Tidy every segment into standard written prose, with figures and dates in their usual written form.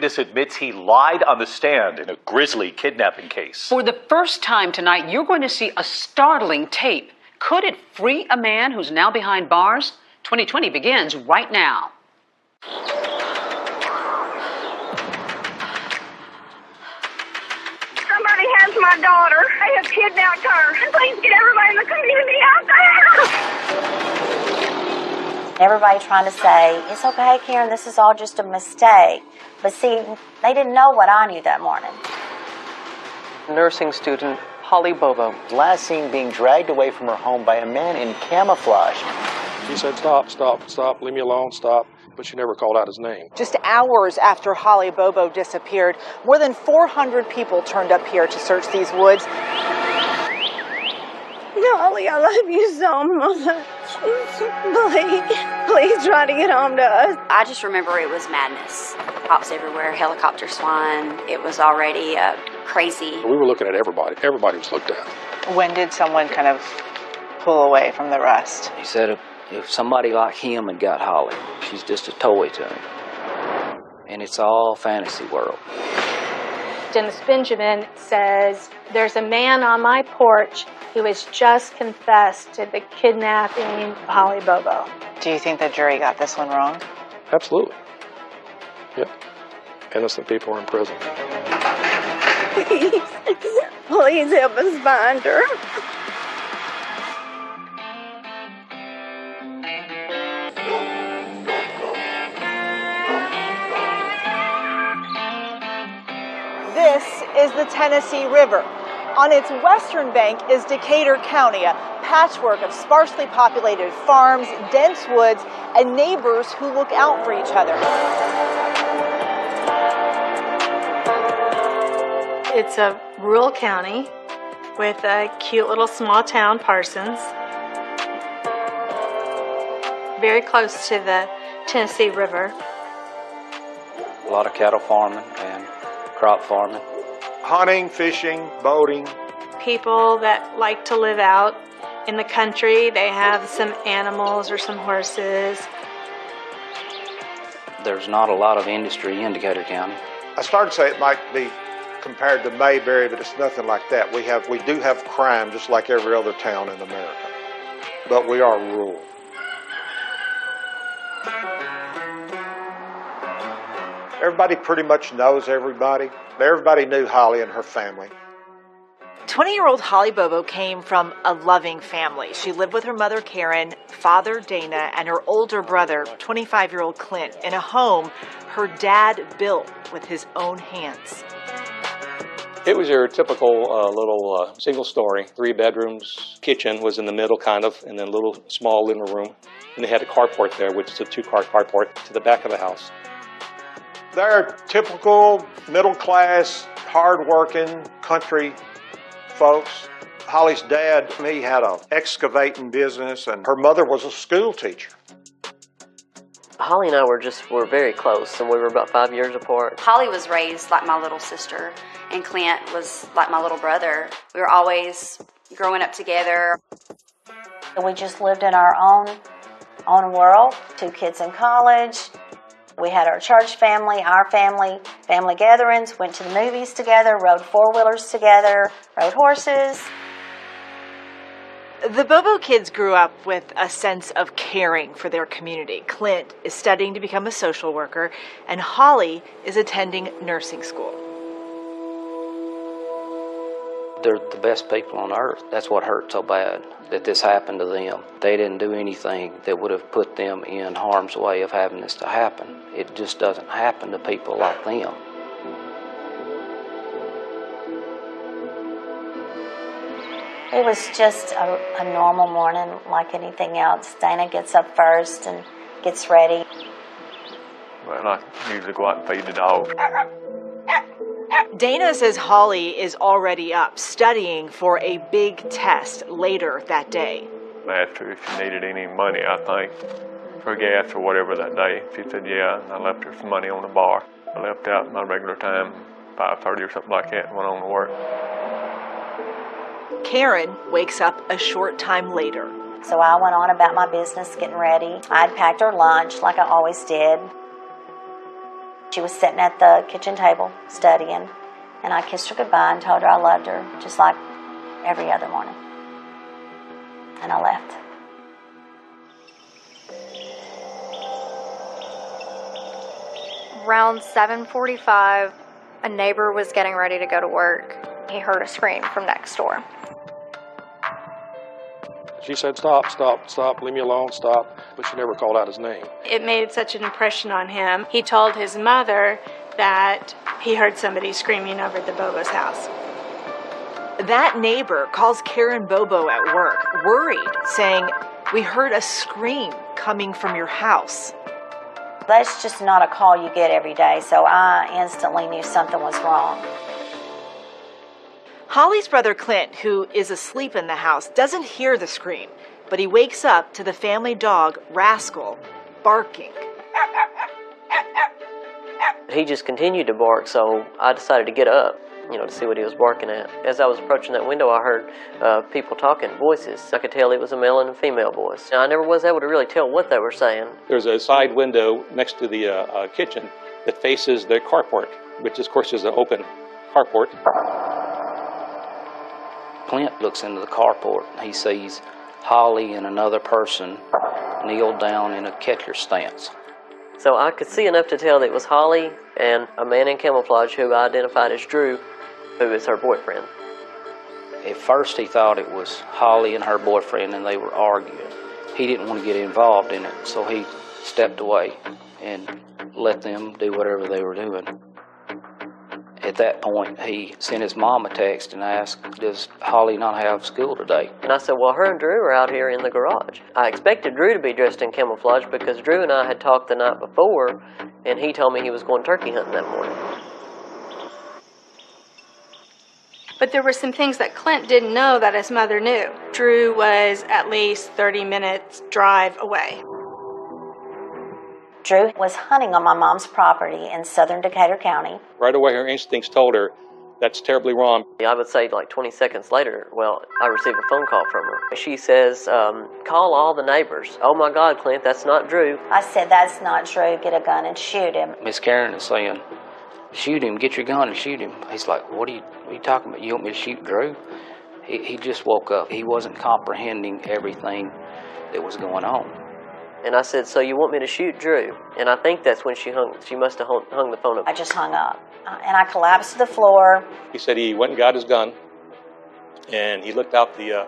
witness admits he lied on the stand in a grisly kidnapping case. For the first time tonight, you're going to see a startling tape. Could it free a man who's now behind bars? 2020 begins right now. Somebody has my daughter. They have kidnapped her. Please get everybody in the community out there. Everybody trying to say, it's okay, Karen, this is all just a mistake. But see, they didn't know what I knew that morning. Nursing student Holly Bobo. Last seen being dragged away from her home by a man in camouflage. He said, stop, stop, stop, leave me alone, stop. But she never called out his name. Just hours after Holly Bobo disappeared, more than 400 people turned up here to search these woods. Holly, I love you so much. Please try to get home to us. I just remember it was madness. Cops everywhere, helicopters flying. It was already crazy. We were looking at everybody. Everybody was looked at. When did someone kind of pull away from the rest? He said if somebody like him had got Holly, she's just a toy to him. And it's all fantasy world. Dennis Benjamin says, there's a man on my porch who has just confessed to the kidnapping of Holly Bobo. Do you think the jury got this one wrong? Absolutely. Yep. Innocent people are in prison. Please help us find her. This is the Tennessee River. On its western bank is Decatur County, a patchwork of sparsely populated farms, dense woods, and neighbors who look out for each other. It's a rural county with a cute little small town, Parsons. Very close to the Tennessee River. A lot of cattle farming and crop farming. Hunting, fishing, boating. People that like to live out in the country, they have some animals or some horses. There's not a lot of industry in Decatur County. I started to say it might be compared to Mayberry, but it's nothing like that. We do have crime just like every other town in America, but we are rural. Everybody pretty much knows everybody. Everybody knew Holly and her family. 20-year-old Holly Bobo came from a loving family. She lived with her mother, Karen, father, Dana, and her older brother, 25-year-old Clint, in a home her dad built with his own hands. It was your typical little single story, 3 bedrooms, kitchen was in the middle kind of, and then a little small living room. And they had a carport there, which is a 2-car carport to the back of the house. They're typical middle-class, hard-working country folks. Holly's dad, he had an excavating business, and her mother was a school teacher. Holly and I were very close, and we were about 5 years apart. Holly was raised like my little sister, and Clint was like my little brother. We were always growing up together. We just lived in our own world. 2 kids in college. We had our church family, our family gatherings, went to the movies together, rode 4-wheelers together, rode horses. The Bobo kids grew up with a sense of caring for their community. Clint is studying to become a social worker, and Holly is attending nursing school. They're the best people on earth. That's what hurt so bad, that this happened to them. They didn't do anything that would have put them in harm's way of having this to happen. It just doesn't happen to people like them. It was just a normal morning like anything else. Dana gets up first and gets ready. Well, I usually go out and feed the dog. Dana says Holly is already up, studying for a big test later that day. I asked her if she needed any money, I think, for gas or whatever that day. She said, yeah, and I left her some money on the bar. I left out at my regular time, 5:30 or something like that, and went on to work. Karen wakes up a short time later. So I went on about my business, getting ready. I'd packed her lunch like I always did. She was sitting at the kitchen table studying, and I kissed her goodbye and told her I loved her, just like every other morning. And I left. Around 7:45, a neighbor was getting ready to go to work. He heard a scream from next door. She said, "Stop, stop, stop, leave me alone, stop," but she never called out his name. It made such an impression on him. He told his mother that he heard somebody screaming over at the Bobo's house. That neighbor calls Karen Bobo at work, worried, saying, "We heard a scream coming from your house." That's just not a call you get every day, so I instantly knew something was wrong. Holly's brother Clint, who is asleep in the house, doesn't hear the scream, but he wakes up to the family dog, Rascal, barking. He just continued to bark, so I decided to get up, to see what he was barking at. As I was approaching that window, I heard people talking, voices. I could tell it was a male and a female voice. Now, I never was able to really tell what they were saying. There's a side window next to the kitchen that faces the carport, which, of course, is an open carport. Clint looks into the carport and he sees Holly and another person kneeled down in a catcher stance. So I could see enough to tell that it was Holly and a man in camouflage who I identified as Drew, who is her boyfriend. At first he thought it was Holly and her boyfriend and they were arguing. He didn't want to get involved in it, so he stepped away and let them do whatever they were doing. At that point, he sent his mom a text and asked, "Does Holly not have school today?" And I said, well, her and Drew are out here in the garage. I expected Drew to be dressed in camouflage because Drew and I had talked the night before, and he told me he was going turkey hunting that morning. But there were some things that Clint didn't know that his mother knew. Drew was at least 30 minutes drive away. Drew was hunting on my mom's property in southern Decatur County. Right away, her instincts told her, that's terribly wrong. I would say like 20 seconds later, I received a phone call from her. She says, call all the neighbors. Oh my God, Clint, that's not Drew. I said, that's not Drew, get a gun and shoot him. Miss Karen is saying, "Shoot him, get your gun and shoot him." He's like, what are you talking about? You want me to shoot Drew? He just woke up. He wasn't comprehending everything that was going on. And I said, so you want me to shoot Drew? And I think that's when she must have hung the phone up. I just hung up, and I collapsed to the floor. He said he went and got his gun, and he looked out the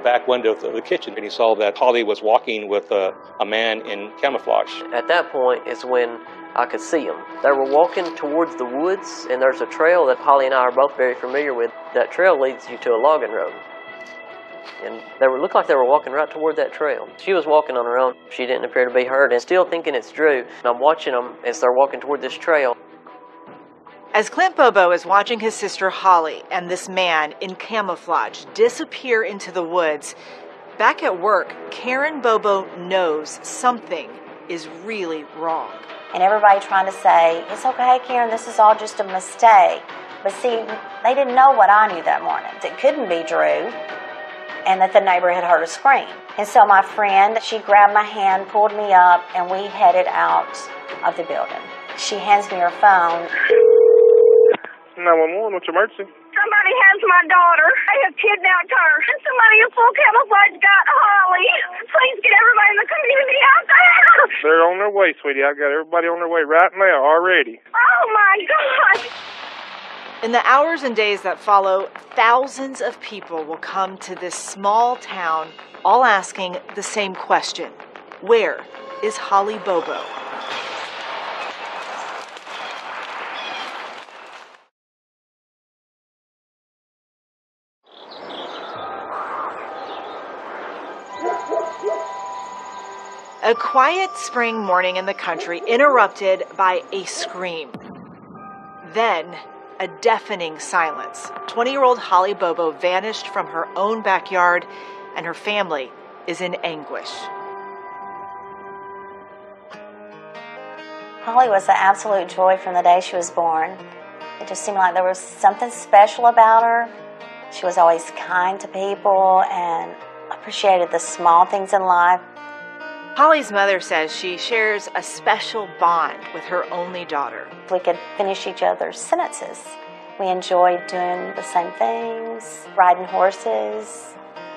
back window of the kitchen, and he saw that Holly was walking with a man in camouflage. At that point is when I could see them. They were walking towards the woods, and there's a trail that Holly and I are both very familiar with. That trail leads you to a logging road. And looked like they were walking right toward that trail. She was walking on her own. She didn't appear to be hurt, and still thinking it's Drew. And I'm watching them as they're walking toward this trail. As Clint Bobo is watching his sister Holly and this man in camouflage disappear into the woods, back at work, Karen Bobo knows something is really wrong. And everybody trying to say, it's okay, Karen, this is all just a mistake. But see, they didn't know what I knew that morning. It couldn't be Drew, and that the neighbor had heard a scream. And so my friend, she grabbed my hand, pulled me up, and we headed out of the building. She hands me her phone. 911, what's your emergency? Somebody has my daughter. They have kidnapped her. And somebody in full camouflage got Holly. Please get everybody in the community out there. They're on their way, sweetie. I got everybody on their way right now already. Oh, my God. In the hours and days that follow, thousands of people will come to this small town, all asking the same question. Where is Holly Bobo? A quiet spring morning in the country interrupted by a scream. Then, a deafening silence. 20-year-old Holly Bobo vanished from her own backyard, and her family is in anguish. Holly was an absolute joy from the day she was born. It just seemed like there was something special about her. She was always kind to people and appreciated the small things in life. Holly's mother says she shares a special bond with her only daughter. We could finish each other's sentences. We enjoyed doing the same things, riding horses,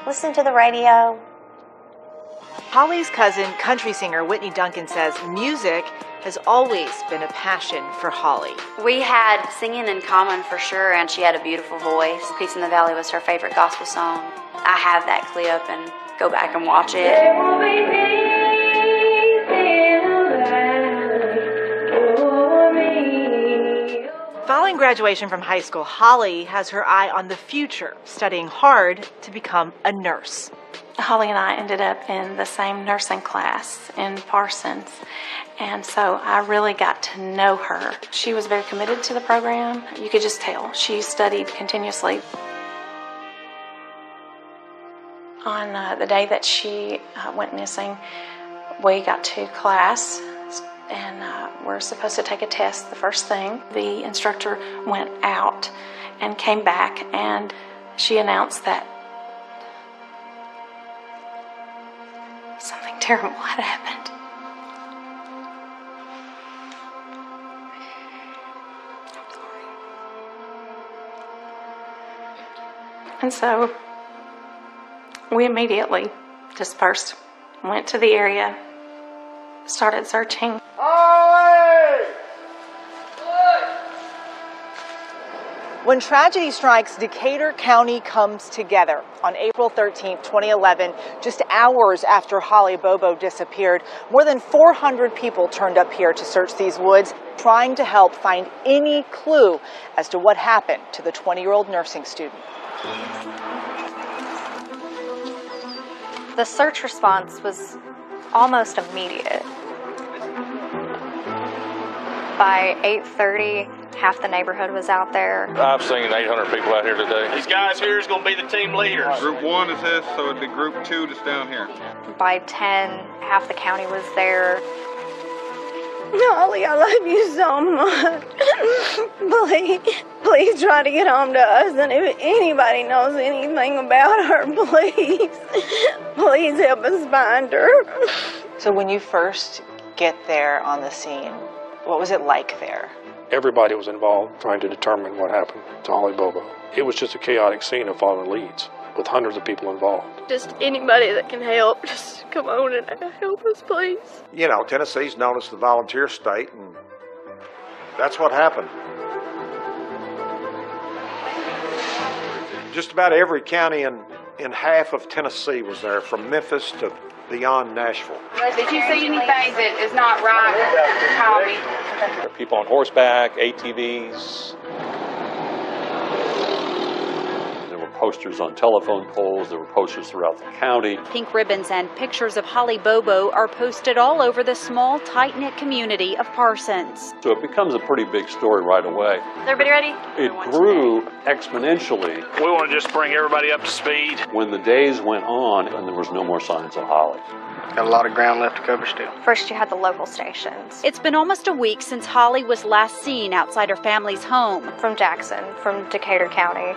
listening to the radio. Holly's cousin, country singer Whitney Duncan, says music has always been a passion for Holly. We had singing in common for sure, and she had a beautiful voice. Peace in the Valley was her favorite gospel song. I have that clip and go back and watch it. There will be peace in the valley for me. Following graduation from high school, Holly has her eye on the future, studying hard to become a nurse. Holly and I ended up in the same nursing class in Parsons, and so I really got to know her. She was very committed to the program. You could just tell. She studied continuously. On the day that she went missing, we got to class, and we're supposed to take a test the first thing. The instructor went out and came back, and she announced that something terrible had happened. And so we immediately dispersed, went to the area, started searching. When tragedy strikes, Decatur County comes together. On April 13, 2011, just hours after Holly Bobo disappeared, more than 400 people turned up here to search these woods, trying to help find any clue as to what happened to the 20-year-old nursing student. The search response was almost immediate. By 8:30, half the neighborhood was out there. I've seen 800 people out here today. These guys here is going to be the team leaders. Group 1 is this, so it'd be group 2 that's down here. By 10, half the county was there. Holly, I love you so much. Please try to get home to us. And if anybody knows anything about her, please help us find her. So when you first get there on the scene, what was it like there? Everybody was involved trying to determine what happened to Holly Bobo. It was just a chaotic scene of following leads with hundreds of people involved. Just anybody that can help, just come on and help us, please. You know, Tennessee's known as the volunteer state, and that's what happened. Just about every county in half of Tennessee was there, from Memphis to beyond Nashville. If you see anything that is not right, call me. There are people on horseback, ATVs. There were posters on telephone poles. There were posters throughout the county. Pink ribbons and pictures of Holly Bobo are posted all over the small, tight-knit community of Parsons. So it becomes a pretty big story right away. Is everybody ready? It grew exponentially. We want to just bring everybody up to speed. When the days went on and there was no more signs of Holly. Got a lot of ground left to cover still. First, you had the local stations. It's been almost a week since Holly was last seen outside her family's home. From Jackson, from Decatur County,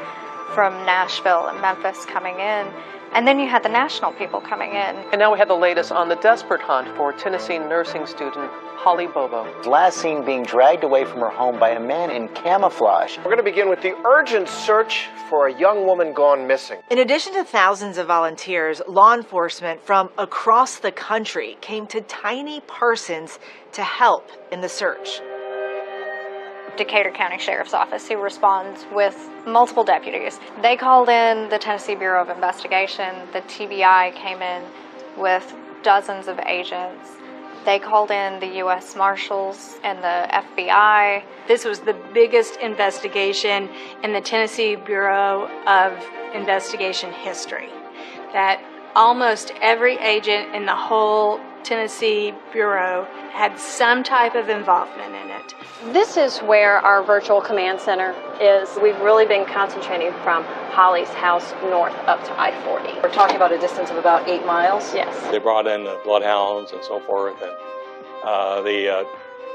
from Nashville and Memphis coming in. And then you had the national people coming in. And now we have the latest on the desperate hunt for Tennessee nursing student Holly Bobo. Last seen being dragged away from her home by a man in camouflage. We're going to begin with the urgent search for a young woman gone missing. In addition to thousands of volunteers, law enforcement from across the country came to tiny Parsons to help in the search. Decatur County Sheriff's Office, who responds with multiple deputies. They called in the Tennessee Bureau of Investigation. The TBI came in with dozens of agents. They called in the U.S. Marshals and the FBI. This was the biggest investigation in the Tennessee Bureau of Investigation history. That almost every agent in the whole Tennessee Bureau had some type of involvement in it. This is where our virtual command center is. We've really been concentrating from Holly's house north up to I-40. We're talking about a distance of about 8 miles? Yes. They brought in the bloodhounds and so forth, and they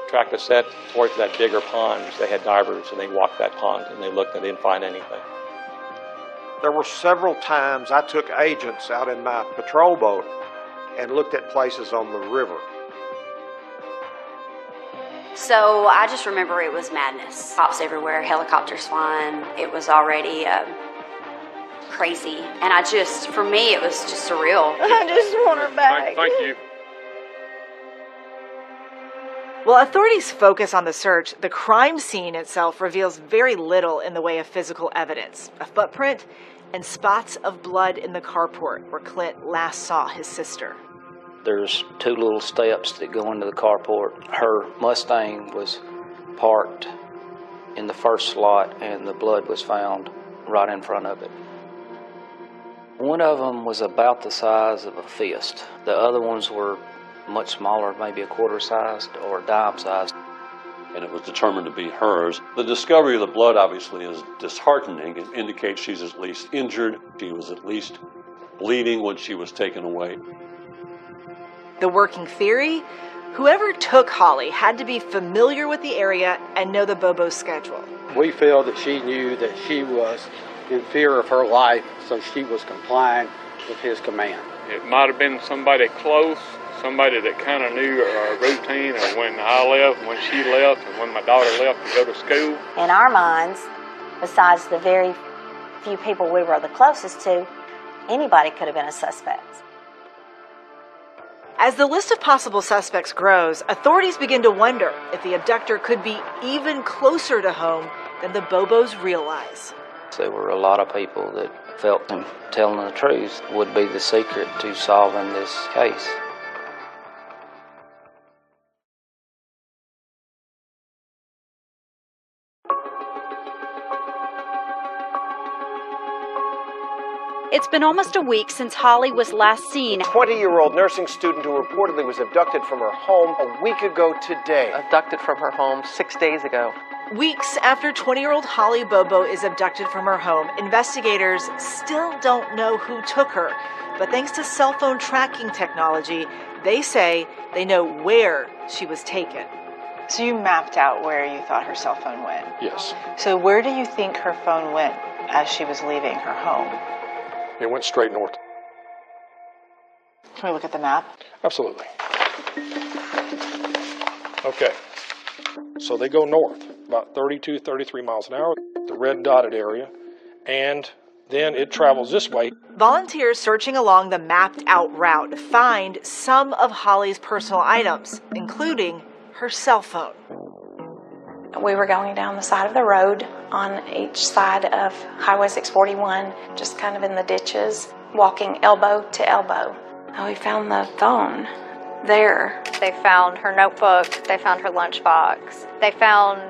tracked a set towards that bigger pond. They had divers, and they walked that pond, and they looked and they didn't find anything. There were several times I took agents out in my patrol boat, and looked at places on the river. So I just remember it was madness. Cops everywhere, helicopters flying. It was already crazy. And for me, it was just surreal. I just want her back. Thank you. While authorities focus on the search, the crime scene itself reveals very little in the way of physical evidence. A footprint and spots of blood in the carport where Clint last saw his sister. There's two little steps that go into the carport. Her Mustang was parked in the first slot, and the blood was found right in front of it. One of them was about the size of a fist. The other ones were much smaller, maybe a quarter sized or dime sized. And it was determined to be hers. The discovery of the blood obviously is disheartening. It indicates she's at least injured. She was at least bleeding when she was taken away. The working theory? Whoever took Holly had to be familiar with the area and know the Bobo schedule. We feel that she knew that she was in fear of her life, so she was complying with his command. It might have been somebody close, somebody that kind of knew our routine, or when I left, when she left, and when my daughter left to go to school. In our minds, besides the very few people we were the closest to, anybody could have been a suspect. As the list of possible suspects grows, authorities begin to wonder if the abductor could be even closer to home than the Bobos realize. There were a lot of people that felt him telling the truth would be the secret to solving this case. It's been almost a week since Holly was last seen. 20-year-old nursing student who reportedly was abducted from her home a week ago today. Abducted from her home 6 days ago. Weeks after 20-year-old Holly Bobo is abducted from her home, investigators still don't know who took her. But thanks to cell phone tracking technology, they say they know where she was taken. So you mapped out where you thought her cell phone went? Yes. So where do you think her phone went as she was leaving her home? It went straight north. Can we look at the map? Absolutely. Okay. So they go north, about 32, 33 miles an hour, the red dotted area, and then it travels this way. Volunteers searching along the mapped out route find some of Holly's personal items, including her cell phone. We were going down the side of the road on each side of Highway 641, just kind of in the ditches, walking elbow to elbow. And we found the phone there. They found her notebook, they found her lunchbox, they found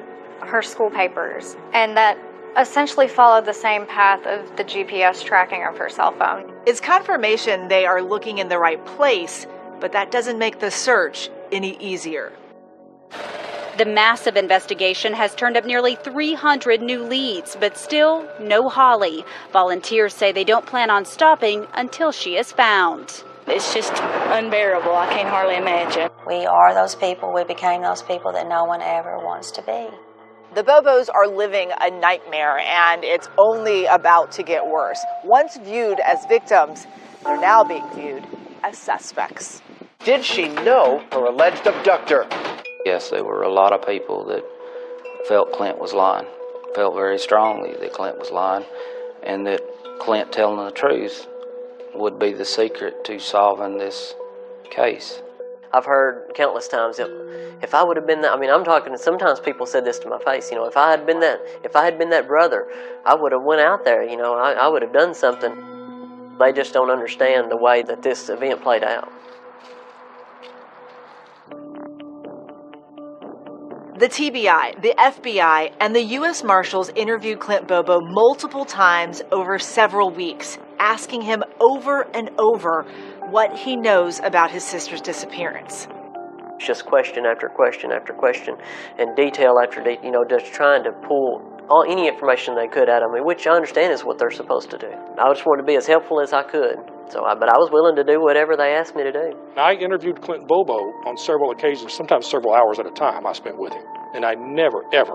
her school papers, and that essentially followed the same path of the GPS tracking of her cell phone. It's confirmation they are looking in the right place, but that doesn't make the search any easier. The massive investigation has turned up nearly 300 new leads, but still no Holly. Volunteers say they don't plan on stopping until she is found. It's just unbearable. I can't hardly imagine. We are those people. We became those people that no one ever wants to be. The Bobos are living a nightmare, and it's only about to get worse. Once viewed as victims, they're now being viewed as suspects. Did she know her alleged abductor? Yes, there were a lot of people that felt Clint was lying, felt very strongly that Clint was lying, and that Clint telling the truth would be the secret to solving this case. I've heard countless times that if I would have been that, I mean, I'm talking, sometimes people said this to my face, you know, if I had been that brother, I would have went out there, you know, I would have done something. They just don't understand the way that this event played out. The TBI, the FBI, and the U.S. Marshals interviewed Clint Bobo multiple times over several weeks, asking him over and over what he knows about his sister's disappearance. Just question after question after question, and detail after detail, you know, just trying to pull any information they could out of me, which I understand is what they're supposed to do. I just wanted to be as helpful as I could, but I was willing to do whatever they asked me to do. I interviewed Clint Bobo on several occasions, sometimes several hours at a time I spent with him, and I never, ever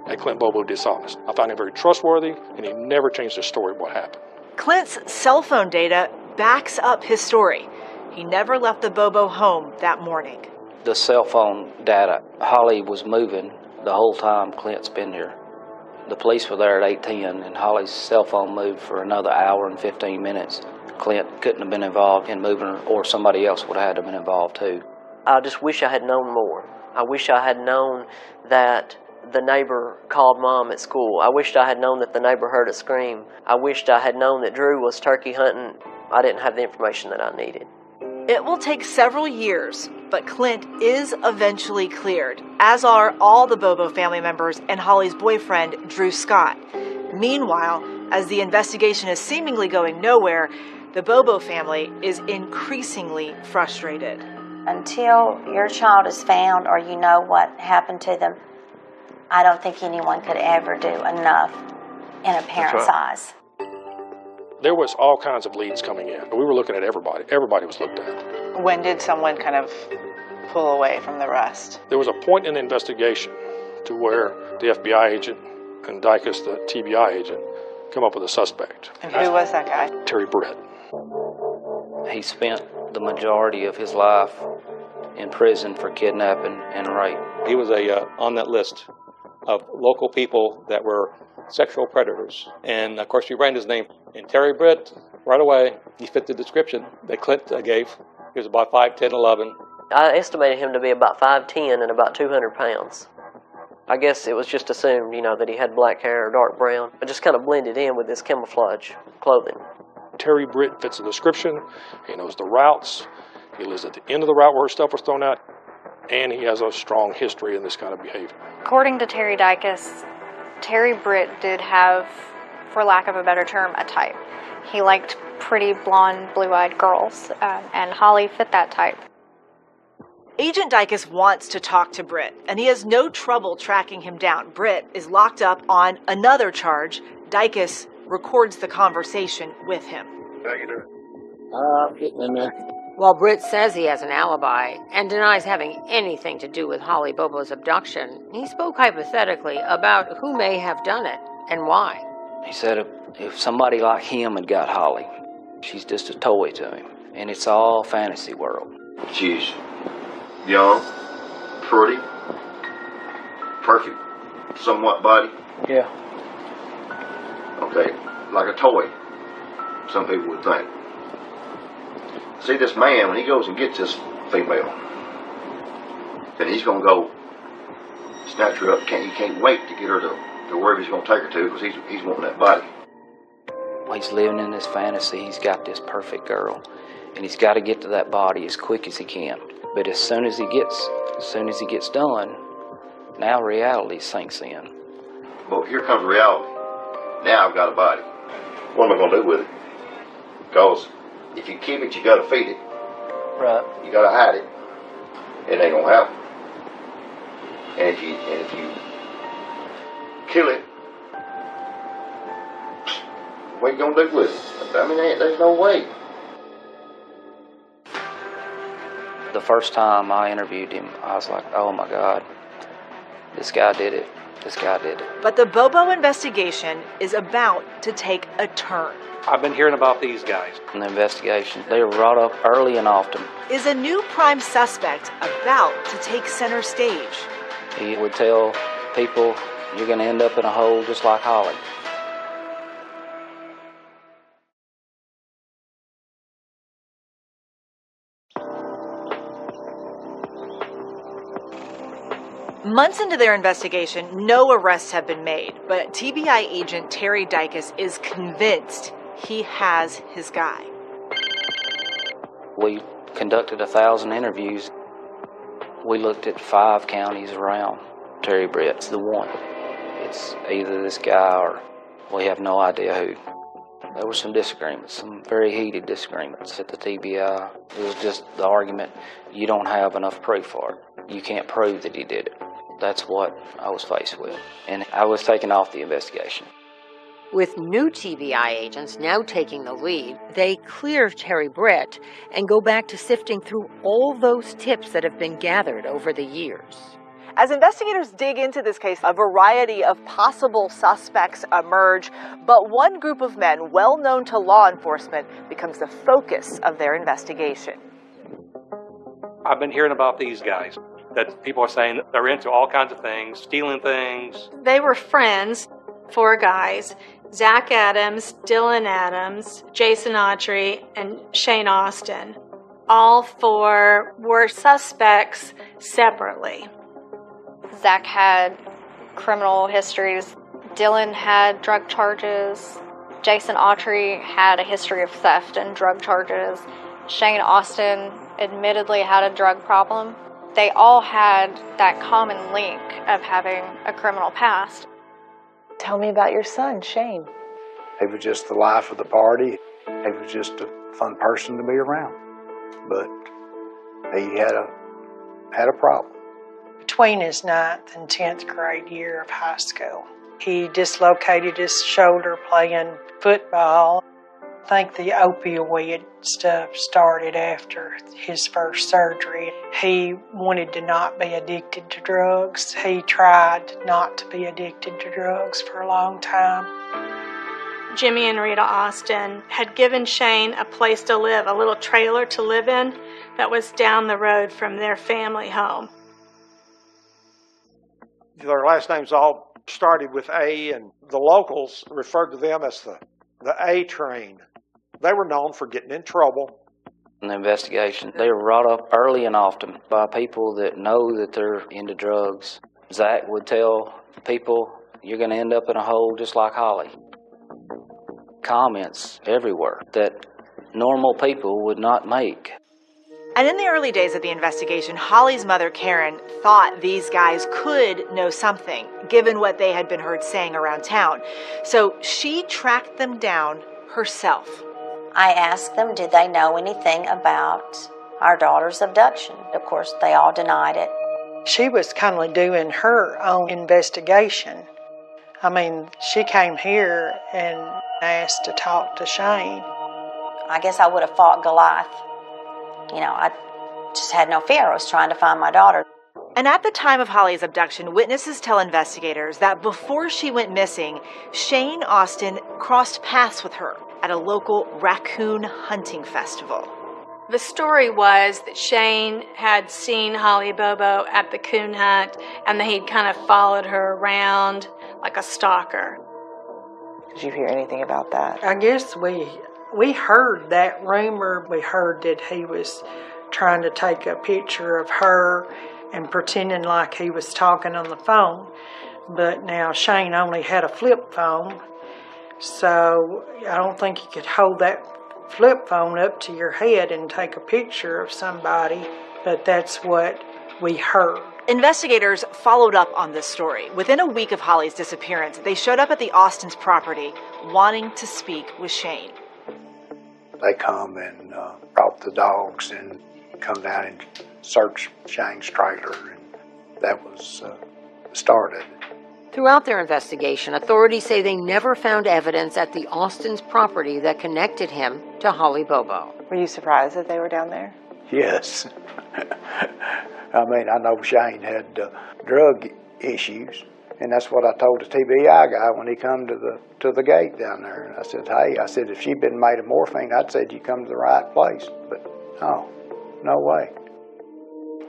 had Clint Bobo dishonest. I found him very trustworthy, and he never changed his story of what happened. Clint's cell phone data backs up his story. he never left the Bobo home that morning. The cell phone data, Holly was moving the whole time Clint's been here. The police were there at 8:10, and Holly's cell phone moved for another hour and 15 minutes. Clint couldn't have been involved in moving her, or somebody else would have had to have been involved too. I just wish I had known more. I wish I had known that the neighbor called Mom at school. I wished I had known that the neighbor heard a scream. I wished I had known that Drew was turkey hunting. I didn't have the information that I needed. It will take several years, but Clint is eventually cleared, as are all the Bobo family members and Holly's boyfriend, Drew Scott. Meanwhile, as the investigation is seemingly going nowhere, the Bobo family is increasingly frustrated. Until your child is found or you know what happened to them, I don't think anyone could ever do enough in a parent's eyes. There was all kinds of leads coming in. We were looking at everybody. Everybody was looked at. When did someone kind of pull away from the rest? There was a point in the investigation to where the FBI agent and Dicus, the TBI agent, come up with a suspect. And who was that guy? Terry Britt. He spent the majority of his life in prison for kidnapping and rape. He was on that list of local people that were sexual predators. And of course we ran his name. And Terry Britt, right away, he fit the description that Clint gave. He was about 5'10", 11. I estimated him to be about 5'10" and about 200 pounds. I guess it was just assumed, that he had black hair or dark brown. It just kind of blended in with his camouflage clothing. Terry Britt fits the description. He knows the routes. He lives at the end of the route where stuff was thrown out. And he has a strong history in this kind of behavior. According to Terry Dicus, Terry Britt did have, for lack of a better term, a type. He liked pretty blonde, blue-eyed girls, and Holly fit that type. Agent Dicus wants to talk to Britt, and he has no trouble tracking him down. Britt is locked up on another charge. Dicus records the conversation with him. Getting in there. While Britt says he has an alibi and denies having anything to do with Holly Bobo's abduction, he spoke hypothetically about who may have done it and why. He said if somebody like him had got Holly, she's just a toy to him, and it's all fantasy world. She's young, pretty, perfect, somewhat body. Yeah. Okay, like a toy, some people would think. See, this man, when he goes and gets this female, then he's going to go snatch her up. He can't wait to get her to wherever he's going to take her to, because he's wanting that body. He's living in this fantasy. He's got this perfect girl, and he's got to get to that body as quick as he can. But as soon as he gets done, now reality sinks in. Well, here comes reality. Now I've got a body. What am I going to do with it? Because if you keep it, you got to feed it. Right. You got to hide it. It ain't going to happen. And if you kill it, what you going to do with it? I mean, there's no way. The first time I interviewed him, I was like, oh my God, this guy did it. This guy did it. But the Bobo investigation is about to take a turn. I've been hearing about these guys. In the investigation, they were brought up early and often. Is a new prime suspect about to take center stage? He would tell people, you're going to end up in a hole just like Holly. Months into their investigation, no arrests have been made, but TBI agent Terry Dicus is convinced he has his guy. We conducted 1,000 interviews. We looked at 5 counties around. Terry Britt's the one. It's either this guy or we have no idea who. There were some disagreements, some very heated disagreements at the TBI. It was just the argument, you don't have enough proof for it. You can't prove that he did it. That's what I was faced with, and I was taken off the investigation. With new TBI agents now taking the lead, they clear Terry Britt and go back to sifting through all those tips that have been gathered over the years. As investigators dig into this case, a variety of possible suspects emerge, but one group of men well known to law enforcement becomes the focus of their investigation. I've been hearing about these guys, that people are saying they're into all kinds of things, stealing things. They were friends, 4 guys, Zach Adams, Dylan Adams, Jason Autry, and Shane Austin. All 4 were suspects separately. Zach had criminal histories. Dylan had drug charges. Jason Autry had a history of theft and drug charges. Shane Austin admittedly had a drug problem. They all had that common link of having a criminal past. Tell me about your son, Shane. He was just the life of the party. He was just a fun person to be around. But he had a problem. Between his 9th and 10th grade year of high school, he dislocated his shoulder playing football. I think the opioid stuff started after his first surgery. He wanted to not be addicted to drugs. He tried not to be addicted to drugs for a long time. Jimmy and Rita Austin had given Shane a place to live, a little trailer to live in that was down the road from their family home. Their last names all started with A, and the locals referred to them as the A train. They were known for getting in trouble. In the investigation, they were brought up early and often by people that know that they're into drugs. Zach would tell people, you're going to end up in a hole just like Holly. Comments everywhere that normal people would not make. And in the early days of the investigation, Holly's mother, Karen, thought these guys could know something, given what they had been heard saying around town. So she tracked them down herself. I asked them, did they know anything about our daughter's abduction? Of course, they all denied it. She was kind of doing her own investigation. I mean, she came here and asked to talk to Shane. I guess I would have fought Goliath. You know, I just had no fear. I was trying to find my daughter. And at the time of Holly's abduction, witnesses tell investigators that before she went missing, Shane Austin crossed paths with her at a local raccoon hunting festival. The story was that Shane had seen Holly Bobo at the coon hunt and that he'd kind of followed her around like a stalker. Did you hear anything about that? I guess we heard that rumor. We heard that he was trying to take a picture of her and pretending like he was talking on the phone. But now Shane only had a flip phone, so I don't think you could hold that flip phone up to your head and take a picture of somebody, but that's what we heard. Investigators followed up on this story. Within a week of Holly's disappearance, they showed up at the Austins' property wanting to speak with Shane. They come and brought the dogs and come down and search Shane's trailer, and that was the start of it. Throughout their investigation, authorities say they never found evidence at the Austins' property that connected him to Holly Bobo. Were you surprised that they were down there? Yes. I mean, I know Shane had drug issues, and that's what I told the TBI guy when he come to the gate down there. And I said, hey, if she'd been made of morphine, I'd said you come to the right place. But no way.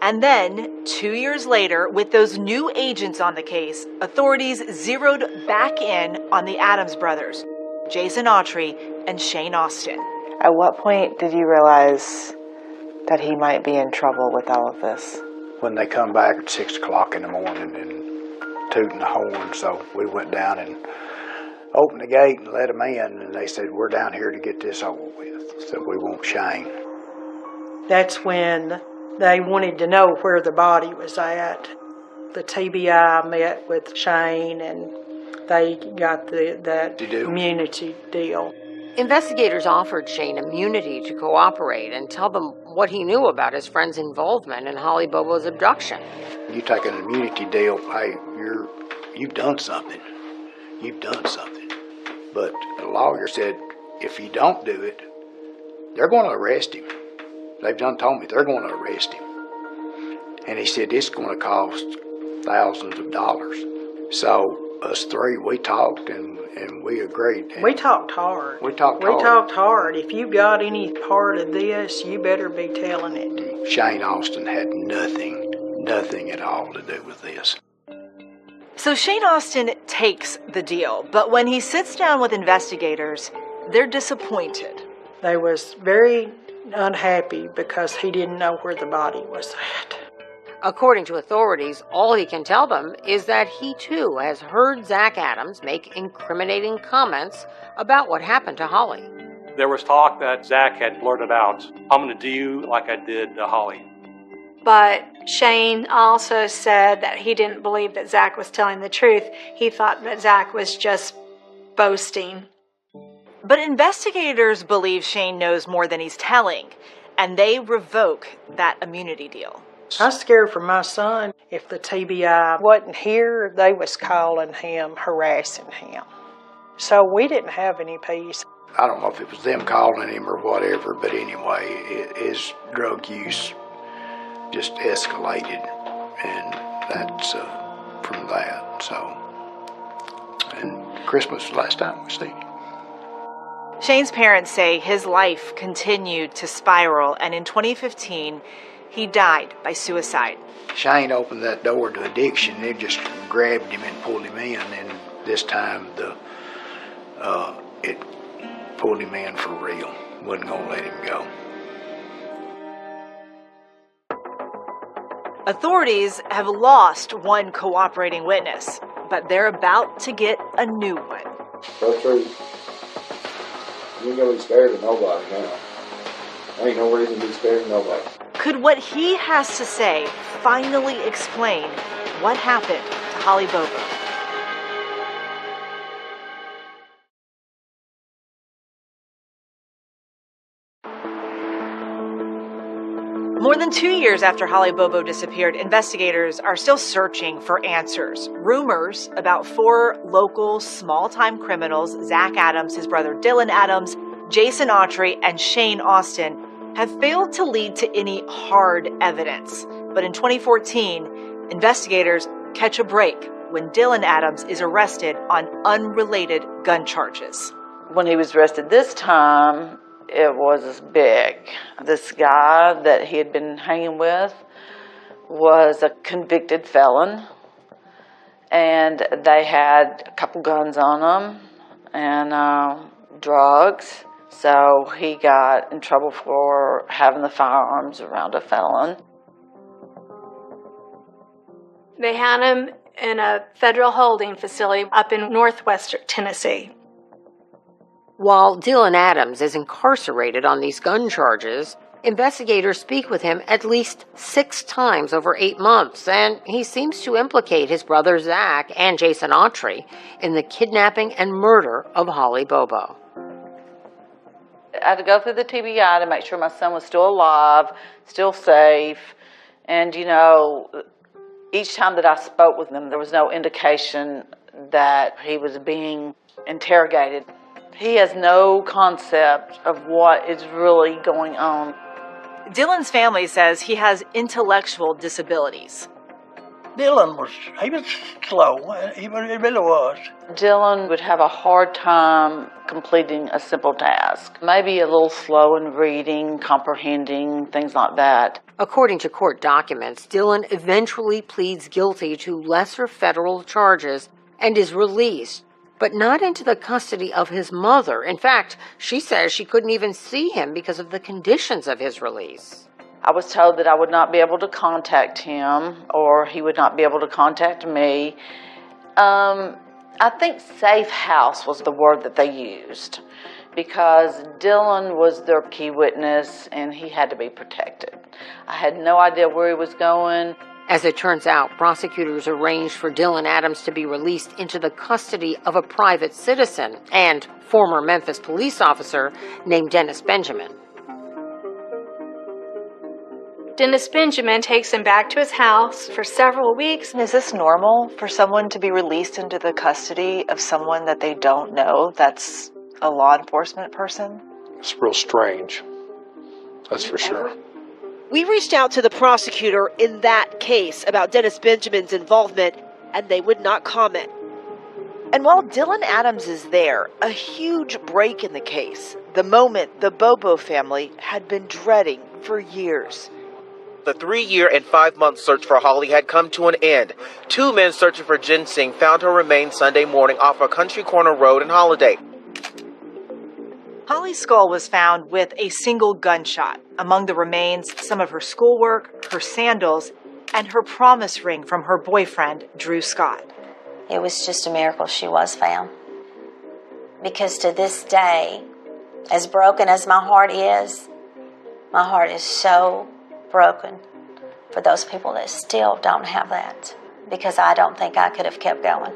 And then, 2 years later, with those new agents on the case, authorities zeroed back in on the Adams brothers, Jason Autry and Shane Austin. At what point did you realize that he might be in trouble with all of this? When they come back at 6 o'clock in the morning and tooting the horn, so we went down and opened the gate and let them in, and they said, we're down here to get this over with, so we want Shane. That's when they wanted to know where the body was at. The TBI met with Shane and they got that immunity deal. Investigators offered Shane immunity to cooperate and tell them what he knew about his friend's involvement in Holly Bobo's abduction. You take an immunity deal, hey, you've done something. You've done something. But the lawyer said, if you don't do it, they're going to arrest him. They've done told me they're going to arrest him. And he said, it's going to cost thousands of dollars. So us three, we talked and we agreed. And we talked hard. We talked hard. If you got any part of this, you better be telling it. Shane Austin had nothing at all to do with this. So Shane Austin takes the deal, but when he sits down with investigators, they're disappointed. They was very unhappy because he didn't know where the body was at. According to authorities, all he can tell them is that he too has heard Zach Adams make incriminating comments about what happened to Holly. There was talk that Zach had blurted out, "I'm going to do you like I did to Holly." But Shane also said that he didn't believe that Zach was telling the truth. He thought that Zach was just boasting. But investigators believe Shane knows more than he's telling, and they revoke that immunity deal. I was scared for my son. If the TBI wasn't here, they was calling him, harassing him. So we didn't have any peace. I don't know if it was them calling him or whatever, but anyway, his drug use just escalated, and that's from that. So, and Christmas was the last time we seen him. Shane's parents say his life continued to spiral, and in 2015, he died by suicide. Shane opened that door to addiction. They just grabbed him and pulled him in, and this time it pulled him in for real. Wasn't gonna let him go. Authorities have lost one cooperating witness, but they're about to get a new one. That's true. You ain't gonna be spared to nobody now. Ain't no reason to be spared to nobody. Could what he has to say finally explain what happened to Holly Bobo? More than 2 years after Holly Bobo disappeared, investigators are still searching for answers. Rumors about 4 local small-time criminals, Zach Adams, his brother Dylan Adams, Jason Autry, and Shane Austin, have failed to lead to any hard evidence. But in 2014, investigators catch a break when Dylan Adams is arrested on unrelated gun charges. When he was arrested this time, it was big. This guy that he had been hanging with was a convicted felon, and they had a couple guns on them and drugs. So he got in trouble for having the firearms around a felon. They had him in a federal holding facility up in northwest Tennessee. While Dylan Adams is incarcerated on these gun charges, investigators speak with him at least 6 times over 8 months, and he seems to implicate his brother Zach and Jason Autry in the kidnapping and murder of Holly Bobo. I had to go through the TBI to make sure my son was still alive, still safe, and each time that I spoke with him, there was no indication that he was being interrogated. He has no concept of what is really going on. Dylan's family says he has intellectual disabilities. Dylan was slow. He really was. Dylan would have a hard time completing a simple task. Maybe a little slow in reading, comprehending, things like that. According to court documents, Dylan eventually pleads guilty to lesser federal charges and is released, but not into the custody of his mother. In fact, she says she couldn't even see him because of the conditions of his release. I was told that I would not be able to contact him, or he would not be able to contact me. I think safe house was the word that they used, because Dylan was their key witness and he had to be protected. I had no idea where he was going. As it turns out, prosecutors arranged for Dylan Adams to be released into the custody of a private citizen and former Memphis police officer named Dennis Benjamin. Dennis Benjamin takes him back to his house for several weeks. Is this normal for someone to be released into the custody of someone that they don't know that's a law enforcement person? It's real strange. That's for sure. We reached out to the prosecutor in that case about Dennis Benjamin's involvement, and they would not comment. And while Dylan Adams is there, a huge break in the case, the moment the Bobo family had been dreading for years. The 3-year and 5-month search for Holly had come to an end. 2 men searching for ginseng found her remains Sunday morning off a country corner road in Holiday. Holly's skull was found with a single gunshot. Among the remains, some of her schoolwork, her sandals, and her promise ring from her boyfriend, Drew Scott. It was just a miracle she was found. Because to this day, as broken as my heart is so broken for those people that still don't have that. Because I don't think I could have kept going.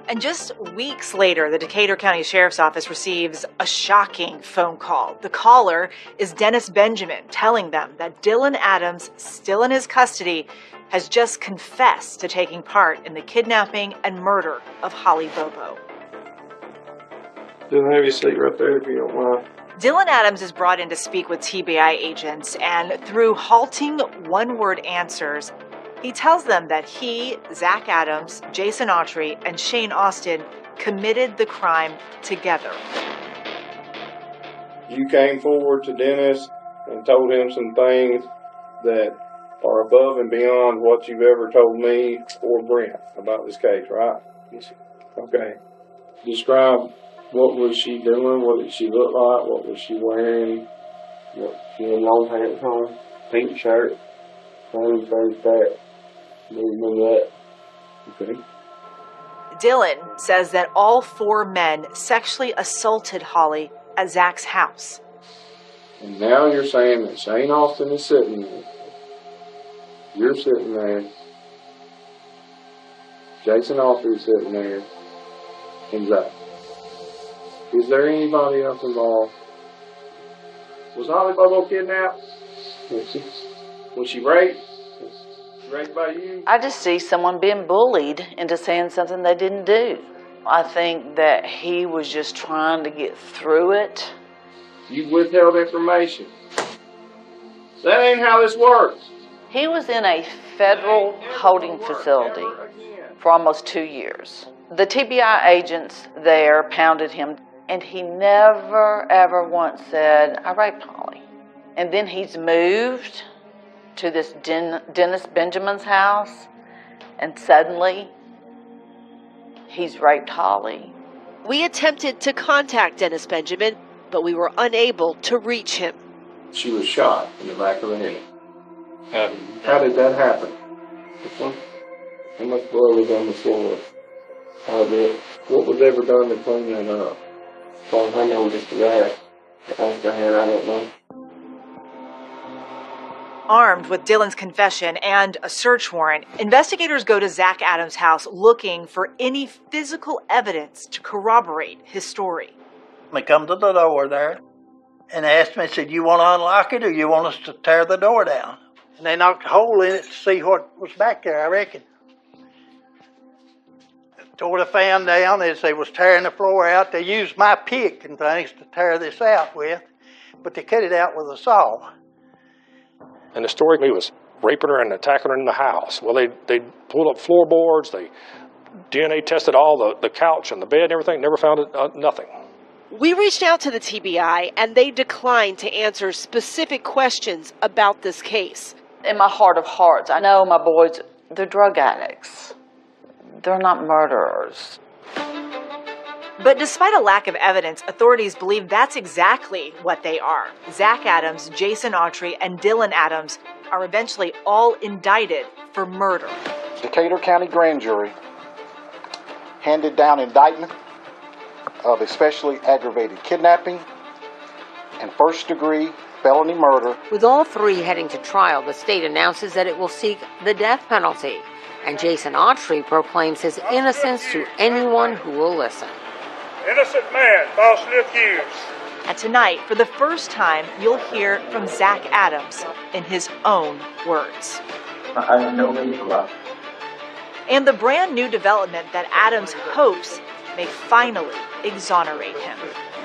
And just weeks later, the Decatur County Sheriff's Office receives a shocking phone call. The caller is Dennis Benjamin, telling them that Dylan Adams, still in his custody, has just confessed to taking part in the kidnapping and murder of Holly Bobo. Just have your seat right there if you don't mind. Dylan Adams is brought in to speak with TBI agents, and through halting one-word answers, he tells them that he, Zach Adams, Jason Autry, and Shane Austin committed the crime together. You came forward to Dennis and told him some things that are above and beyond what you've ever told me or Brent about this case, right? Okay. Describe what was she doing, what did she look like, what was she wearing, she had long pants on, pink shirt, same that. Remember that? Okay. Dylan says that all 4 men sexually assaulted Holly at Zach's house. And now you're saying that Shane Austin is sitting there. You're sitting there. Jason Autry is sitting there. And Zach. Is there anybody else involved? Was Holly Bobo kidnapped? Was she raped? By you? I just see someone being bullied into saying something they didn't do. I think that he was just trying to get through it. You withheld information. That ain't how this works. He was in a federal holding facility for almost 2 years. The TBI agents there pounded him, and he never, ever once said, I raped Holly. And then he's moved to this Dennis Benjamin's house, and suddenly he's raped Holly. We attempted to contact Dennis Benjamin, but we were unable to reach him. She was shot in the back of the head. How did that happen? How much blood was on the floor? What was ever done to clean that up? As far as I know, just the grass. I don't know. Armed with Dylan's confession and a search warrant, investigators go to Zach Adams' house looking for any physical evidence to corroborate his story. They come to the door there and asked me, said, you want to unlock it or you want us to tear the door down? And they knocked a hole in it to see what was back there, I reckon. Tore the fan down as they was tearing the floor out. They used my pick and things to tear this out with, but they cut it out with a saw. And the story he was raping her and attacking her in the house. Well, they pulled up floorboards, they DNA tested all the couch and the bed and everything, never found nothing. We reached out to the TBI and they declined to answer specific questions about this case. In my heart of hearts, I know my boys, they're drug addicts. They're not murderers. But despite a lack of evidence, authorities believe that's exactly what they are. Zach Adams, Jason Autry, and Dylan Adams are eventually all indicted for murder. Decatur County Grand Jury handed down indictment of especially aggravated kidnapping and first-degree felony murder. With all 3 heading to trial, the state announces that it will seek the death penalty, and Jason Autry proclaims his innocence to anyone who will listen. Innocent man falsely accused. And tonight, for the first time, you'll hear from Zach Adams in his own words. I have no need for love. And the brand new development that Adams hopes may finally exonerate him.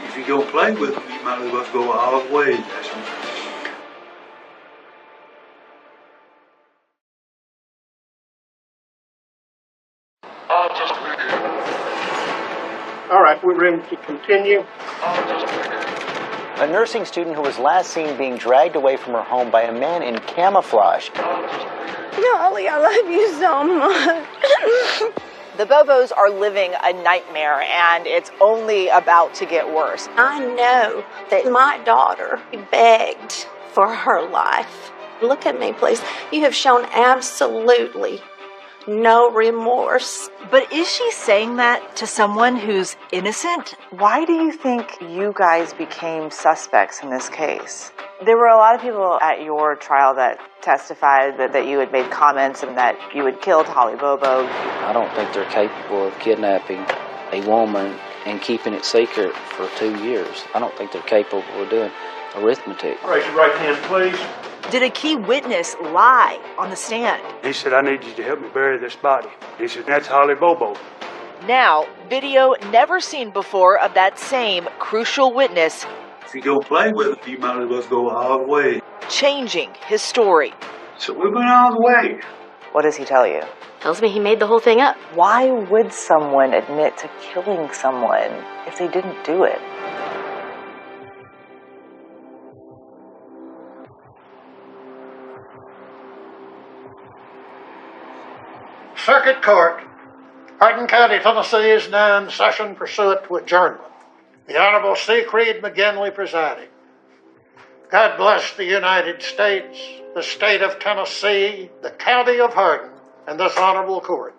If you don't play with him, you might as well go all the way, Jason. All right, we're ready to continue. A nursing student who was last seen being dragged away from her home by a man in camouflage. Holly, I love you so much. The Bobos are living a nightmare, and it's only about to get worse. I know that my daughter begged for her life. Look at me, please. You have shown absolutely no remorse. But is she saying that to someone who's innocent? Why do you think you guys became suspects in this case? There were a lot of people at your trial that testified that you had made comments and that you had killed Holly Bobo. I don't think they're capable of kidnapping a woman and keeping it secret for 2 years. I don't think they're capable of doing arithmetic. Raise your right hand, please. Did a key witness lie on the stand? He said, I need you to help me bury this body. He said, that's Holly Bobo. Now, video never seen before of that same crucial witness If you go play with it, you might as well go all the way. changing his story. So we went all the way. What does he tell you? Tells me he made the whole thing up. Why would someone admit to killing someone if they didn't do it? Circuit Court, Hardin County, Tennessee is now in session pursuant to adjournment. The Honorable C. Creed McGinley presiding. God bless the United States, the state of Tennessee, the county of Hardin, and this honorable court.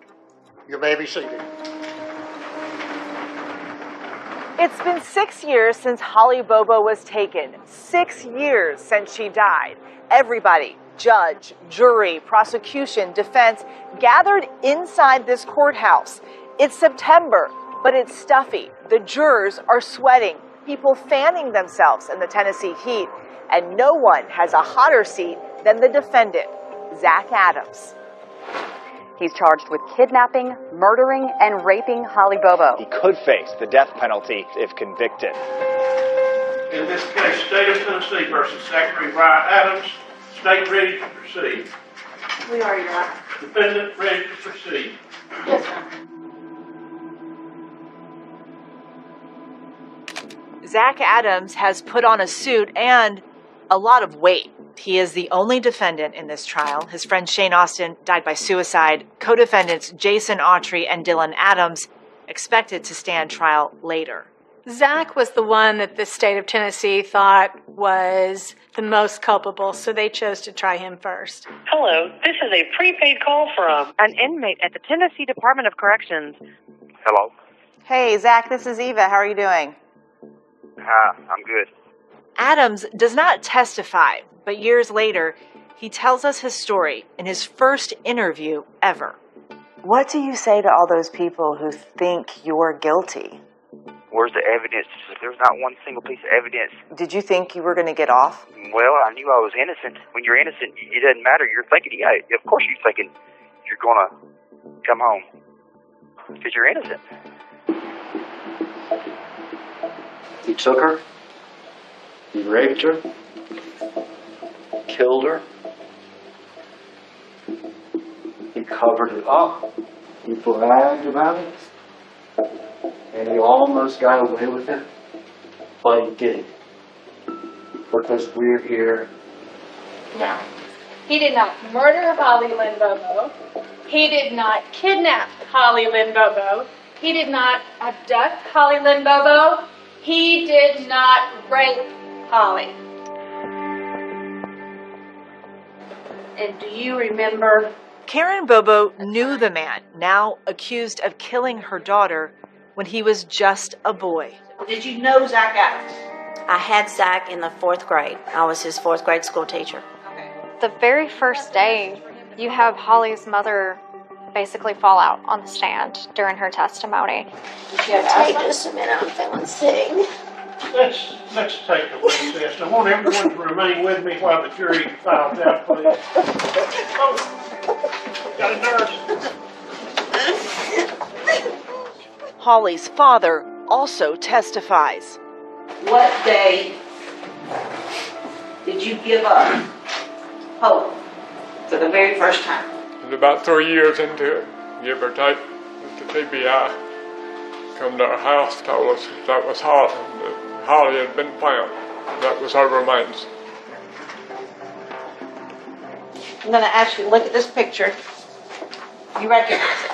You may be seated. It's been 6 years since Holly Bobo was taken. 6 years since she died. Everybody, judge, jury, prosecution, defense, gathered inside this courthouse. It's September, but it's stuffy. The jurors are sweating, people fanning themselves in the Tennessee heat, and no one has a hotter seat than the defendant, Zach Adams. He's charged with kidnapping, murdering, and raping Holly Bobo. He could face the death penalty if convicted. In this case, State of Tennessee versus Zachary Bryant Adams. State ready to proceed. We are, Your Honor. Defendant ready to proceed. Yes, sir. Zach Adams has put on a suit and a lot of weight. He is the only defendant in this trial. His friend Shane Austin died by suicide. Co-defendants Jason Autry and Dylan Adams expected to stand trial later. Zach was the one that the state of Tennessee thought was the most culpable, so they chose to try him first. Hello, this is a prepaid call from an inmate at the Tennessee Department of Corrections. Hello. Hey, Zach, this is Eva. How are you doing? Hi, I'm good. Adams does not testify, but years later, he tells us his story in his first interview ever. What do you say to all those people who think you're guilty? Where's the evidence? There's not one single piece of evidence. Did you think you were going to get off? Well, I knew I was innocent. When you're innocent, it doesn't matter. You're thinking, yeah, of course you're thinking you're going to come home because you're innocent. He took her, he raped her, killed her, he covered it up, he bragged about it, and he almost got away with it, but he didn't, because we're here. No. He did not murder Holly Lynn Bobo. He did not kidnap Holly Lynn Bobo. He did not abduct Holly Lynn Bobo. He did not rape Holly. And do you remember? Karen Bobo knew the man, now accused of killing her daughter, when he was just a boy. Did you know Zach Adams? I had Zach in the 4th grade. I was his 4th grade school teacher. The very first day, you have Holly's mother basically fall out on the stand during her testimony. Take just a minute, I'm feeling sick. Let's take the witness test. I want everyone to remain with me while the jury files out, please. Oh, got a nurse. Holly's father also testifies. What day did you give up hope for the very first time? And about 3 years into it, give or take, with the TBI, come to our house, told us that was Holly, that Holly had been found. That was her remains. I'm going to ask you to look at this picture. You recognize it?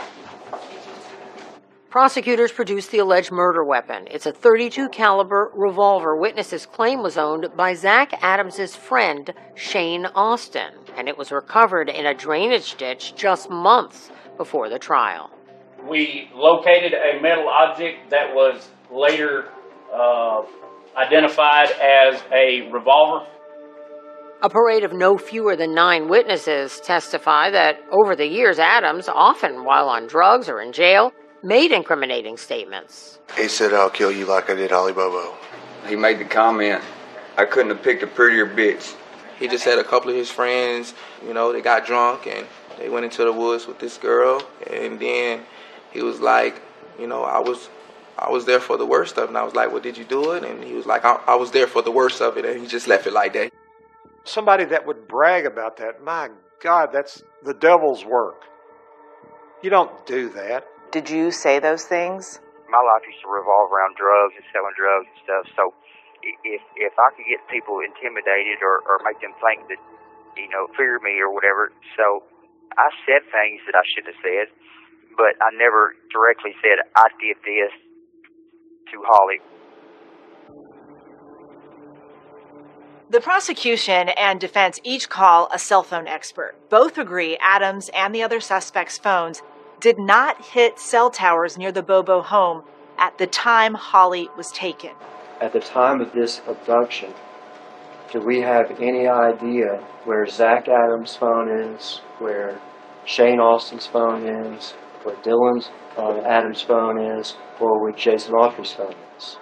Prosecutors produced the alleged murder weapon. It's a .32 caliber revolver witnesses claim was owned by Zach Adams' friend, Shane Austin, and it was recovered in a drainage ditch just months before the trial. We located a metal object that was later identified as a revolver. A parade of no fewer than 9 witnesses testify that over the years, Adams, often while on drugs or in jail, made incriminating statements. He said, "I'll kill you like I did Holly Bobo." He made the comment, "I couldn't have picked a prettier bitch." He just had a couple of his friends, they got drunk and they went into the woods with this girl, and then he was like, I was there for the worst of it. And I was like, "Well, did you do it?" And he was like, I was there for the worst of it, and he just left it like that. Somebody that would brag about that, my God, that's the devil's work. You don't do that. Did you say those things? My life used to revolve around drugs and selling drugs and stuff, so if I could get people intimidated or make them think that, fear me or whatever, so I said things that I shouldn't have said, but I never directly said I did this to Holly. The prosecution and defense each call a cell phone expert. Both agree Adams and the other suspects' phones did not hit cell towers near the Bobo home at the time Holly was taken. At the time of this abduction, do we have any idea where Zach Adams' phone is, where Shane Austin's phone is, where Dylan Adams' phone is, or where Jason Autry's phone is?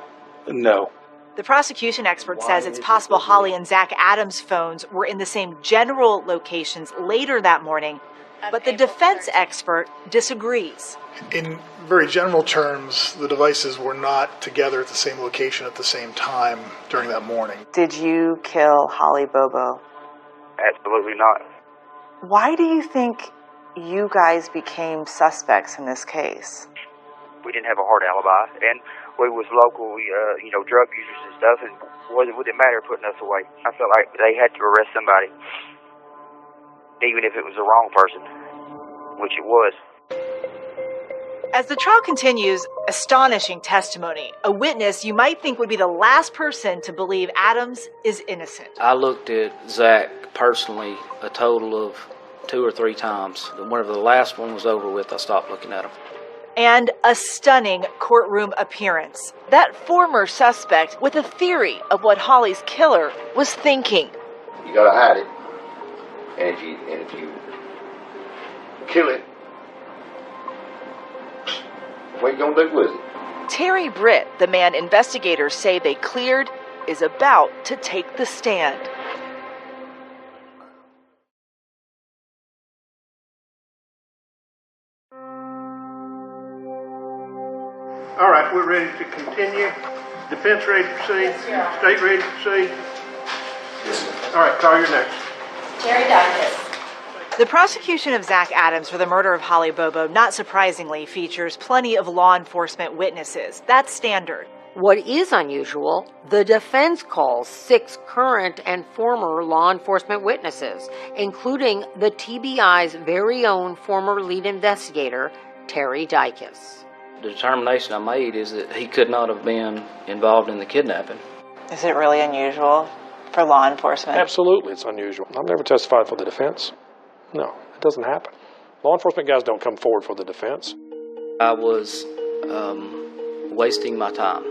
No. The prosecution expert says it's possible Holly and Zach Adams' phones were in the same general locations later that morning, but the defense expert disagrees. In very general terms, the devices were not together at the same location at the same time during that morning. Did you kill Holly Bobo? Absolutely not. Why do you think you guys became suspects in this case? We didn't have a hard alibi, and we was local, drug users and stuff, and would it matter putting us away? I felt like they had to arrest somebody, even if it was the wrong person, which it was. As the trial continues, astonishing testimony. A witness you might think would be the last person to believe Adams is innocent. I looked at Zach personally a total of 2 or 3 times. Whenever the last one was over with, I stopped looking at him. And a stunning courtroom appearance. That former suspect with a theory of what Holly's killer was thinking. You gotta hide it, and if you kill it, what you gonna do with it? Terry Britt, the man investigators say they cleared, is about to take the stand. All right, we're ready to continue. Defense ready to proceed? State ready to proceed? All right, call your next. Terry Dykes. The prosecution of Zach Adams for the murder of Holly Bobo, not surprisingly, features plenty of law enforcement witnesses. That's standard. What is unusual, the defense calls 6 current and former law enforcement witnesses, including the TBI's very own former lead investigator, Terry Dykes. The determination I made is that he could not have been involved in the kidnapping. Is it really unusual for law enforcement? Absolutely, it's unusual. I've never testified for the defense. No, it doesn't happen. Law enforcement guys don't come forward for the defense. I was wasting my time.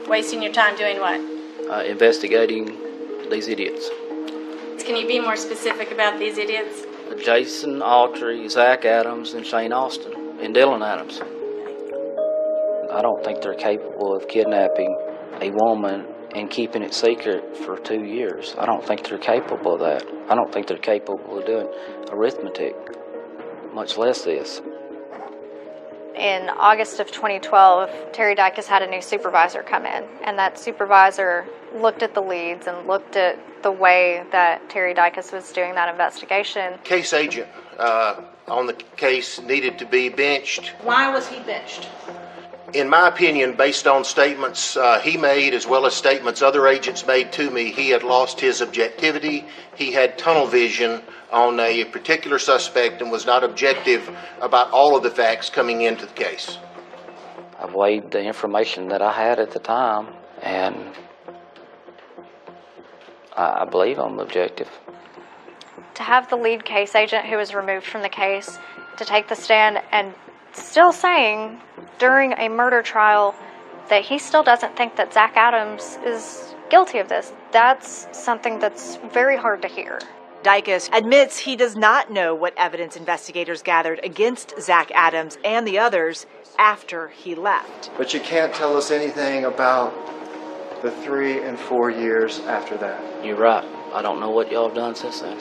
Wasting your time doing what? Investigating these idiots. Can you be more specific about these idiots? Jason Autry, Zach Adams, and Shane Austin, and Dylan Adams. I don't think they're capable of kidnapping a woman and keeping it secret for 2 years. I don't think they're capable of that. I don't think they're capable of doing arithmetic, much less this. In August of 2012, Terry Dykes had a new supervisor come in, and that supervisor looked at the leads and looked at the way that Terry Dykes was doing that investigation. Case agent on the case needed to be benched. Why was he benched? In my opinion, based on statements he made as well as statements other agents made to me, he had lost his objectivity. He had tunnel vision on a particular suspect and was not objective about all of the facts coming into the case. I weighed the information that I had at the time, and I believe I'm objective. To have the lead case agent who was removed from the case to take the stand and still saying during a murder trial that he still doesn't think that Zach Adams is guilty of this, that's something that's very hard to hear. Dicus admits he does not know what evidence investigators gathered against Zach Adams and the others after he left. But you can't tell us anything about the 3 and 4 years after that. You're right. I don't know what y'all have done since then.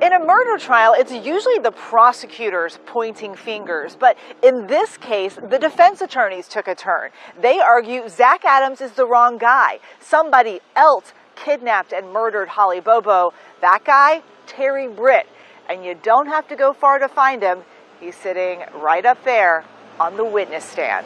In a murder trial, it's usually the prosecutors pointing fingers, but in this case, the defense attorneys took a turn. They argue Zach Adams is the wrong guy. Somebody else kidnapped and murdered Holly Bobo. That guy, Terry Britt. And you don't have to go far to find him. He's sitting right up there on the witness stand.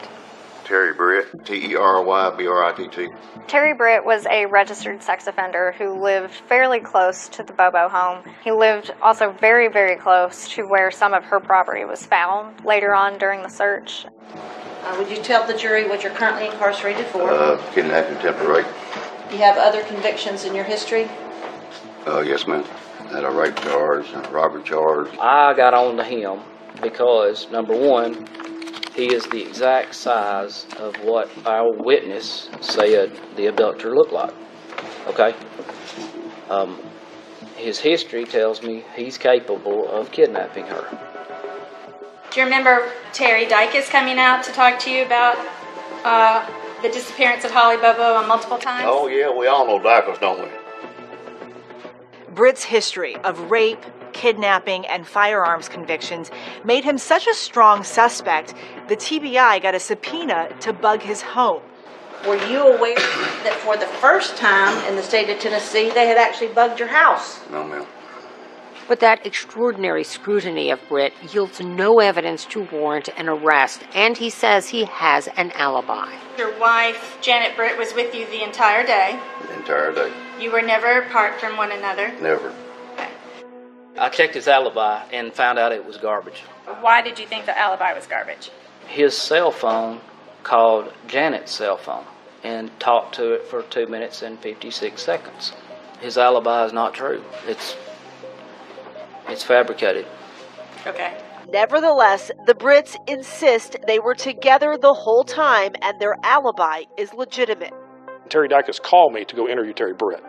Terry Britt, T-E-R-Y-B-R-I-T-T. Terry Britt was a registered sex offender who lived fairly close to the Bobo home. He lived also very, very close to where some of her property was found later on during the search. Would you tell the jury what you're currently incarcerated for? Kidnapping, attempted rape. Do you have other convictions in your history? Yes, ma'am. Had a rape charge, a robbery charge. I got on to him because, number one, he is the exact size of what our witness said the abductor looked like. Okay? His history tells me he's capable of kidnapping her. Do you remember Terry Dicus coming out to talk to you about the disappearance of Holly Bobo on multiple times? Oh, yeah, we all know Dicus, don't we? Britt's history of rape, kidnapping, and firearms convictions made him such a strong suspect, the TBI got a subpoena to bug his home. Were you aware that for the first time in the state of Tennessee, they had actually bugged your house? No, ma'am. But that extraordinary scrutiny of Britt yields no evidence to warrant an arrest, and he says he has an alibi. Your wife, Janet Britt, was with you the entire day. The entire day. You were never apart from one another. Never. I checked his alibi and found out it was garbage. Why did you think the alibi was garbage? His cell phone called Janet's cell phone and talked to it for 2 minutes and 56 seconds. His alibi is not true. It's fabricated. Okay. Nevertheless, the Brits insist they were together the whole time and their alibi is legitimate. Terry Dicus called me to go interview Terry Britt,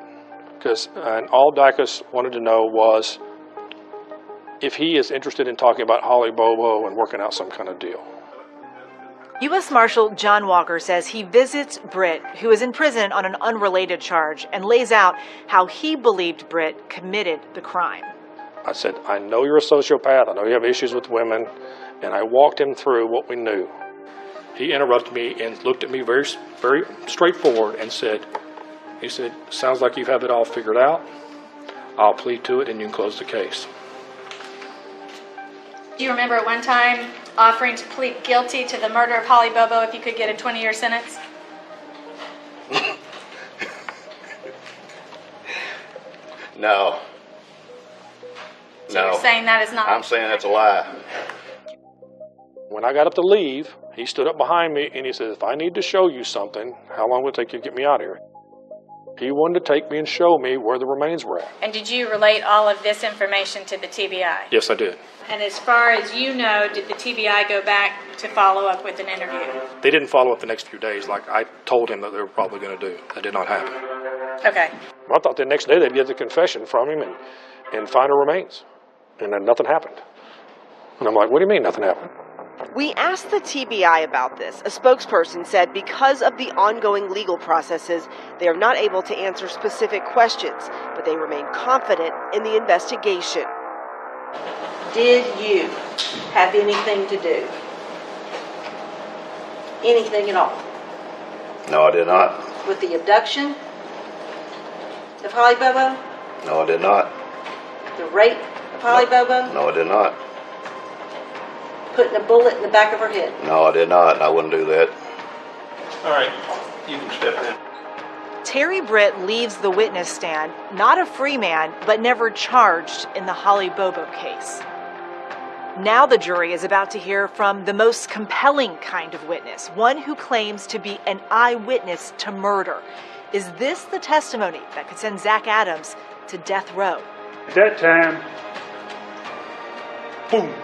and all Dicus wanted to know was if he is interested in talking about Holly Bobo and working out some kind of deal. U.S. Marshal John Walker says he visits Britt, who is in prison on an unrelated charge, and lays out how he believed Britt committed the crime. I said, I know you're a sociopath, I know you have issues with women, and I walked him through what we knew. He interrupted me and looked at me very, very straightforward and said, sounds like you have it all figured out. I'll plead to it and you can close the case. Do you remember one time offering to plead guilty to the murder of Holly Bobo if you could get a 20-year sentence? No. So you're saying that is not... I'm saying that's a lie. When I got up to leave, he stood up behind me and he said, if I need to show you something, how long will it take you to get me out of here? He wanted to take me and show me where the remains were at. And did you relate all of this information to the TBI? Yes, I did. And as far as you know, did the TBI go back to follow up with an interview? They didn't follow up the next few days like I told him that they were probably going to do. That did not happen. Okay. I thought the next day they'd get the confession from him and find her remains. And then nothing happened. And I'm like, what do you mean nothing happened? We asked the TBI about this. A spokesperson said because of the ongoing legal processes, they are not able to answer specific questions, but they remain confident in the investigation. Did you have anything to do? Anything at all? No, I did not. With the abduction of Holly Bobo? No, I did not. The rape of Holly Bobo? No, I did not. putting a bullet in the back of her head. No, I did not, and I wouldn't do that. All right, you can step in. Terry Britt leaves the witness stand, not a free man, but never charged in the Holly Bobo case. Now the jury is about to hear from the most compelling kind of witness, one who claims to be an eyewitness to murder. Is this the testimony that could send Zach Adams to death row? At that time, boom,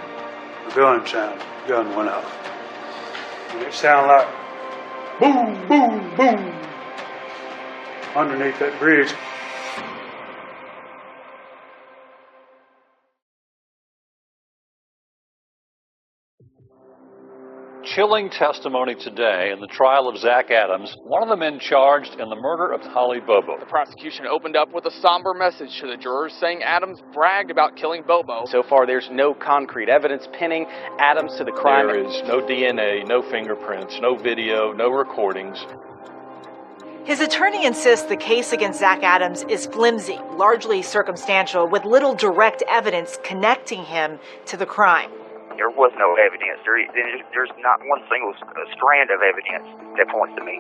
the gun went off. And it sounded like boom, boom, boom underneath that bridge. Chilling testimony today in the trial of Zach Adams, one of the men charged in the murder of Holly Bobo. The prosecution opened up with a somber message to the jurors saying Adams bragged about killing Bobo. So far, there's no concrete evidence pinning Adams to the crime. There is no DNA, no fingerprints, no video, no recordings. His attorney insists the case against Zach Adams is flimsy, largely circumstantial, with little direct evidence connecting him to the crime. There was no evidence. There's not one single strand of evidence that points to me,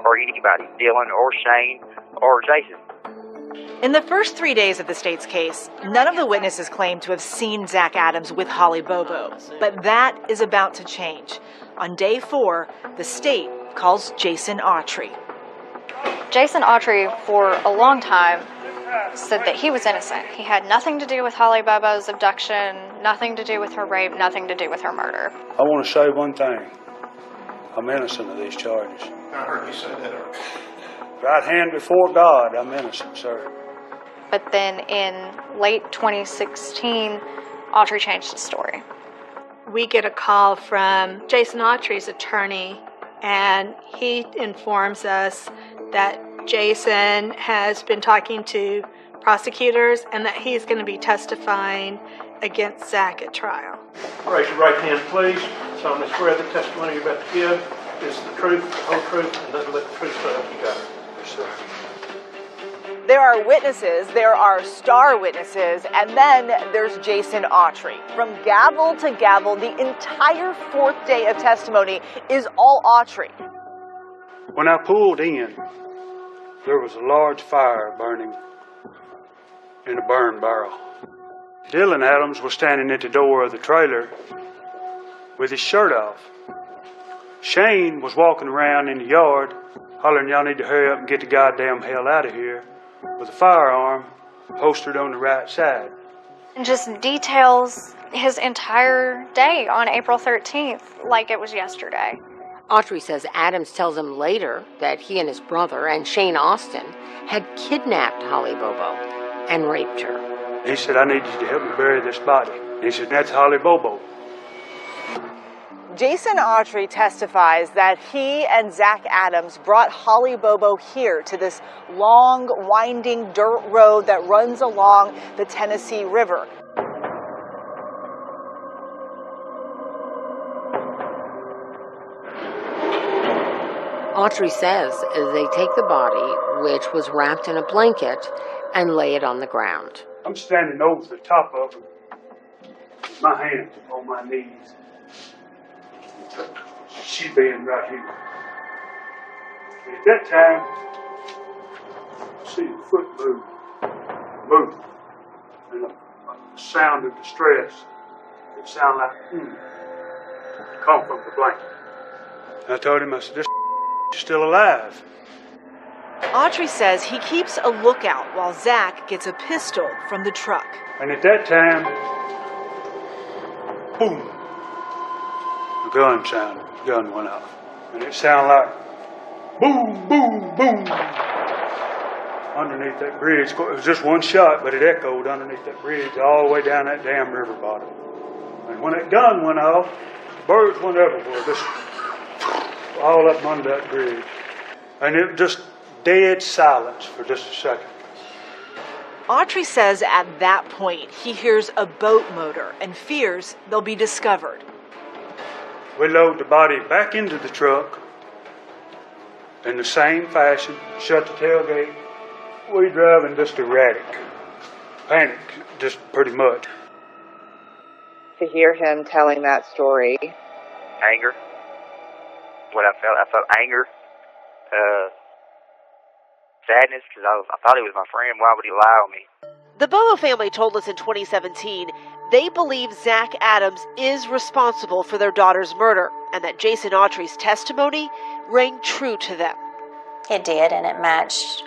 or anybody, Dylan or Shane or Jason. In the first 3 days of the state's case, none of the witnesses claimed to have seen Zach Adams with Holly Bobo. But that is about to change. On day 4, the state calls Jason Autry. Jason Autry, for a long time, said that he was innocent. He had nothing to do with Holly Bobo's abduction, nothing to do with her rape, nothing to do with her murder. I want to say one thing. I'm innocent of these charges. I heard you say that earlier. Right hand before God, I'm innocent, sir. But then in late 2016, Autry changed his story. We get a call from Jason Autry's attorney, and he informs us that Jason has been talking to prosecutors and that he's going to be testifying against Zach at trial. Raise your right hand, please. Solemnly swear the testimony you're about to give is the truth, the whole truth, and nothing but the truth, so help you God. Yes, sir. There are witnesses, there are star witnesses, and then there's Jason Autry. From gavel to gavel, the entire 4th day of testimony is all Autry. When I pulled in, there was a large fire burning in a burn barrel. Dylan Adams was standing at the door of the trailer with his shirt off. Shane was walking around in the yard hollering, "Y'all need to hurry up and get the goddamn hell out of here," with a firearm holstered on the right side. And just details his entire day on April 13th like it was yesterday. Autry says Adams tells him later that he and his brother and Shane Austin had kidnapped Holly Bobo and raped her. He said, "I need you to help me bury this body." He said, "That's Holly Bobo." Jason Autry testifies that he and Zach Adams brought Holly Bobo here to this long, winding dirt road that runs along the Tennessee River. Autry says they take the body, which was wrapped in a blanket, and lay it on the ground. I'm standing over the top of him, with my hands on my knees. She's being right here. And at that time, I see the foot move, and a sound of distress. It sounded like, come from the blanket. And I told him, I said, "This is still alive." Autry says he keeps a lookout while Zach gets a pistol from the truck. And at that time, boom, the gun sounded. The gun went off. And it sounded like boom, boom, boom. Underneath that bridge. It was just one shot, but it echoed underneath that bridge all the way down that damn river bottom. And when that gun went off, birds went everywhere, just all up under that bridge. And it just dead silence for just a second. Autry says at that point he hears a boat motor and fears they'll be discovered. We load the body back into the truck in the same fashion, shut the tailgate. We drive in just erratic. Panic, just pretty much. to hear him telling that story? Anger. What I felt anger, sadness, because I thought he was my friend. Why would he lie on me? The Bobo family told us in 2017 they believe Zach Adams is responsible for their daughter's murder and that Jason Autry's testimony rang true to them. It did, and it matched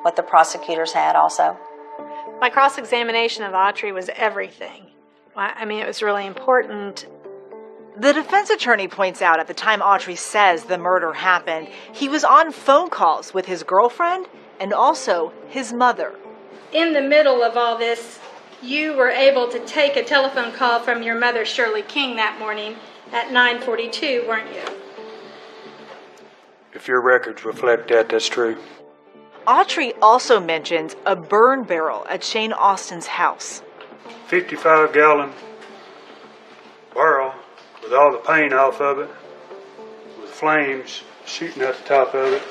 what the prosecutors had also. My cross-examination of Autry was everything. I mean, it was really important. The defense attorney points out at the time Autry says the murder happened, he was on phone calls with his girlfriend and also his mother. In the middle of all this, you were able to take a telephone call from your mother, Shirley King, that morning at 9:42, weren't you? If your records reflect that, that's true. Autry also mentions a burn barrel at Shane Austin's house. 55-gallon barrel with all the paint off of it, with flames shooting out the top of it,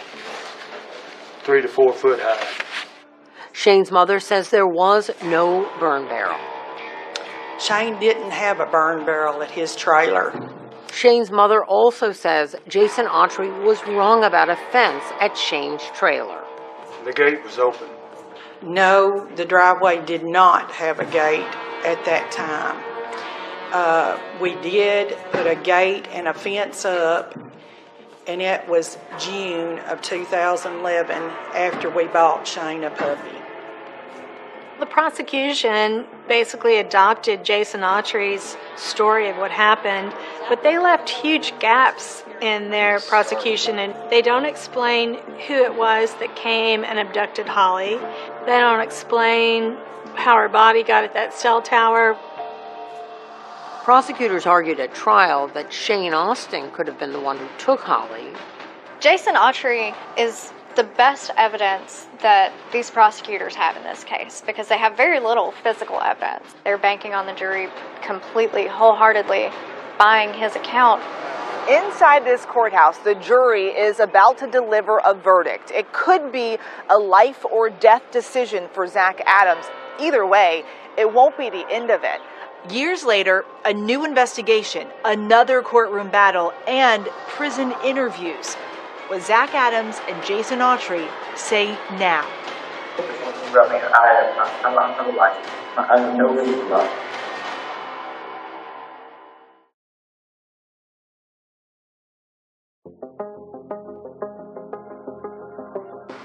3 to 4 foot high. Shane's mother says there was no burn barrel. Shane didn't have a burn barrel at his trailer. Shane's mother also says Jason Autry was wrong about a fence at Shane's trailer. The gate was open. No, the driveway did not have a gate at that time. We did put a gate and a fence up, and it was June of 2011 after we bought Shane a puppy. The prosecution basically adopted Jason Autry's story of what happened, but they left huge gaps in their prosecution, and they don't explain who it was that came and abducted Holly. They don't explain how her body got at that cell tower. Prosecutors argued at trial that Shane Austin could have been the one who took Holly. Jason Autry is the best evidence that these prosecutors have in this case because they have very little physical evidence. They're banking on the jury completely, wholeheartedly buying his account. Inside this courthouse, the jury is about to deliver a verdict. It could be a life or death decision for Zach Adams. Either way, it won't be the end of it. Years later, a new investigation, another courtroom battle, and prison interviews. What Zach Adams and Jason Autry say now. I have no reason to lie.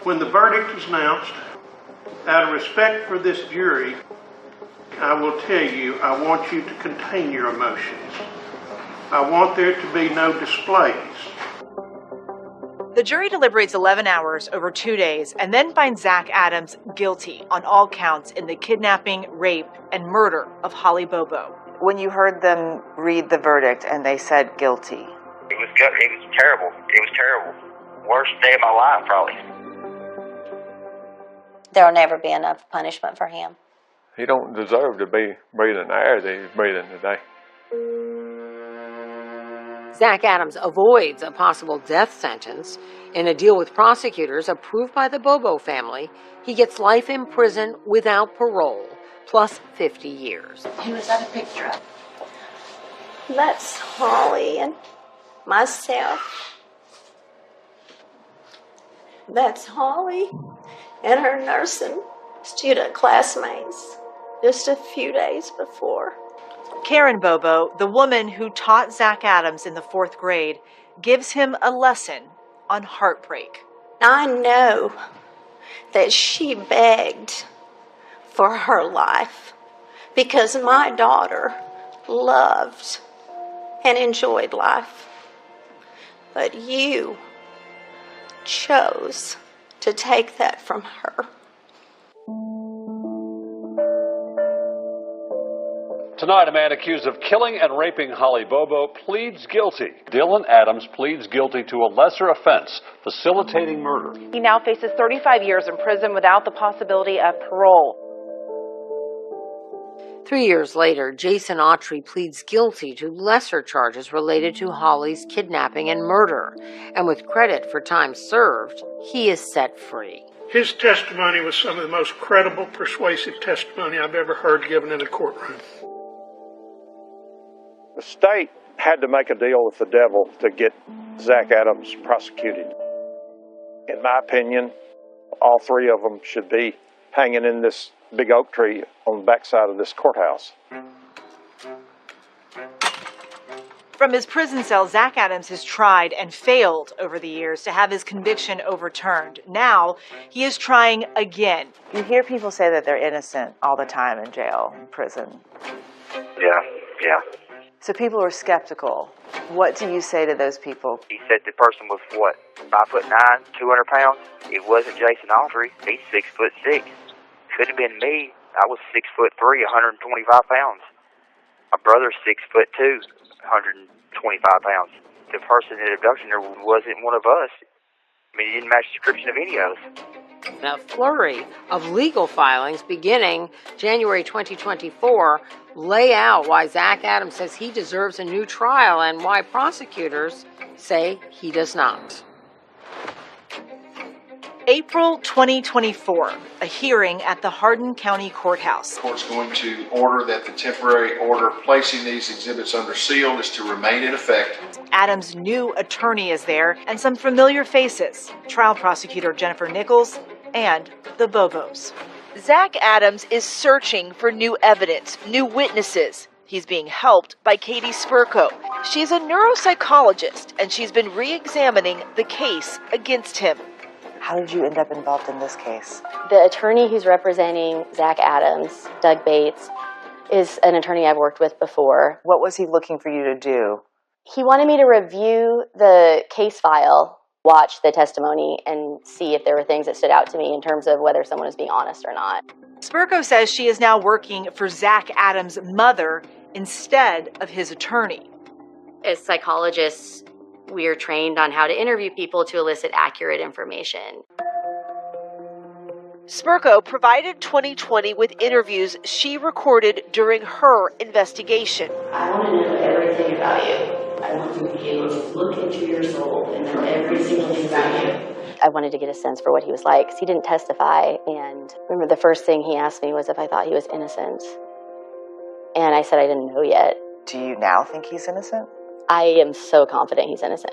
When the verdict is announced, out of respect for this jury, I will tell you, I want you to contain your emotions. I want there to be no displays. The jury deliberates 11 hours over 2 days and then finds Zach Adams guilty on all counts in the kidnapping, rape, and murder of Holly Bobo. When you heard them read the verdict and they said guilty. It was good. It was terrible. It was terrible. Worst day of my life, probably. There will never be enough punishment for him. He don't deserve to be breathing the air that he's breathing today. Zach Adams avoids a possible death sentence. In a deal with prosecutors approved by the Bobo family, he gets life in prison without parole, plus 50 years. Who is that a picture of? That's Holly and myself. That's Holly and her nursing student classmates just a few days before. Karen Bobo, the woman who taught Zach Adams in the 4th grade, gives him a lesson on heartbreak. I know that she begged for her life because my daughter loved and enjoyed life. But you chose to take that from her. Tonight, a man accused of killing and raping Holly Bobo pleads guilty. Dylan Adams pleads guilty to a lesser offense, facilitating murder. He now faces 35 years in prison without the possibility of parole. 3 years later, Jason Autry pleads guilty to lesser charges related to Holly's kidnapping and murder. And with credit for time served, he is set free. His testimony was some of the most credible, persuasive testimony I've ever heard given in a courtroom. The state had to make a deal with the devil to get Zach Adams prosecuted. In my opinion, all three of them should be hanging in this big oak tree on the backside of this courthouse. From his prison cell, Zach Adams has tried and failed over the years to have his conviction overturned. Now, he is trying again. You hear people say that they're innocent all the time in jail, in prison. Yeah. So people are skeptical. What do you say to those people? He said the person was, what, 5'9", 200 pounds? It wasn't Jason Autry. He's 6'6". Could have been me. I was 6'3", 125 pounds. My brother's 6'2", 125 pounds. The person in the abduction there wasn't one of us. I mean, he didn't match the description of any of us. A flurry of legal filings beginning January 2024 lay out why Zach Adams says he deserves a new trial and why prosecutors say he does not. April 2024, a hearing at the Hardin County Courthouse. The court's going to order that the temporary order placing these exhibits under seal is to remain in effect. Adams' new attorney is there and some familiar faces, trial prosecutor Jennifer Nichols and the Bobos. Zach Adams is searching for new evidence, new witnesses. He's being helped by Katie Spurko. She's a neuropsychologist, and she's been re-examining the case against him. How did you end up involved in this case? The attorney who's representing Zach Adams, Doug Bates, is an attorney I've worked with before. What was he looking for you to do? He wanted me to review the case file, watch the testimony, and see if there were things that stood out to me in terms of whether someone was being honest or not. Spurko says she is now working for Zach Adams' mother instead of his attorney. As psychologists, we are trained on how to interview people to elicit accurate information. Spurko provided 2020 with interviews she recorded during her investigation. I want to know everything about you. I want to be able to look into your soul and know every single thing about you. I wanted to get a sense for what he was like, because he didn't testify. And I remember the first thing he asked me was if I thought he was innocent. And I said I didn't know yet. Do you now think he's innocent? I am so confident he's innocent.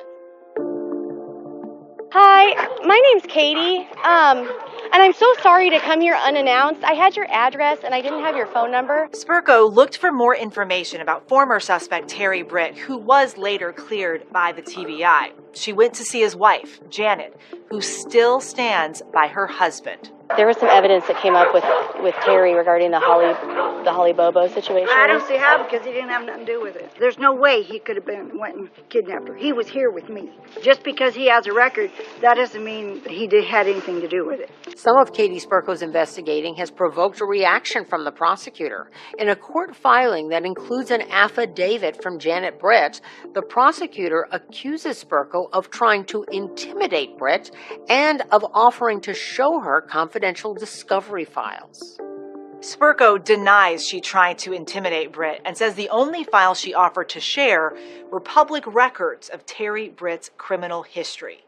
Hi, my name's Katie, and I'm so sorry to come here unannounced. I had your address and I didn't have your phone number. Spurko looked for more information about former suspect Terry Britt, who was later cleared by the TBI. She went to see his wife, Janet, who still stands by her husband. There was some evidence that came up with Terry regarding the Holly Bobo situation. I don't see how, because he didn't have nothing to do with it. There's no way he could have went and kidnapped her. He was here with me. Just because he has a record, that doesn't mean he had anything to do with it. Some of Katie Spurko's investigating has provoked a reaction from the prosecutor. In a court filing that includes an affidavit from Janet Britt, the prosecutor accuses Spurko of trying to intimidate Britt and of offering to show her confidential discovery files. Spurko denies she tried to intimidate Britt and says the only files she offered to share were public records of Terry Britt's criminal history.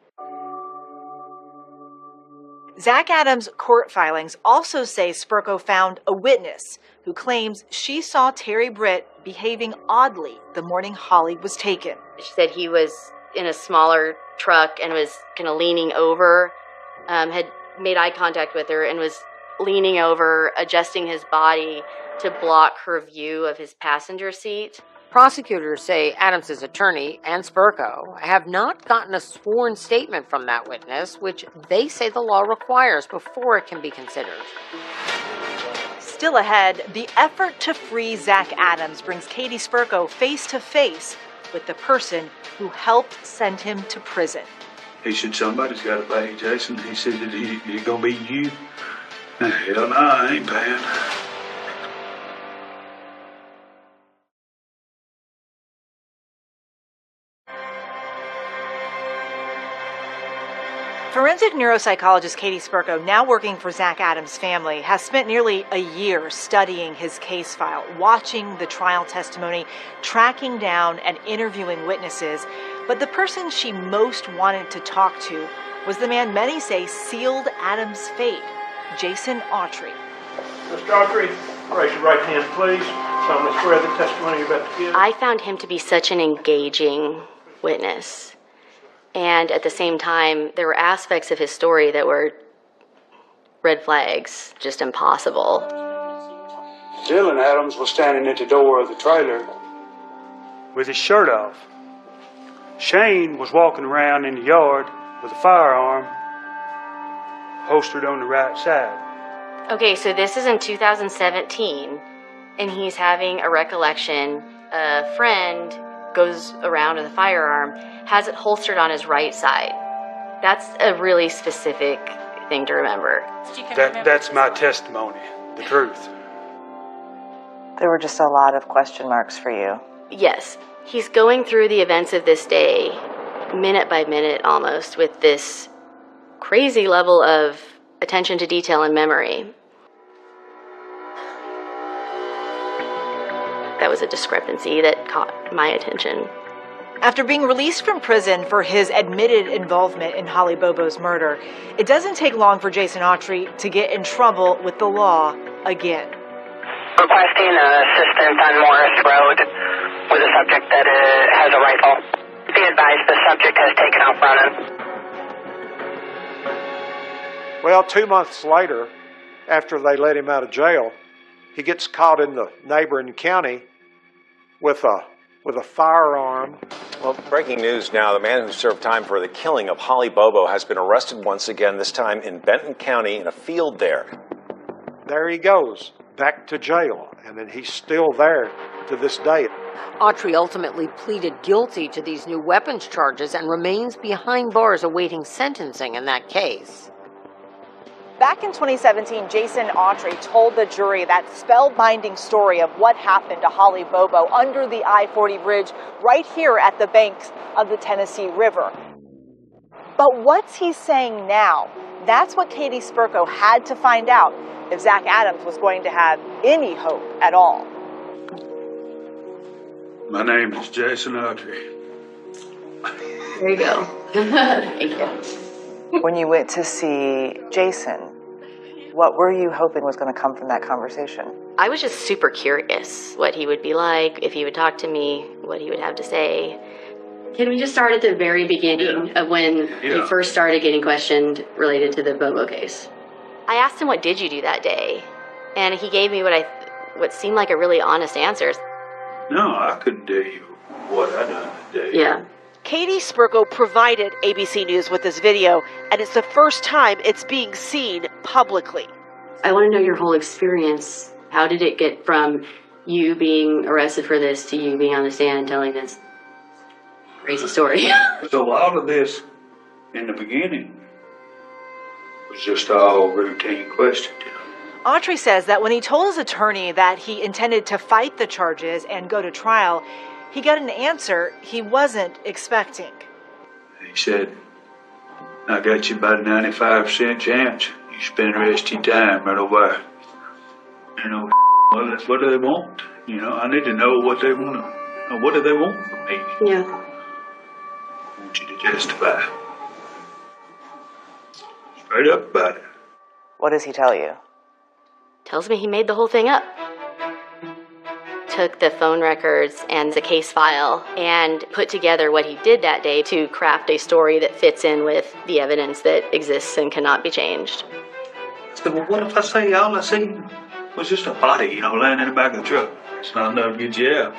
Zach Adams' court filings also say Spurko found a witness who claims she saw Terry Britt behaving oddly the morning Holly was taken. She said he was in a smaller truck and was kind of leaning over, had made eye contact with her and was leaning over, adjusting his body to block her view of his passenger seat. Prosecutors say Adams' attorney and Spurko have not gotten a sworn statement from that witness, which they say the law requires before it can be considered. Still ahead, the effort to free Zach Adams brings Katie Spurko face to face with the person who helped send him to prison. He said, somebody's got to pay, Jason. He said that he's going to be you. Hell no, I ain't paying. Forensic neuropsychologist Katie Spurko, now working for Zach Adams' family, has spent nearly a year studying his case file, watching the trial testimony, tracking down and interviewing witnesses. But the person she most wanted to talk to was the man many say sealed Adams' fate, Jason Autry. Mr. Autry, raise your right hand, please. Solemnly swear the testimony you're about to give. I found him to be such an engaging witness. And at the same time, there were aspects of his story that were red flags, just impossible. Dylan Adams was standing at the door of the trailer with his shirt off. Shane was walking around in the yard with a firearm holstered on the right side. Okay, so this is in 2017, and he's having a recollection. A friend goes around with a firearm, has it holstered on his right side. That's a really specific thing to remember. That's my testimony, the truth. There were just a lot of question marks for you. Yes, he's going through the events of this day, minute by minute almost, with this crazy level of attention to detail and memory. That was a discrepancy that caught my attention. After being released from prison for his admitted involvement in Holly Bobo's murder, it doesn't take long for Jason Autry to get in trouble with the law again. Requesting assistance on Morris Road with a subject that has a rifle. Be advised the subject has taken off running. Well, 2 months later, after they let him out of jail, he gets caught in the neighboring county with a firearm. Well, breaking news now. The man who served time for the killing of Holly Bobo has been arrested once again, this time in Benton County in a field there. There he goes, back to jail, and then he's still there to this day. Autry ultimately pleaded guilty to these new weapons charges and remains behind bars awaiting sentencing in that case. Back in 2017, Jason Autry told the jury that spellbinding story of what happened to Holly Bobo under the I-40 bridge right here at the banks of the Tennessee River. But what's he saying now? That's what Katie Spurko had to find out if Zach Adams was going to have any hope at all. My name is Jason Autry. There you go. Thank you. When you went to see Jason, what were you hoping was going to come from that conversation? I was just super curious what he would be like, if he would talk to me, what he would have to say. Can we just start at the very beginning of when he first started getting questioned related to the Bobo case? I asked him, what did you do that day? And he gave me what seemed like a really honest answer. No, I couldn't tell you what I done that day. Yeah. Katie Spurko provided ABC News with this video, and it's the first time it's being seen publicly. I want to know your whole experience. How did it get from you being arrested for this to you being on the stand telling this crazy story? So a lot of this, in the beginning, was just all routine questions. Autry says that when he told his attorney that he intended to fight the charges and go to trial, he got an answer he wasn't expecting. He said, I got you about a 95% chance. You spend the rest of your time right over. You know, well, that's what do they want? You know, I need to know what they want. What do they want from me? Yeah. I want you to testify. Straight up about it. What does he tell you? Tells me he made the whole thing up. Took the phone records and the case file and put together what he did that day to craft a story that fits in with the evidence that exists and cannot be changed. I said, well, what if I say all I seen was just a body, you know, laying in the back of the truck? It's not enough to get you out.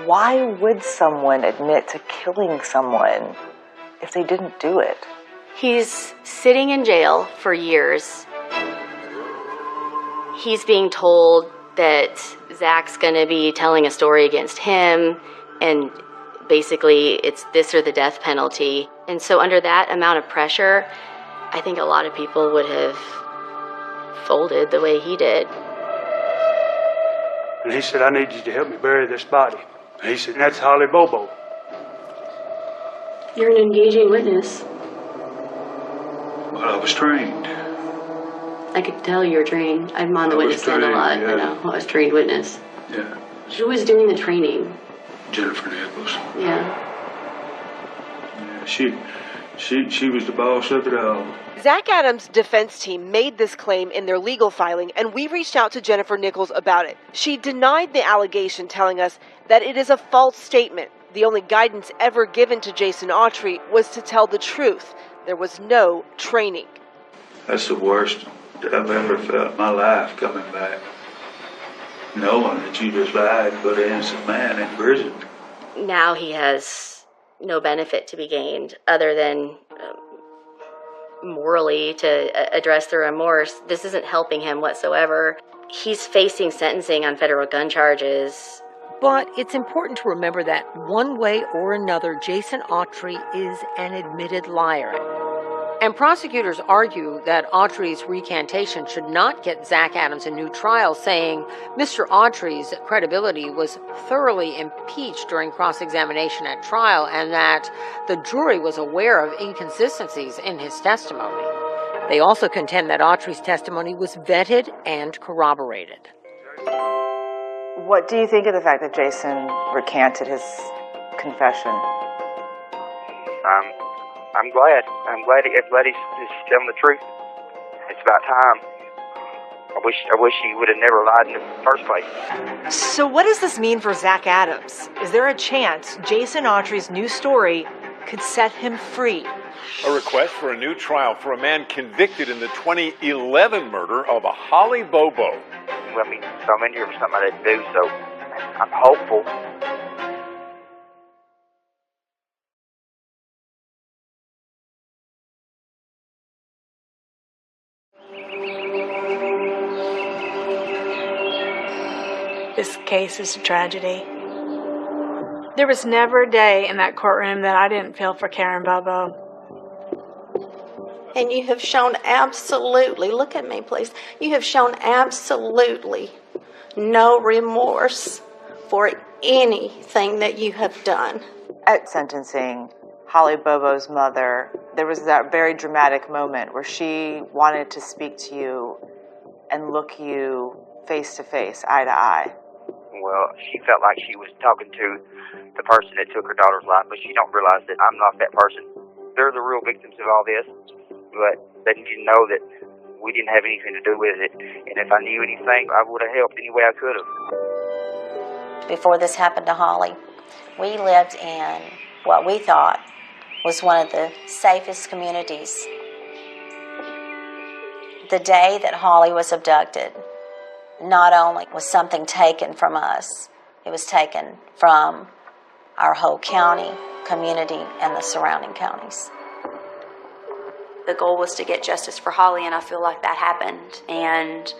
Why would someone admit to killing someone if they didn't do it? He's sitting in jail for years. He's being told that Zach's going to be telling a story against him, and basically it's this or the death penalty. And so under that amount of pressure, I think a lot of people would have folded the way he did. And he said, I need you to help me bury this body. And he said, that's Holly Bobo. You're an engaging witness. Well, I was trained. I could tell you were trained. I'm on the witness stand a lot, yeah. you know. I was trained witness. Yeah. Who was doing the training? Jennifer Nichols. Yeah. Yeah, She was the boss of it all. Zach Adams' defense team made this claim in their legal filing, and we reached out to Jennifer Nichols about it. She denied the allegation, telling us that it is a false statement. The only guidance ever given to Jason Autry was to tell the truth. There was no training. That's the worst that I've ever felt in my life, coming back, knowing that you just lied and put an innocent man in prison. Now he has no benefit to be gained other than morally to address the remorse. This isn't helping him whatsoever. He's facing sentencing on federal gun charges. But it's important to remember that one way or another, Jason Autry is an admitted liar. And prosecutors argue that Autry's recantation should not get Zach Adams a new trial, saying Mr. Autry's credibility was thoroughly impeached during cross-examination at trial and that the jury was aware of inconsistencies in his testimony. They also contend that Autry's testimony was vetted and corroborated. What do you think of the fact that Jason recanted his confession? I'm glad. I'm glad he's telling the truth. It's about time. I wish he would have never lied in the first place. So what does this mean for Zach Adams? Is there a chance Jason Autry's new story could set him free? A request for a new trial for a man convicted in the 2011 murder of a Holly Bobo. Well, I mean, so I'm in here for something I didn't do, so I'm hopeful. This case is a tragedy. There was never a day in that courtroom that I didn't feel for Karen Bobo. And you have shown absolutely, look at me please, you have shown absolutely no remorse for anything that you have done. At sentencing, Holly Bobo's mother, there was that very dramatic moment where she wanted to speak to you and look you face to face, eye to eye. Well, she felt like she was talking to the person that took her daughter's life, but she don't realize that I'm not that person. They're the real victims of all this, but they need to know that we didn't have anything to do with it. And if I knew anything, I would have helped any way I could have. Before this happened to Holly, we lived in what we thought was one of the safest communities. The day that Holly was abducted, not only was something taken from us, it was taken from our whole county, community, and the surrounding counties. The goal was to get justice for Holly, and I feel like that happened. And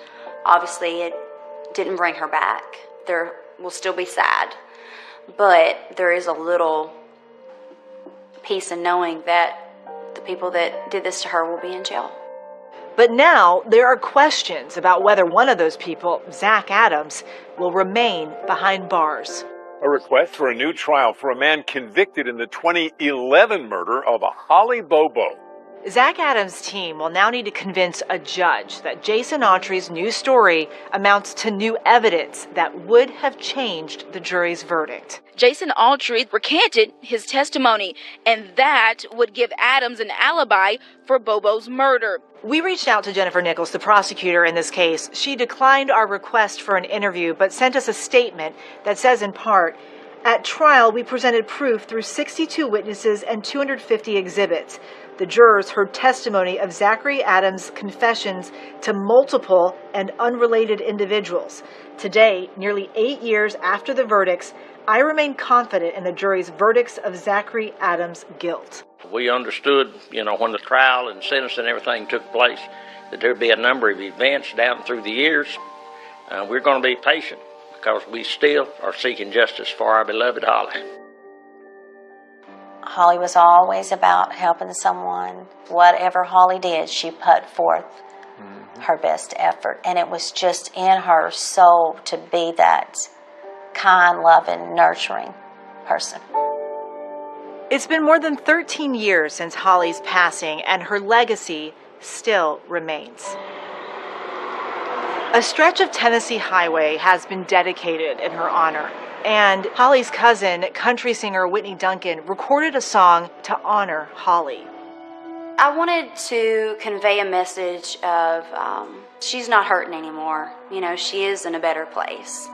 obviously it didn't bring her back. There will still be sad, but there is a little peace in knowing that the people that did this to her will be in jail. But now there are questions about whether one of those people, Zach Adams, will remain behind bars. A request for a new trial for a man convicted in the 2011 murder of a Holly Bobo. Zach Adams' team will now need to convince a judge that Jason Autry's new story amounts to new evidence that would have changed the jury's verdict. Jason Autry recanted his testimony, and that would give Adams an alibi for Bobo's murder. We reached out to Jennifer Nichols, the prosecutor in this case. She declined our request for an interview, but sent us a statement that says in part, "At trial, we presented proof through 62 witnesses and 250 exhibits. The jurors heard testimony of Zachary Adams' confessions to multiple and unrelated individuals. Today, nearly 8 years after the verdicts, I remain confident in the jury's verdicts of Zachary Adams' guilt." We understood, when the trial and sentence and everything took place, that there'd be a number of events down through the years. We're going to be patient because we still are seeking justice for our beloved Holly. Holly was always about helping someone. Whatever Holly did, she put forth her best effort. And it was just in her soul to be that kind, loving, nurturing person. It's been more than 13 years since Holly's passing, and her legacy still remains. A stretch of Tennessee highway has been dedicated in her honor, and Holly's cousin, country singer Whitney Duncan, recorded a song to honor Holly. I wanted to convey a message of she's not hurting anymore. You know, she is in a better place.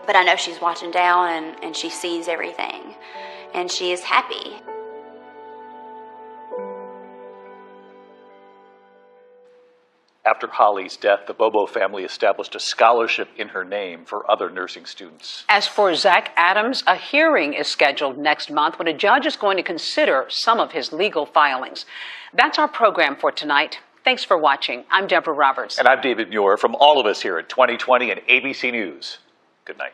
But I know she's watching down and she sees everything. And she is happy. After Holly's death, the Bobo family established a scholarship in her name for other nursing students. As for Zach Adams, a hearing is scheduled next month when a judge is going to consider some of his legal filings. That's our program for tonight. Thanks for watching. I'm Deborah Roberts. And I'm David Muir. From all of us here at 2020 and ABC News, good night.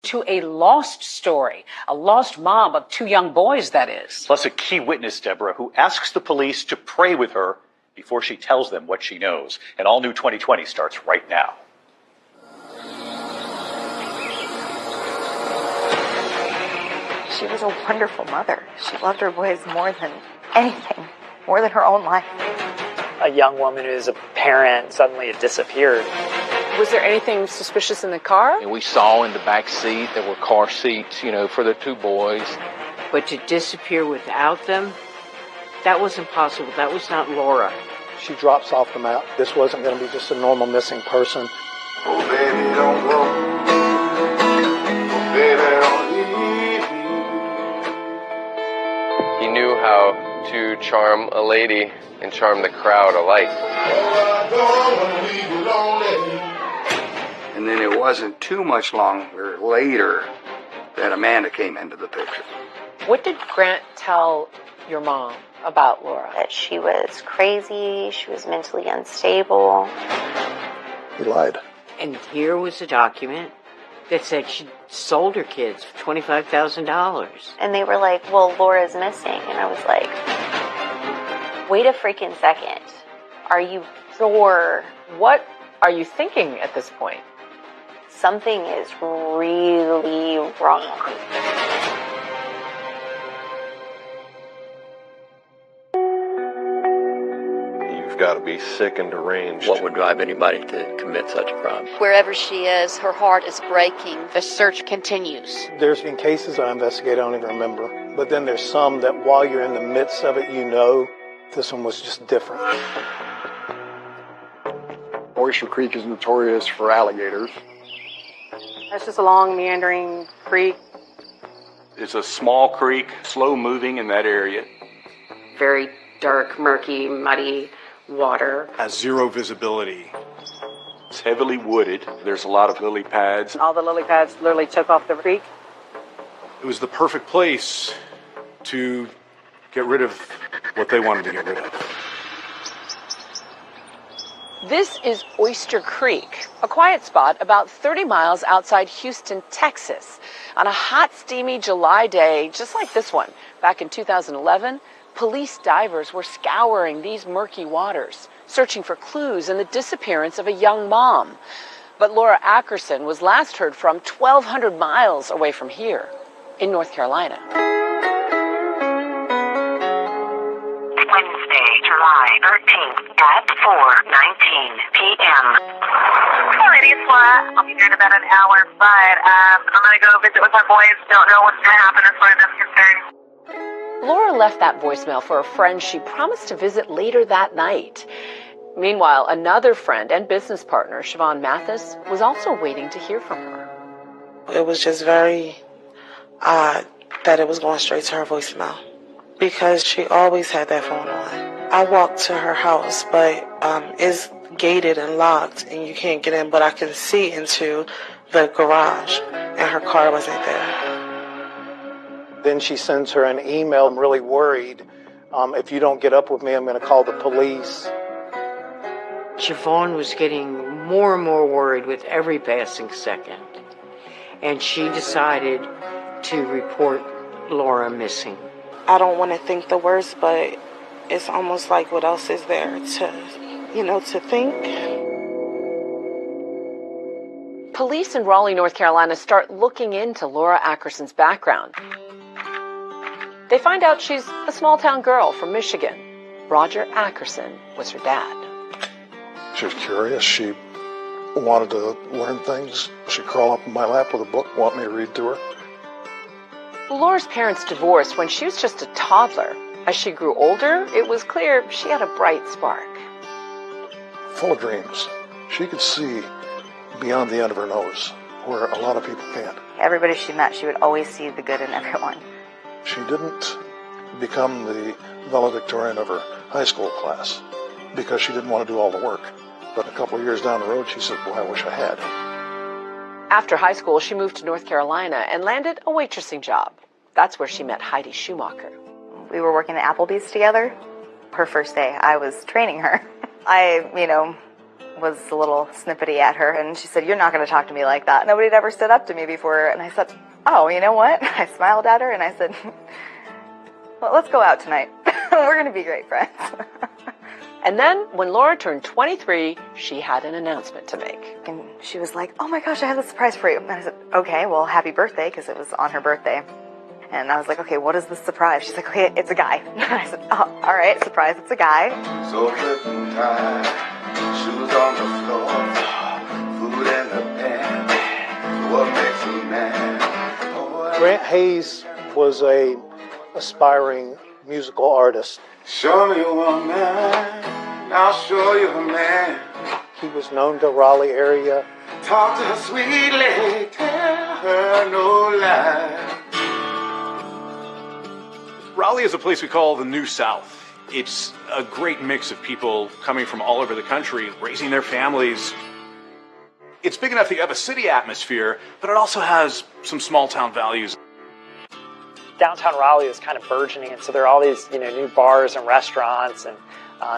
To a lost story, a lost mom of two young boys, that is. Plus a key witness, Deborah, who asks the police to pray with her before she tells them what she knows. And All New 2020 starts right now. She was a wonderful mother. She loved her boys more than anything, more than her own life. A young woman who's a parent suddenly had disappeared. Was there anything suspicious in the car? And we saw in the back seat there were car seats, for the two boys. But to disappear without them, that was impossible. That was not Laura. She drops off the map. This wasn't going to be just a normal missing person. Oh, baby, don't go. Oh, baby, don't leave me. He knew how to charm a lady and charm the crowd alike. Oh, I don't want to leave you lonely. And then it wasn't too much longer later that Amanda came into the picture. What did Grant tell your mom about Laura? That she was crazy, she was mentally unstable. He lied. And here was a document that said she sold her kids for $25,000. And they were like, well, Laura's missing. And I was like, wait a freaking second. Are you sure? What are you thinking at this point? Something is really wrong. You've got to be sick and deranged. What would drive anybody to commit such a crime? Wherever she is, her heart is breaking. The search continues. There's been cases I investigate I don't even remember. But then there's some that while you're in the midst of it, this one was just different. Oyster Creek is notorious for alligators. That's just a long, meandering creek. It's a small creek, slow moving in that area. Very dark, murky, muddy water. Has zero visibility. It's heavily wooded. There's a lot of lily pads. All the lily pads literally took off the creek. It was the perfect place to get rid of what they wanted to get rid of. This is Oyster Creek, a quiet spot about 30 miles outside Houston, Texas. On a hot, steamy July day, just like this one, back in 2011, police divers were scouring these murky waters, searching for clues in the disappearance of a young mom. But Laura Ackerson was last heard from 1,200 miles away from here, in North Carolina. Wednesday, July 13th at 4:19 p.m. Hey ladies, Laura. I'll be here in about an hour, but I'm going to go visit with my boys. Don't know what's going to happen as far as I'm concerned. Laura left that voicemail for a friend she promised to visit later that night. Meanwhile, another friend and business partner, Siobhan Mathis, was also waiting to hear from her. It was just very odd that it was going straight to her voicemail, because she always had that phone on. I walked to her house, but it's gated and locked, and you can't get in, but I can see into the garage, and her car wasn't there. Then she sends her an email. I'm really worried. If you don't get up with me, I'm going to call the police. Siobhan was getting more and more worried with every passing second. And she decided to report Laura missing. I don't want to think the worst, but it's almost like what else is there to think? Police in Raleigh, North Carolina start looking into Laura Ackerson's background. They find out she's a small-town girl from Michigan. Roger Ackerson was her dad. She was curious. She wanted to learn things. She'd crawl up in my lap with a book, want me to read to her. Laura's parents divorced when she was just a toddler. As she grew older, it was clear she had a bright spark. Full of dreams. She could see beyond the end of her nose, where a lot of people can't. Everybody she met, she would always see the good in everyone. She didn't become the valedictorian of her high school class because she didn't want to do all the work. But a couple of years down the road, she said, boy, I wish I had. After high school, she moved to North Carolina and landed a waitressing job. That's where she met Heidi Schumacher. We were working at Applebee's together. Her first day, I was training her. I, was a little snippety at her, and she said, "You're not going to talk to me like that." Nobody had ever stood up to me before, and I said, "Oh, you know what?" I smiled at her, and I said, "Well, let's go out tonight. We're going to be great friends." And then, when Laura turned 23, she had an announcement to make. And she was like, "Oh my gosh, I have a surprise for you." And I said, "Okay, well, happy birthday," because it was on her birthday. And I was like, "Okay, what is the surprise?" She's like, "Okay, it's a guy." And I said, "Oh, all right, surprise, it's a guy." So hypnotized, shoes on the floor, food in the pan, what makes a man? Grant Hayes was a aspiring musical artist. Show me one man, I'll show you a man. He was known to Raleigh area. Talk to her sweetly, tell her no lie. Raleigh is a place we call the New South. It's a great mix of people coming from all over the country, raising their families. It's big enough that you have a city atmosphere, but it also has some small town values. Downtown Raleigh is kind of burgeoning, and so there are all these new bars and restaurants, and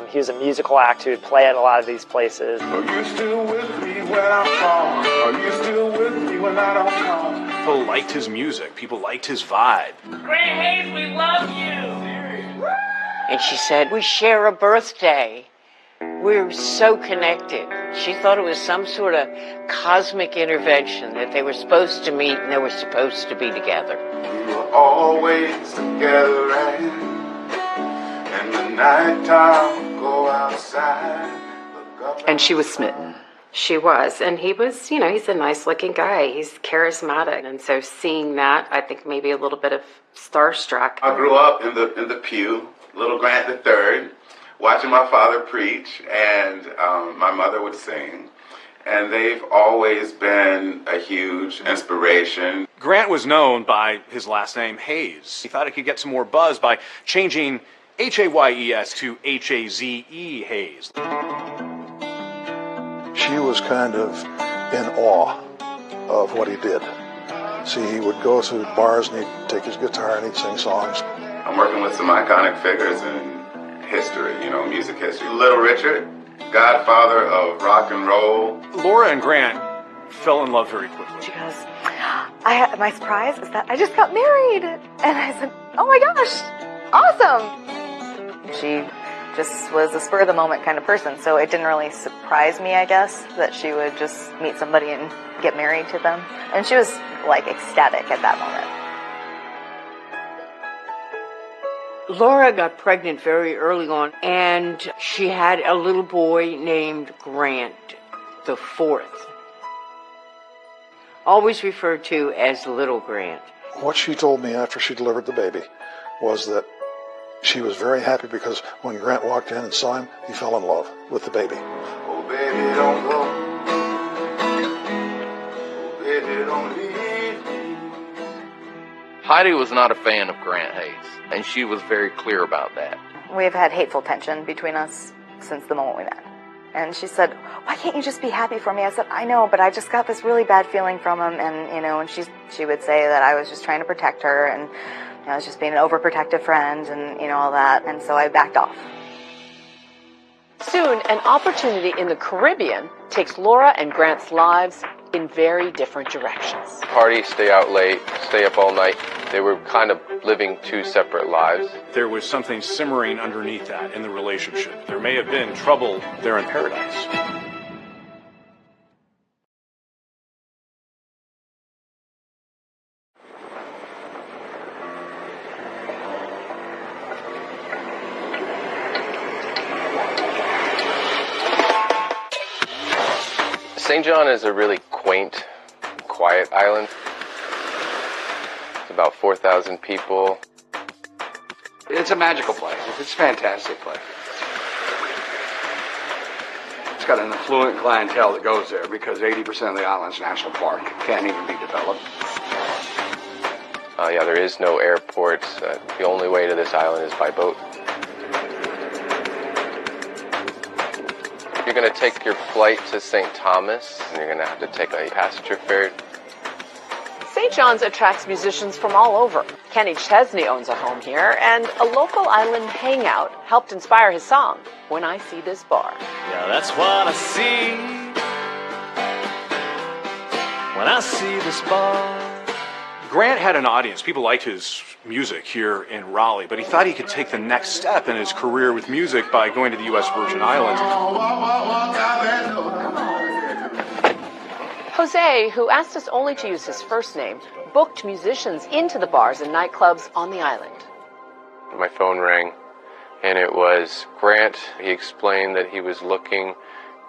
he was a musical act who would play at a lot of these places. Are you still with me when I'm gone? Are you still with me when I don't come? People liked his music. People liked his vibe. Grant Hayes, we love you. And she said, "We share a birthday. We're so connected." She thought it was some sort of cosmic intervention, that they were supposed to meet and they were supposed to be together. We were always together, and the nighttime go outside. And she was smitten. She was, and he was, he's a nice-looking guy. He's charismatic, and so seeing that, I think maybe a little bit of starstruck. I grew up in the pew, little Grant III, watching my father preach, and my mother would sing. And they've always been a huge inspiration. Grant was known by his last name, Hayes. He thought he could get some more buzz by changing Hayes to Haze, Hayes. She was kind of in awe of what he did. See, he would go to bars and he'd take his guitar and he'd sing songs. I'm working with some iconic figures in history, music history. Little Richard, godfather of rock and roll. Laura and Grant fell in love very quickly. She goes, my surprise is that I just got married. And I said, "Oh my gosh, awesome." She just was a spur-of-the-moment kind of person, so it didn't really surprise me, I guess, that she would just meet somebody and get married to them. And she was, ecstatic at that moment. Laura got pregnant very early on, and she had a little boy named Grant, the fourth. Always referred to as Little Grant. What she told me after she delivered the baby was that she was very happy because when Grant walked in and saw him, he fell in love with the baby. Oh, baby, don't go. Oh, baby, don't leave me. Heidi was not a fan of Grant Hayes, and she was very clear about that. We've had hateful tension between us since the moment we met. And she said, "Why can't you just be happy for me?" I said, "I know, but I just got this really bad feeling from him." And, and she would say that I was just trying to protect her, and I was just being an overprotective friend and, all that. And so I backed off. Soon, an opportunity in the Caribbean takes Laura and Grant's lives in very different directions. Party, stay out late, stay up all night. They were kind of living two separate lives. There was something simmering underneath that in the relationship. There may have been trouble there in paradise. St. John is a really quaint, quiet island. It's about 4,000 people. It's a magical place. It's a fantastic place. It's got an affluent clientele that goes there because 80% of the island's national park. Can't even be developed. Yeah, there is no airport. The only way to this island is by boat. You're going to take your flight to St. Thomas, and you're going to have to take a passenger ferry. St. John's attracts musicians from all over. Kenny Chesney owns a home here, and a local island hangout helped inspire his song, When I See This Bar. Yeah, that's what I see when I see this bar. Grant had an audience. People liked his music here in Raleigh, but he thought he could take the next step in his career with music by going to the U.S. Virgin Islands. Jose, who asked us only to use his first name, booked musicians into the bars and nightclubs on the island. My phone rang, and it was Grant. He explained that he was looking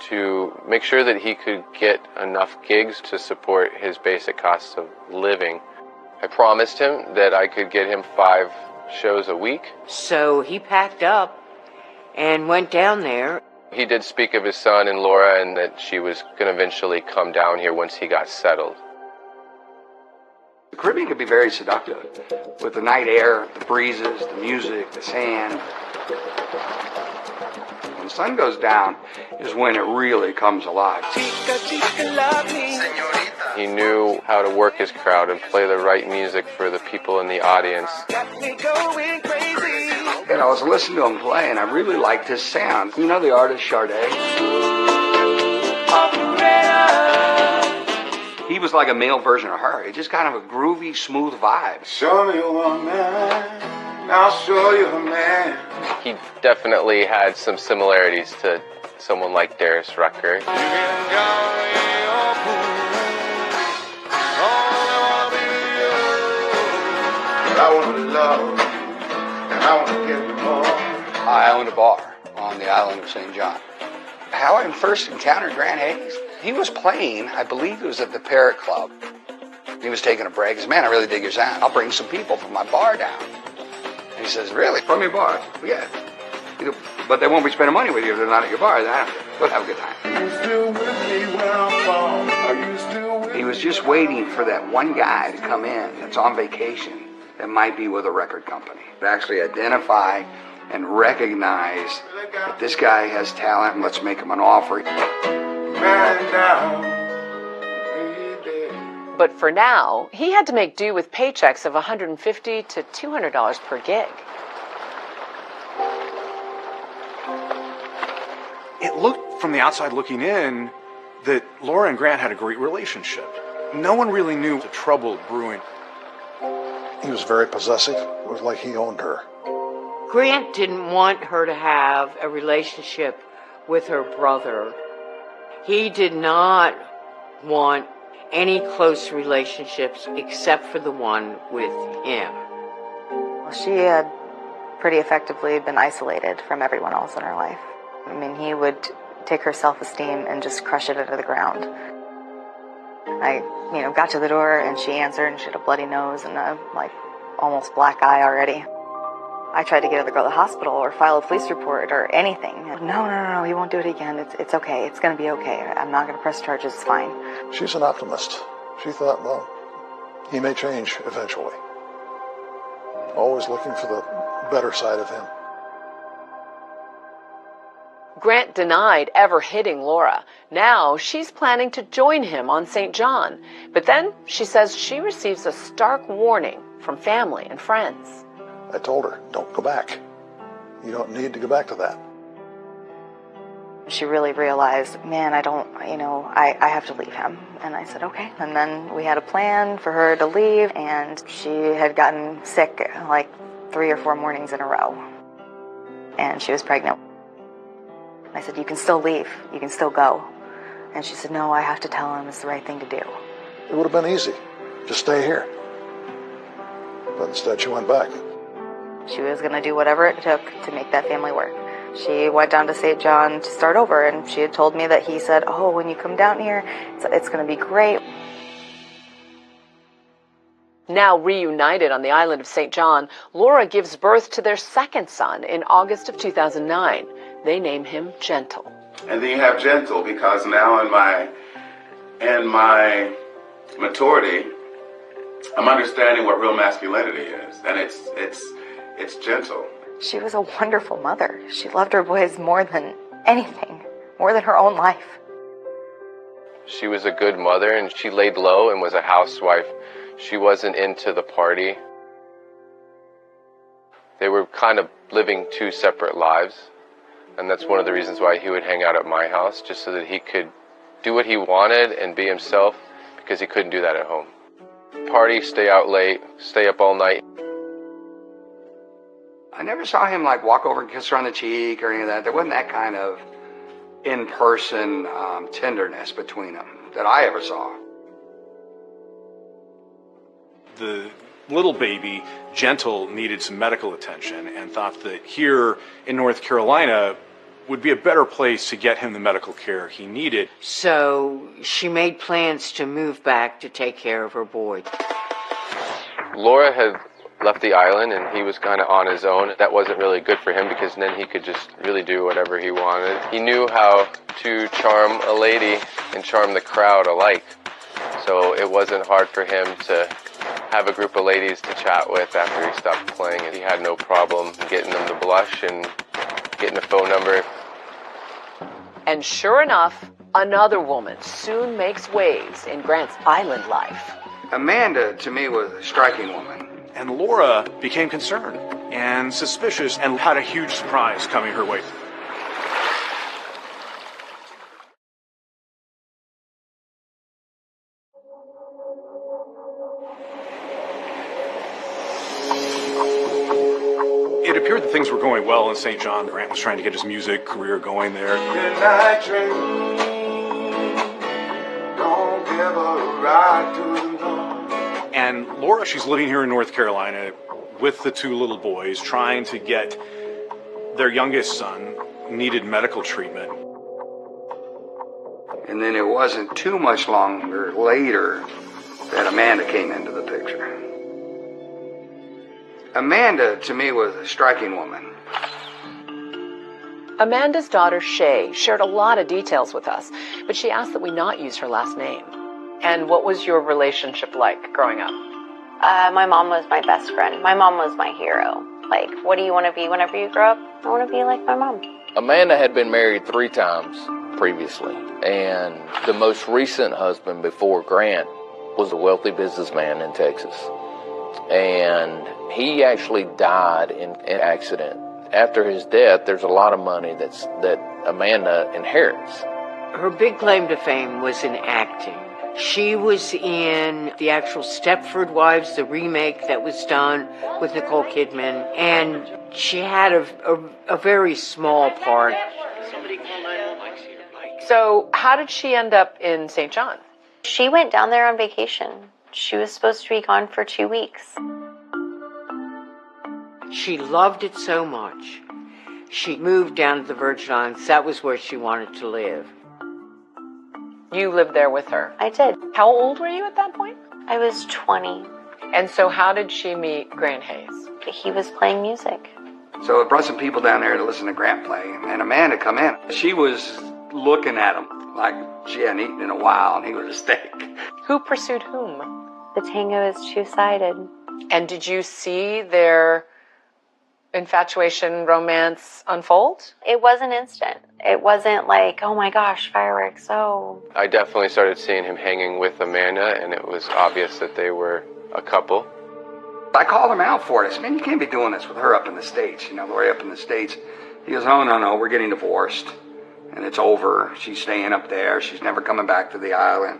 to make sure that he could get enough gigs to support his basic costs of living. I promised him that I could get him 5 shows a week. So he packed up and went down there. He did speak of his son and Laura, and that she was going to eventually come down here once he got settled. The Caribbean can be very seductive with the night air, the breezes, the music, the sand. When the sun goes down is when it really comes alive. He knew how to work his crowd and play the right music for the people in the audience. And I was listening to him play, and I really liked his sound. You know the artist Sade? He was like a male version of her. It just kind of a groovy, smooth vibe. Show me one man, I'll show you a man. He definitely had some similarities to someone like Darius Rucker. I want to love, and I want to give you more. I owned a bar on the island of St. John. How I first encountered Grant Hayes, he was playing, I believe it was at the Parrot Club. He was taking a break. He said, man, I really dig your sound. I'll bring some people from my bar down. And he says, really? From your bar? Yeah. But they won't be spending money with you if they're not at your bar. We'll have a good time. Are you still with me when I'm gone? Are you still with me? He was just waiting for that one guy to come in that's on vacation that might be with a record company. To actually identify and recognize that this guy has talent and let's make him an offer. But for now, he had to make do with paychecks of $150 to $200 per gig. It looked from the outside looking in that Laura and Grant had a great relationship. No one really knew the trouble brewing. He was very possessive. It was like he owned her. Grant didn't want her to have a relationship with her brother. He did not want any close relationships except for the one with him. Well, she had pretty effectively been isolated from everyone else in her life. I mean, he would take her self-esteem and just crush it into the ground. I, got to the door and she answered and she had a bloody nose and a, almost black eye already. I tried to get the girl to the hospital or file a police report or anything. No, he won't do it again. It's okay. It's going to be okay. I'm not going to press charges. It's fine. She's an optimist. She thought, well, he may change eventually. Always looking for the better side of him. Grant denied ever hitting Laura. Now she's planning to join him on St. John. But then she says she receives a stark warning from family and friends. I told her, don't go back. You don't need to go back to that. She really realized, man, I have to leave him. And I said, okay. And then we had a plan for her to leave, and she had gotten sick 3 or 4 mornings in a row. And she was pregnant. I said, you can still leave. You can still go. And she said, no, I have to tell him it's the right thing to do. It would have been easy. Just stay here. But instead she went back. She was going to do whatever it took to make that family work. She went down to St. John to start over, and she had told me that he said, oh, when you come down here, it's going to be great. Now reunited on the island of St. John, Laura gives birth to their second son in August of 2009. They name him Gentle. And then you have Gentle, because now in my maturity, I'm understanding what real masculinity is, and it's gentle. She was a wonderful mother. She loved her boys more than anything, more than her own life. She was a good mother, and she laid low and was a housewife. She wasn't into the party. They were kind of living two separate lives, and that's one of the reasons why he would hang out at my house, just so that he could do what he wanted and be himself, because he couldn't do that at home. Party, stay out late, stay up all night. I never saw him like walk over and kiss her on the cheek or any of that. There wasn't that kind of in-person tenderness between them that I ever saw. The little baby, Gentle, needed some medical attention and thought that here in North Carolina would be a better place to get him the medical care he needed. So she made plans to move back to take care of her boy. Laura had left the island, and he was kind of on his own. That wasn't really good for him, because then he could just really do whatever he wanted. He knew how to charm a lady and charm the crowd alike. So it wasn't hard for him to have a group of ladies to chat with after he stopped playing. He had no problem getting them to blush and getting a phone number. And sure enough, another woman soon makes waves in Grant's island life. Amanda, to me, was a striking woman. And Laura became concerned and suspicious and had a huge surprise coming her way. It appeared that things were going well in St. John. Grant was trying to get his music career going there. Good night, dream. Don't give a ride to the dawn. And Laura, she's living here in North Carolina with the two little boys, trying to get their youngest son needed medical treatment. And then it wasn't too much longer later that Amanda came into the picture. Amanda, to me, was a striking woman. Amanda's daughter, Shay, shared a lot of details with us, but she asked that we not use her last name. And what was your relationship like growing up? My mom was my best friend. My mom was my hero. Like, what do you want to be whenever you grow up? I want to be like my mom. Amanda had been married 3 times previously, and the most recent husband before Grant was a wealthy businessman in Texas. And he actually died in an accident. After his death, there's a lot of money that Amanda inherits. Her big claim to fame was in acting. She was in the actual Stepford Wives, the remake that was done with Nicole Kidman, and she had a very small part. So how did she end up in St. John? She went down there on vacation. She was supposed to be gone for 2 weeks. She loved it so much. She moved down to the Virgin Islands. That was where she wanted to live. You lived there with her? I did. How old were you at that point? I was 20. And so how did she meet Grant Hayes? He was playing music. So it brought some people down there to listen to Grant play, and Amanda come in. She was looking at him like she hadn't eaten in a while, and he was a steak. Who pursued whom? The tango is two-sided. And did you see their infatuation, romance unfold? It wasn't instant. It wasn't like, oh my gosh, fireworks, oh. I definitely started seeing him hanging with Amanda, and it was obvious that they were a couple. I called him out for it. I said, man, you can't be doing this with her up in the States, way up in the States. He goes, oh, no, we're getting divorced, and it's over. She's staying up there. She's never coming back to the island.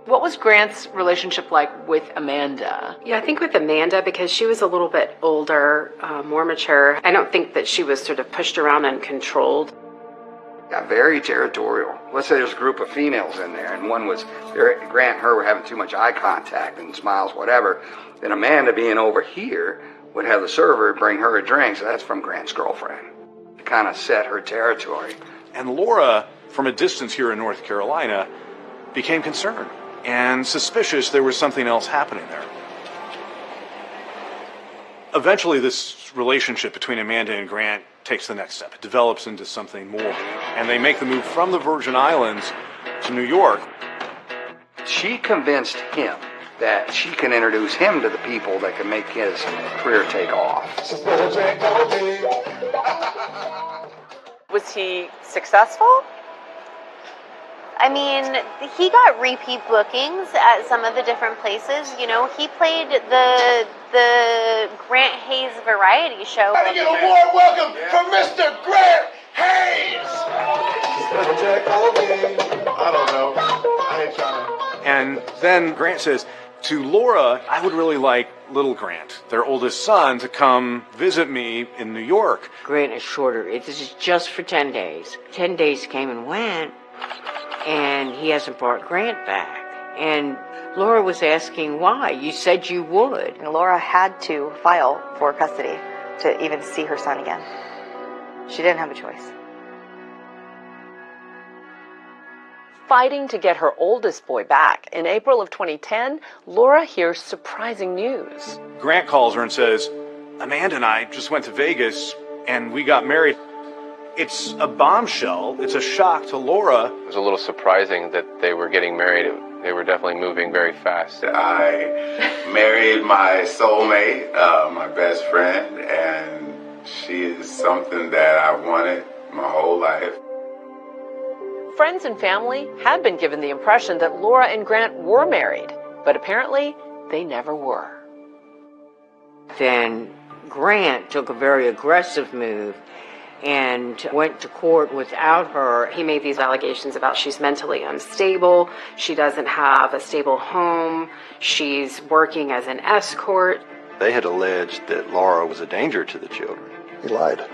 What was Grant's relationship like with Amanda? Yeah, I think with Amanda, because she was a little bit older, more mature, I don't think that she was sort of pushed around and controlled. Yeah, very territorial. Let's say there's a group of females in there, and one was, Grant and her were having too much eye contact and smiles, whatever. Then Amanda being over here would have the server bring her a drink, so that's from Grant's girlfriend. It kind of set her territory. And Laura, from a distance here in North Carolina, became concerned and suspicious there was something else happening there. Eventually, this relationship between Amanda and Grant takes the next step. It develops into something more. And they make the move from the Virgin Islands to New York. She convinced him that she can introduce him to the people that can make his career take off. Was he successful? I mean, he got repeat bookings at some of the different places. You know, he played the Grant Hayes variety show. Gotta get a warm welcome for Mr. Grant Hayes! I don't know. I ain't trying to. And then Grant says, to Laura, I would really like little Grant, their oldest son, to come visit me in New York. Grant assured her, this is just for 10 days. 10 days came and went, and he hasn't brought Grant back. And Laura was asking why. You said you would. And Laura had to file for custody to even see her son again. She didn't have a choice. Fighting to get her oldest boy back. In April of 2010, Laura hears surprising news. Grant calls her and says, Amanda and I just went to Vegas and we got married. It's a bombshell. It's a shock to Laura. It was a little surprising that they were getting married. They were definitely moving very fast. I married my soulmate, my best friend, and she is something that I wanted my whole life. Friends and family had been given the impression that Laura and Grant were married, but apparently they never were. Then Grant took a very aggressive move and went to court without her. He made these allegations about she's mentally unstable, she doesn't have a stable home, she's working as an escort. They had alleged that Laura was a danger to the children. He lied.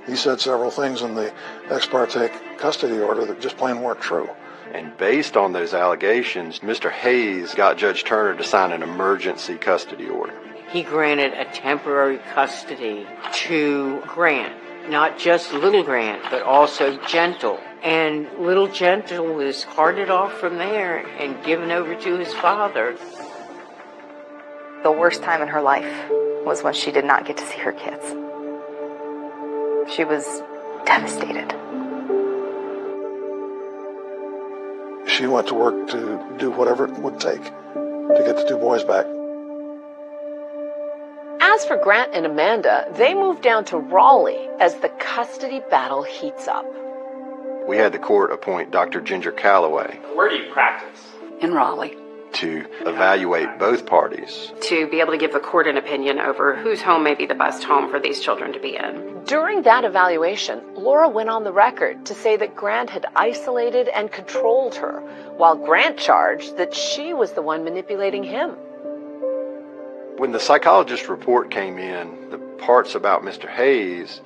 He said several things in the ex parte custody order that just plain weren't true. And based on those allegations, Mr. Hayes got Judge Turner to sign an emergency custody order. He granted a temporary custody to Grant, not just little Grant, but also Gentle. And little Gentle was carted off from there and given over to his father. The worst time in her life was when she did not get to see her kids. She was devastated. She went to work to do whatever it would take to get the two boys back. As for Grant and Amanda, they moved down to Raleigh as the custody battle heats up. We had the court appoint Dr. Ginger Calloway. Where do you practice? In Raleigh. To evaluate both parties. To be able to give the court an opinion over whose home may be the best home for these children to be in. During that evaluation, Laura went on the record to say that Grant had isolated and controlled her, while Grant charged that she was the one manipulating him. When the psychologist report came in, the parts about Mr. Hayes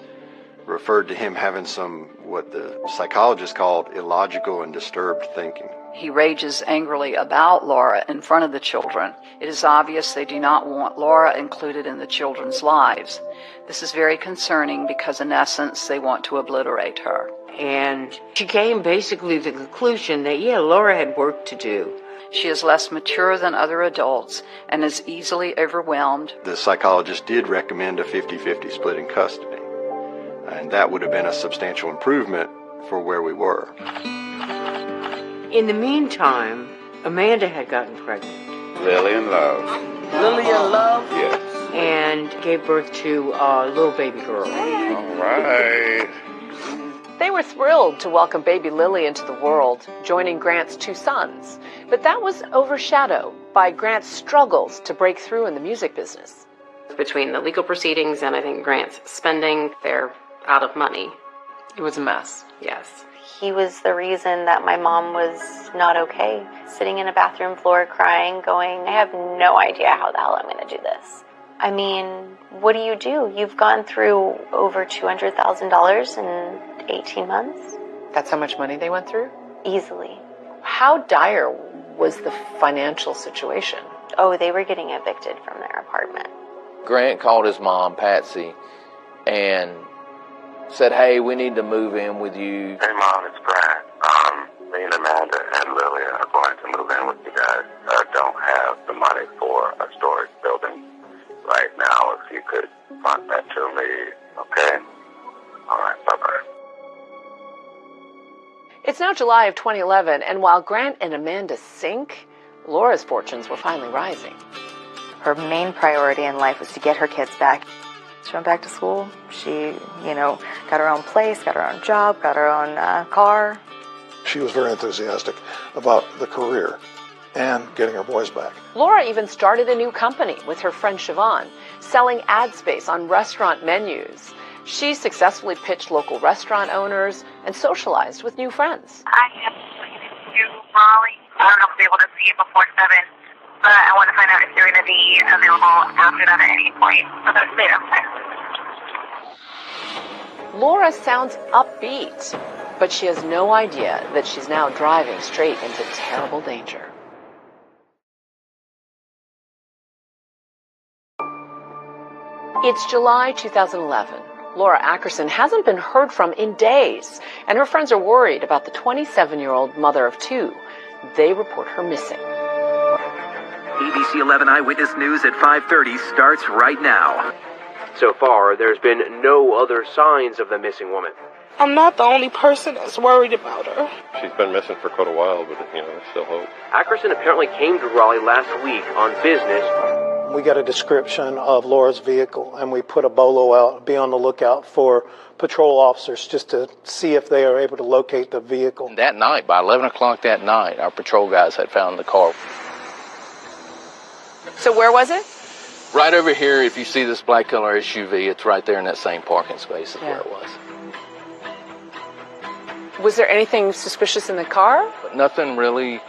referred to him having some, what the psychologist called, illogical and disturbed thinking. He rages angrily about Laura in front of the children. It is obvious they do not want Laura included in the children's lives. This is very concerning because, in essence, they want to obliterate her. And she came basically to the conclusion that, Laura had work to do. She is less mature than other adults and is easily overwhelmed. The psychologist did recommend a 50-50 split in custody, and that would have been a substantial improvement for where we were. In the meantime, Amanda had gotten pregnant. Lillian Love. Lillian Love? Yes. And gave birth to a little baby girl. All right. They were thrilled to welcome baby Lily into the world, joining Grant's two sons. But that was overshadowed by Grant's struggles to break through in the music business. Between the legal proceedings and I think Grant's spending, they're out of money. It was a mess. Yes. He was the reason that my mom was not okay. Sitting in a bathroom floor crying, going, I have no idea how the hell I'm going to do this. I mean, what do? You've gone through over $200,000 in 18 months. That's how much money they went through? Easily. How dire was the financial situation? Oh, they were getting evicted from their apartment. Grant called his mom, Patsy, and said, hey, we need to move in with you. Hey, Mom, it's Grant. Me and Amanda and Lily are going to move in with you guys. I don't have the money for a storage building right now. If you could fund that to me, okay? All right, bye-bye. It's now July of 2011, and while Grant and Amanda sink, Laura's fortunes were finally rising. Her main priority in life was to get her kids back. She went back to school. She, got her own place, got her own job, got her own car. She was very enthusiastic about the career and getting her boys back. Laura even started a new company with her friend Siobhan, selling ad space on restaurant menus. She successfully pitched local restaurant owners and socialized with new friends. I am to Raleigh. I don't know if I'll be able to see it before 7, but I want to find out if they're going to be available after that at any point. Laura sounds upbeat, but she has no idea that she's now driving straight into terrible danger. It's July 2011. Laura Ackerson hasn't been heard from in days, and her friends are worried about the 27-year-old mother of two. They report her missing. ABC 11 Eyewitness News at 5:30 starts right now. So far, there's been no other signs of the missing woman. I'm not the only person that's worried about her. She's been missing for quite a while, but, there's still hope. Ackerson apparently came to Raleigh last week on business. We got a description of Laura's vehicle, and we put a bolo out, be on the lookout for patrol officers just to see if they are able to locate the vehicle. That night, by 11 o'clock that night, our patrol guys had found the car. So where was it? Right over here, if you see this black color SUV, it's right there in that same parking space is where it was. Was there anything suspicious in the car? Nothing really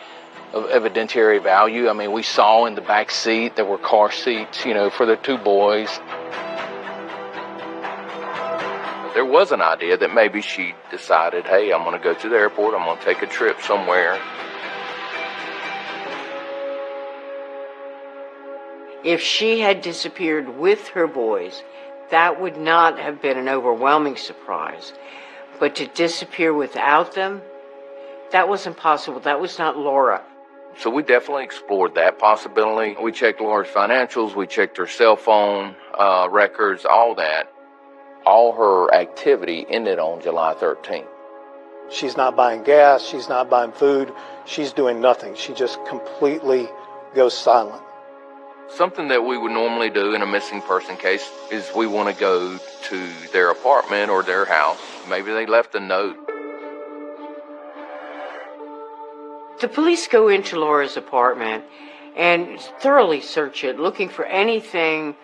of evidentiary value. I mean, we saw in the back seat there were car seats, for the two boys. There was an idea that maybe she decided, hey, I'm going to go to the airport, I'm going to take a trip somewhere. If she had disappeared with her boys, that would not have been an overwhelming surprise. But to disappear without them, that was impossible. That was not Laura. So we definitely explored that possibility. We checked Laura's financials, we checked her cell phone records, all that. All her activity ended on July 13th. She's not buying gas, she's not buying food, she's doing nothing. She just completely goes silent. Something that we would normally do in a missing person case is we want to go to their apartment or their house. Maybe they left a note. The police go into Laura's apartment and thoroughly search it, looking for anything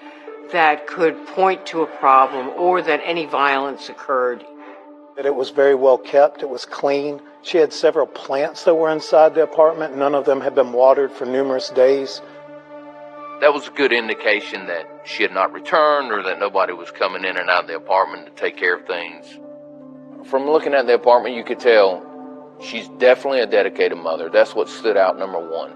that could point to a problem or that any violence occurred. It was very well kept. It was clean. She had several plants that were inside the apartment. None of them had been watered for numerous days. That was a good indication that she had not returned or that nobody was coming in and out of the apartment to take care of things. From looking at the apartment, you could tell she's definitely a dedicated mother. That's what stood out, number one.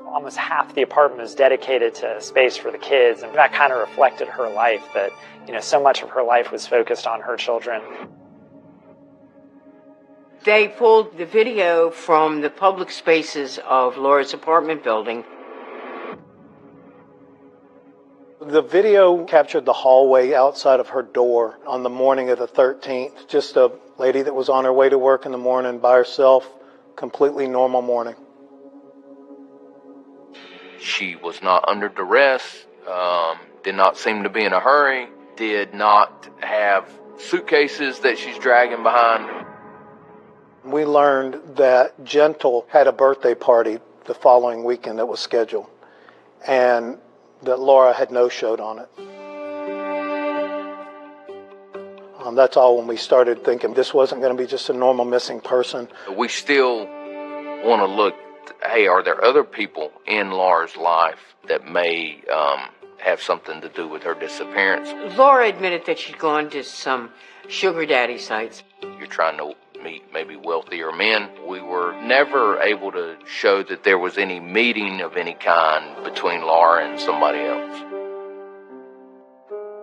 Almost half the apartment was dedicated to space for the kids, and that kind of reflected her life, that, so much of her life was focused on her children. They pulled the video from the public spaces of Laura's apartment building. The video captured the hallway outside of her door on the morning of the 13th. Just a lady that was on her way to work in the morning by herself. Completely normal morning. She was not under duress, did not seem to be in a hurry, did not have suitcases that she's dragging behind her. We learned that Gentle had a birthday party the following weekend that was scheduled, and that Laura had no-showed on it. That's all when we started thinking this wasn't going to be just a normal missing person. We still want to look, hey, are there other people in Laura's life that may have something to do with her disappearance? Laura admitted that she'd gone to some sugar daddy sites. You're trying to meet maybe wealthier men. We were never able to show that there was any meeting of any kind between Laura and somebody else.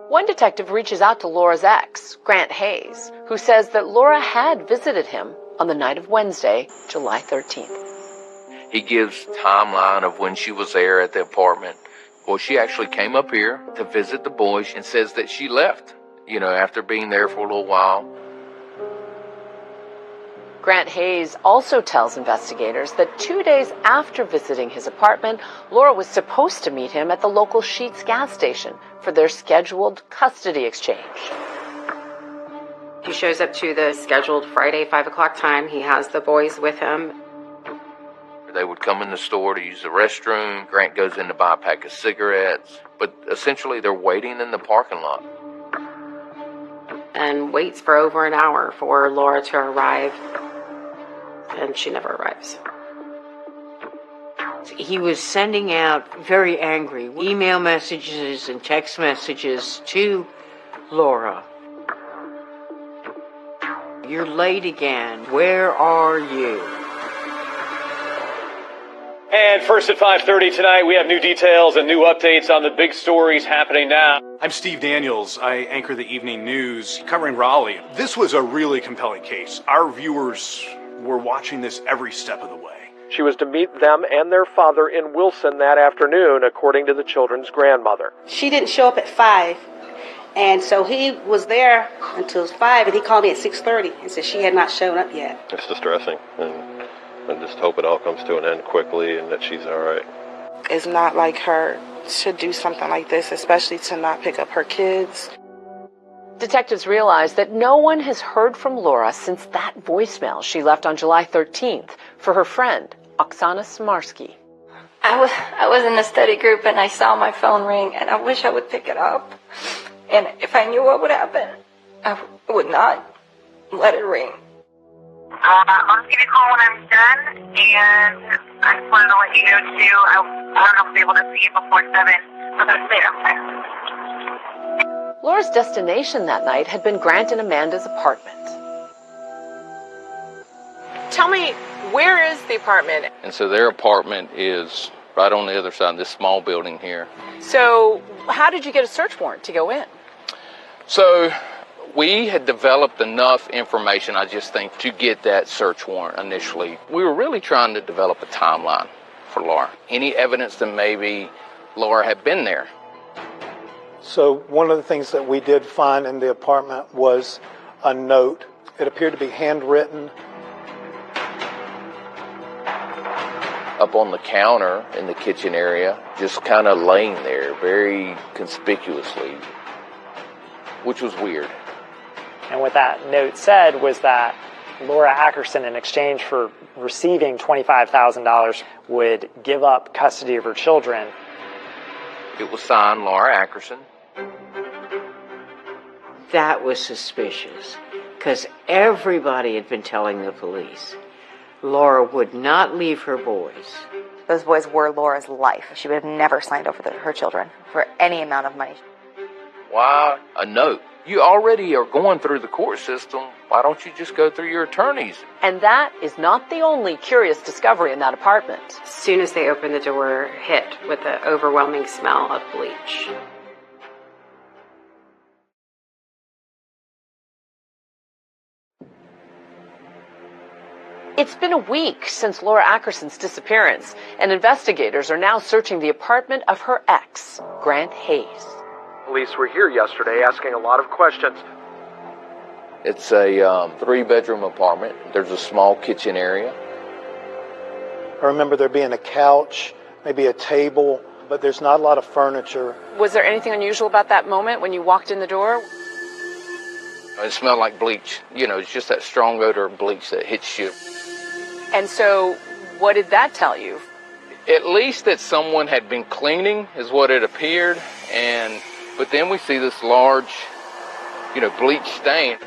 One detective reaches out to Laura's ex, Grant Hayes, who says that Laura had visited him on the night of Wednesday, July 13th. He gives timeline of when she was there at the apartment. Well, she actually came up here to visit the boys and says that she left, after being there for a little while. Grant Hayes also tells investigators that 2 days after visiting his apartment, Laura was supposed to meet him at the local Sheetz gas station for their scheduled custody exchange. He shows up to the scheduled Friday 5 o'clock time. He has the boys with him. They would come in the store to use the restroom. Grant goes in to buy a pack of cigarettes. But essentially, they're waiting in the parking lot. And waits for over an hour for Laura to arrive. And she never arrives. He was sending out very angry email messages and text messages to Laura. You're late again. Where are you? And first at 5:30 tonight, we have new details and new updates on the big stories happening now. I'm Steve Daniels. I anchor the evening news covering Raleigh. This was a really compelling case. Our viewers were watching this every step of the way. She was to meet them and their father in Wilson that afternoon, according to the children's grandmother. She didn't show up at 5, and so he was there until 5, and he called me at 6:30 and said she had not shown up yet. It's distressing, and I just hope it all comes to an end quickly and that she's all right. It's not like her to do something like this, especially to not pick up her kids. Detectives realize that no one has heard from Laura since that voicemail she left on July 13th for her friend, Oksana Smarsky. I was in a study group and I saw my phone ring and I wish I would pick it up. And if I knew what would happen, I would not let it ring. I'll give you a call when I'm done, and I just wanted to let you know, too, I don't know if I'll be able to see you before 7, but that's there. Laura's destination that night had been Grant and Amanda's apartment. Tell me, where is the apartment? And so their apartment is right on the other side of this small building here. So how did you get a search warrant to go in? So we had developed enough information, I just think, to get that search warrant initially. We were really trying to develop a timeline for Laura. Any evidence that maybe Laura had been there. So one of the things that we did find in the apartment was a note. It appeared to be handwritten. Up on the counter in the kitchen area, just kind of laying there very conspicuously, which was weird. And what that note said was that Laura Ackerson, in exchange for receiving $25,000, would give up custody of her children. It was signed Laura Ackerson. That was suspicious, because everybody had been telling the police Laura would not leave her boys. Those boys were Laura's life. She would have never signed over her children for any amount of money. Why a note? You already are going through the court system. Why don't you just go through your attorneys? And that is not the only curious discovery in that apartment. As soon as they opened the door, hit with the overwhelming smell of bleach. It's been a week since Laura Ackerson's disappearance, and investigators are now searching the apartment of her ex, Grant Hayes. Police were here yesterday asking a lot of questions. It's a 3-bedroom apartment. There's a small kitchen area. I remember there being a couch, maybe a table, but there's not a lot of furniture. Was there anything unusual about that moment when you walked in the door? It smelled like bleach. It's just that strong odor of bleach that hits you. And so, what did that tell you? At least that someone had been cleaning is what it appeared. But then we see this large, bleach stain.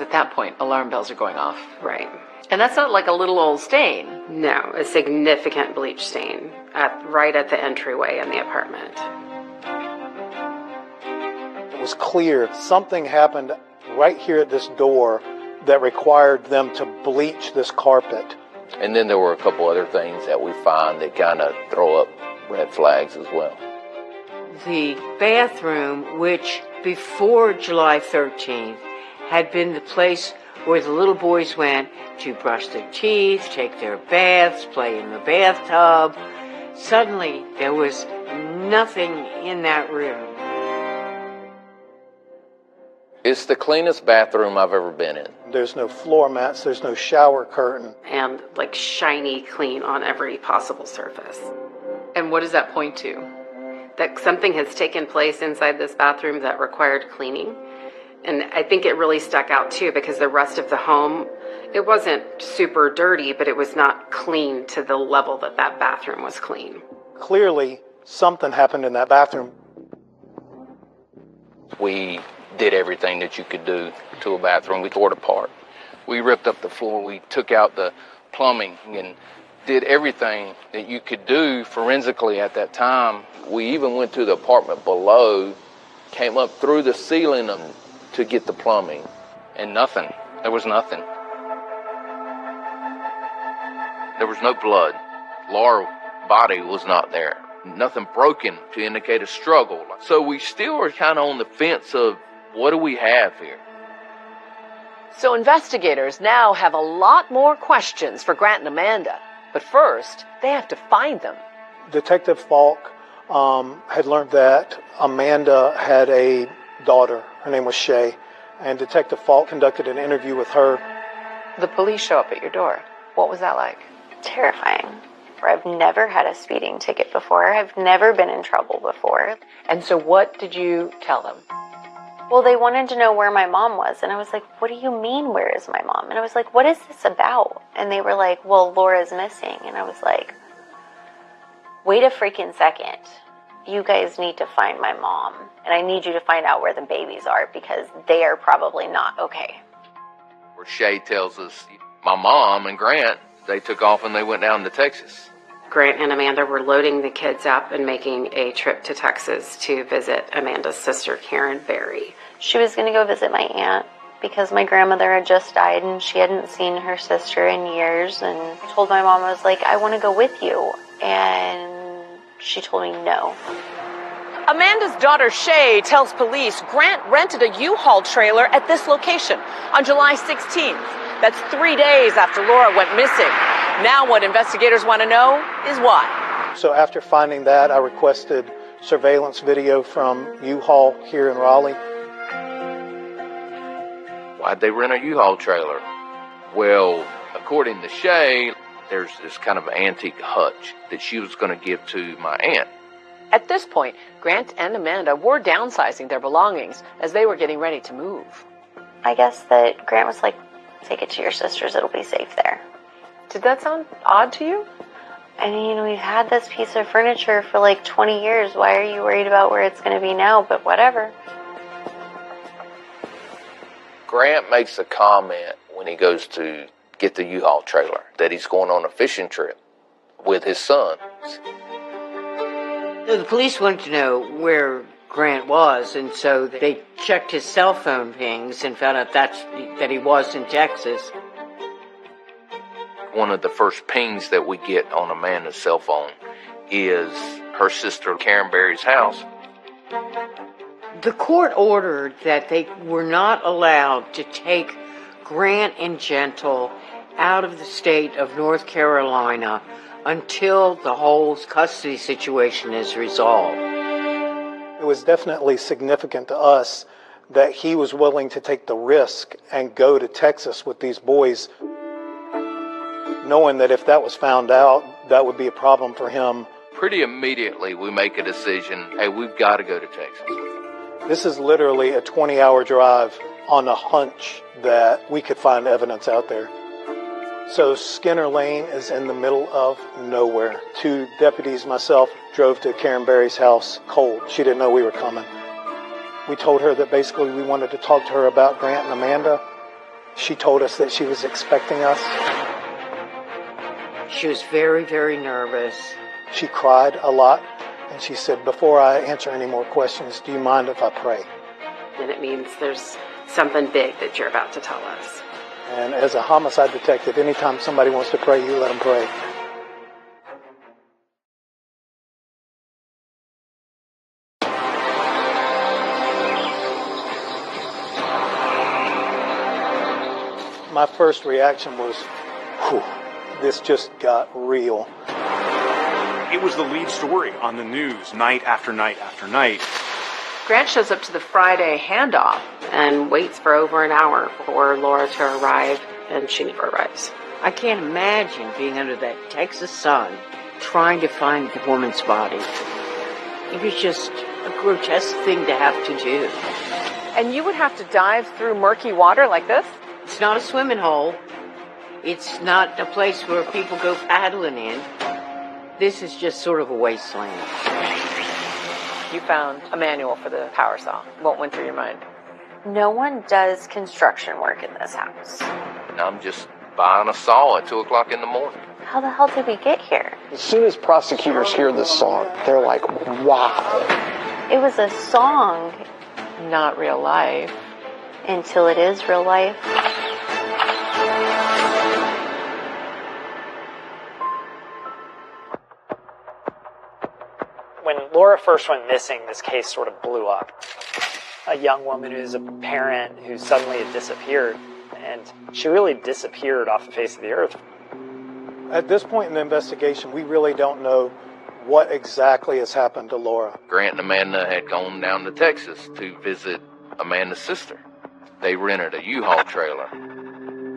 At that point, alarm bells are going off. Right. And that's not like a little old stain. No, a significant bleach stain right at the entryway in the apartment. It was clear something happened right here at this door that required them to bleach this carpet. And then there were a couple other things that we find that kind of throw up red flags as well. the bathroom, which before July 13th had been the place where the little boys went to brush their teeth, take their baths, play in the bathtub. Suddenly, there was nothing in that room. It's the cleanest bathroom I've ever been in. There's no floor mats, there's no shower curtain. And like shiny clean on every possible surface. And what does that point to? That something has taken place inside this bathroom that required cleaning. And I think it really stuck out too because the rest of the home, it wasn't super dirty, but it was not clean to the level that that bathroom was clean. Clearly, something happened in that bathroom. We did everything that you could do to a bathroom. We tore it apart. We ripped up the floor. We took out the plumbing and did everything that you could do forensically at that time. We even went to the apartment below, came up through the ceiling to get the plumbing, and nothing. There was nothing. There was no blood. Laura's body was not there. Nothing broken to indicate a struggle. So we still are kind of on the fence of what do we have here? So investigators now have a lot more questions for Grant and Amanda. But first, they have to find them. Detective Falk had learned that Amanda had a daughter. Her name was Shay. And Detective Falk conducted an interview with her. The police show up at your door. What was that like? Terrifying. I've never had a speeding ticket before. I've never been in trouble before. And so what did you tell them? Well, they wanted to know where my mom was. And I was like, what do you mean, where is my mom? And I was like, what is this about? And they were like, well, Laura's missing. And I was like, wait a freaking second. You guys need to find my mom. And I need you to find out where the babies are because they are probably not okay. Where Shay tells us my mom and Grant, they took off and they went down to Texas. Grant and Amanda were loading the kids up and making a trip to Texas to visit Amanda's sister, Karen Berry. She was going to go visit my aunt because my grandmother had just died and she hadn't seen her sister in years. And I told my mom, I was like, I want to go with you. And she told me no. Amanda's daughter Shay tells police Grant rented a U-Haul trailer at this location on July 16th. That's 3 days after Laura went missing. Now what investigators want to know is why. So after finding that, I requested surveillance video from U-Haul here in Raleigh. Why'd they rent a U-Haul trailer? Well, according to Shay, there's this kind of antique hutch that she was going to give to my aunt. At this point, Grant and Amanda were downsizing their belongings as they were getting ready to move. I guess that Grant was like, take it to your sister's, it'll be safe there. Did that sound odd to you? I mean, we've had this piece of furniture for like 20 years. Why are you worried about where it's going to be now? But whatever. Grant makes a comment when he goes to get the U-Haul trailer that he's going on a fishing trip with his son. The police wanted to know where Grant was, and so they checked his cell phone pings and found out that he was in Texas. One of the first pings that we get on Amanda's cell phone is her sister Karen Berry's house. The court ordered that they were not allowed to take Grant and Gentle out of the state of North Carolina until the whole custody situation is resolved. It was definitely significant to us that he was willing to take the risk and go to Texas with these boys, knowing that if that was found out, that would be a problem for him. Pretty immediately, we make a decision, hey, we've got to go to Texas. This is literally a 20-hour drive on a hunch that we could find evidence out there. So Skinner Lane is in the middle of nowhere. 2 deputies, myself, drove to Karen Berry's house cold. She didn't know we were coming. We told her that basically we wanted to talk to her about Grant and Amanda. She told us that she was expecting us. She was very, very nervous. She cried a lot, and she said, before I answer any more questions, do you mind if I pray? And it means there's something big that you're about to tell us. And as a homicide detective, anytime somebody wants to pray, you let them pray. My first reaction was, whew, this just got real. It was the lead story on the news night after night after night. Grant shows up to the Friday handoff and waits for over an hour for Laura to arrive, and she never arrives. I can't imagine being under that Texas sun trying to find the woman's body. It was just a grotesque thing to have to do. And you would have to dive through murky water like this? It's not a swimming hole. It's not a place where people go paddling in. This is just sort of a wasteland. You found a manual for the power saw. What went through your mind? No one does construction work in this house. I'm just buying a saw at 2 o'clock in the morning. How the hell did we get here? As soon as prosecutors hear this song, they're like, wow. It was a song. Not real life. Until it is real life. When Laura first went missing, this case sort of blew up. A young woman who's a parent who suddenly had disappeared, and she really disappeared off the face of the earth. At this point in the investigation, we really don't know what exactly has happened to Laura. Grant and Amanda had gone down to Texas to visit Amanda's sister. They rented a U-Haul trailer.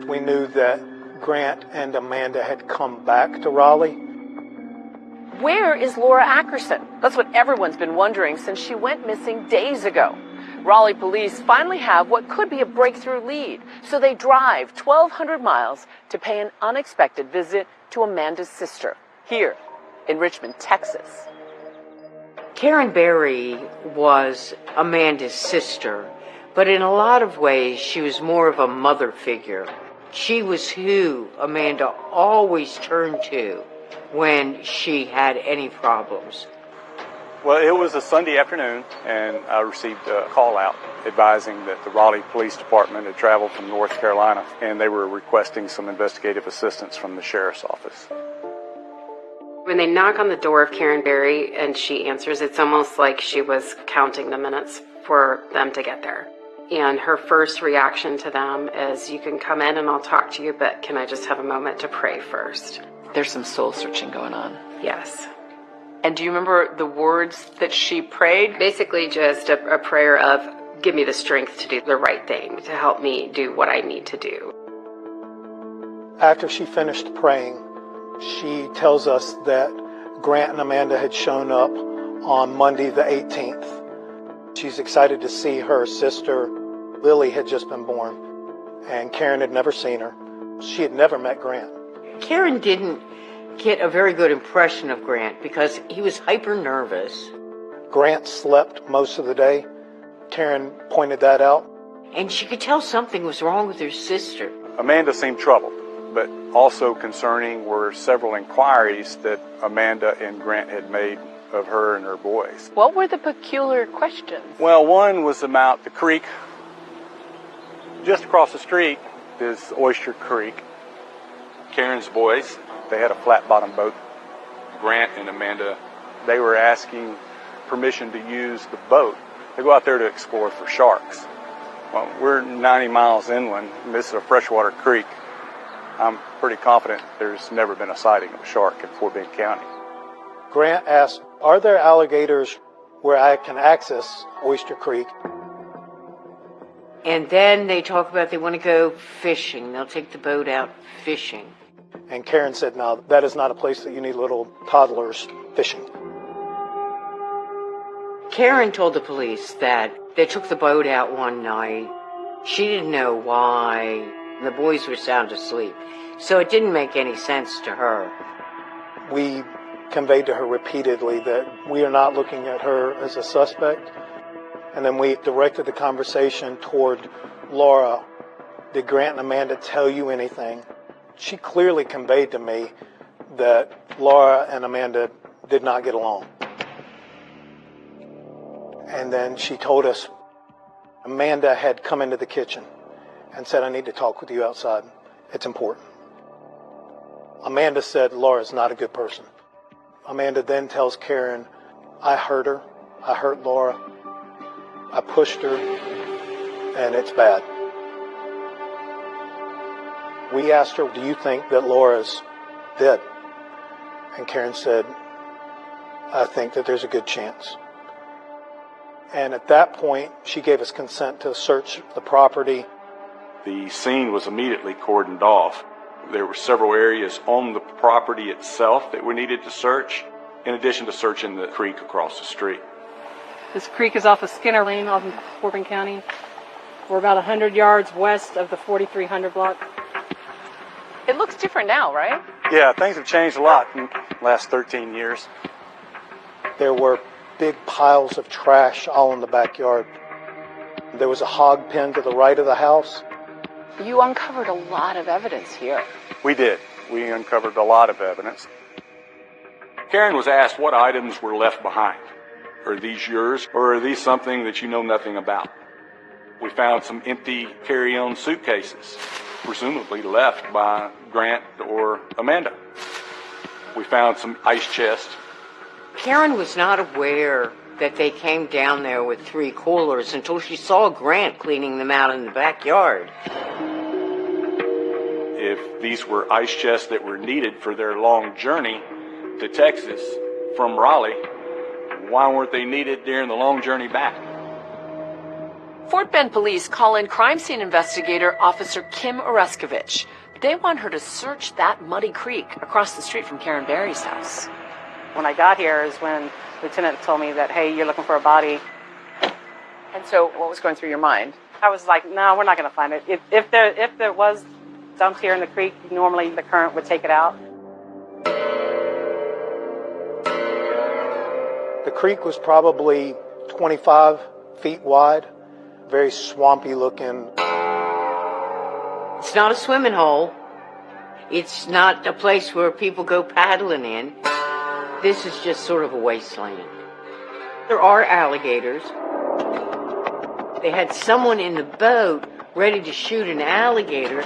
We knew that Grant and Amanda had come back to Raleigh. Where is Laura Ackerson? That's what everyone's been wondering since she went missing days ago. Raleigh police finally have what could be a breakthrough lead, so they drive 1,200 miles to pay an unexpected visit to Amanda's sister, here in Richmond, Texas. Karen Berry was Amanda's sister, but in a lot of ways she was more of a mother figure. She was who Amanda always turned to when she had any problems. Well, it was a Sunday afternoon, and I received a call out advising that the Raleigh Police Department had traveled from North Carolina, and they were requesting some investigative assistance from the sheriff's office. When they knock on the door of Karen Berry and she answers, it's almost like she was counting the minutes for them to get there. And her first reaction to them is, you can come in and I'll talk to you, but can I just have a moment to pray first? There's some soul searching going on. Yes. And do you remember the words that she prayed? Basically just a prayer of, give me the strength to do the right thing, to help me do what I need to do. After she finished praying, she tells us that Grant and Amanda had shown up on Monday the 18th. She's excited to see her sister. Lily had just been born, and Karen had never seen her. She had never met Grant. Karen didn't get a very good impression of Grant because he was hyper nervous. Grant slept most of the day. Karen pointed that out. And she could tell something was wrong with her sister. Amanda seemed troubled, but also concerning were several inquiries that Amanda and Grant had made of her and her boys. What were the peculiar questions? Well, one was about the creek. Just across the street is Oyster Creek. Karen's boys, they had a flat-bottom boat. Grant and Amanda, they were asking permission to use the boat to go out there to explore for sharks. Well, we're 90 miles inland, and this is a freshwater creek. I'm pretty confident there's never been a sighting of a shark in Fort Bend County. Grant asked, are there alligators where I can access Oyster Creek? And then they talk about they want to go fishing. They'll take the boat out fishing. And Karen said, no, that is not a place that you need little toddlers fishing. Karen told the police that they took the boat out one night. She didn't know why. The boys were sound asleep. So it didn't make any sense to her. We conveyed to her repeatedly that we are not looking at her as a suspect. And then we directed the conversation toward Laura. Did Grant and Amanda tell you anything? She clearly conveyed to me that Laura and Amanda did not get along. And then she told us Amanda had come into the kitchen and said, I need to talk with you outside. It's important. Amanda said Laura's not a good person. Amanda then tells Karen, I hurt her. I hurt Laura. I pushed her, and it's bad. We asked her, do you think that Laura's dead? And Karen said, I think that there's a good chance. And at that point, she gave us consent to search the property. The scene was immediately cordoned off. There were several areas on the property itself that we needed to search, in addition to searching the creek across the street. This creek is off of Skinner Lane off in Corbin County. We're about 100 yards west of the 4300 block. It looks different now, right? Yeah, things have changed a lot in the last 13 years. There were big piles of trash all in the backyard. There was a hog pen to the right of the house. You uncovered a lot of evidence here. We did. We uncovered a lot of evidence. Karen was asked what items were left behind. Are these yours, or are these something that you know nothing about? We found some empty carry-on suitcases, presumably left by Grant or Amanda. We found some ice chests. Karen was not aware that they came down there with 3 coolers until she saw Grant cleaning them out in the backyard. If these were ice chests that were needed for their long journey to Texas from Raleigh, why weren't they needed during the long journey back? Fort Bend police call in crime scene investigator Officer Kim Oreskovich. They want her to search that muddy creek across the street from Karen Barry's house. When I got here is when Lieutenant told me that, hey, you're looking for a body. And so what was going through your mind? I was like, no, we're not going to find it. If there was dumped here in the creek, normally the current would take it out. The creek was probably 25 feet wide, very swampy looking. It's not a swimming hole. It's not a place where people go paddling in. This is just sort of a wasteland. There are alligators. They had someone in the boat ready to shoot an alligator.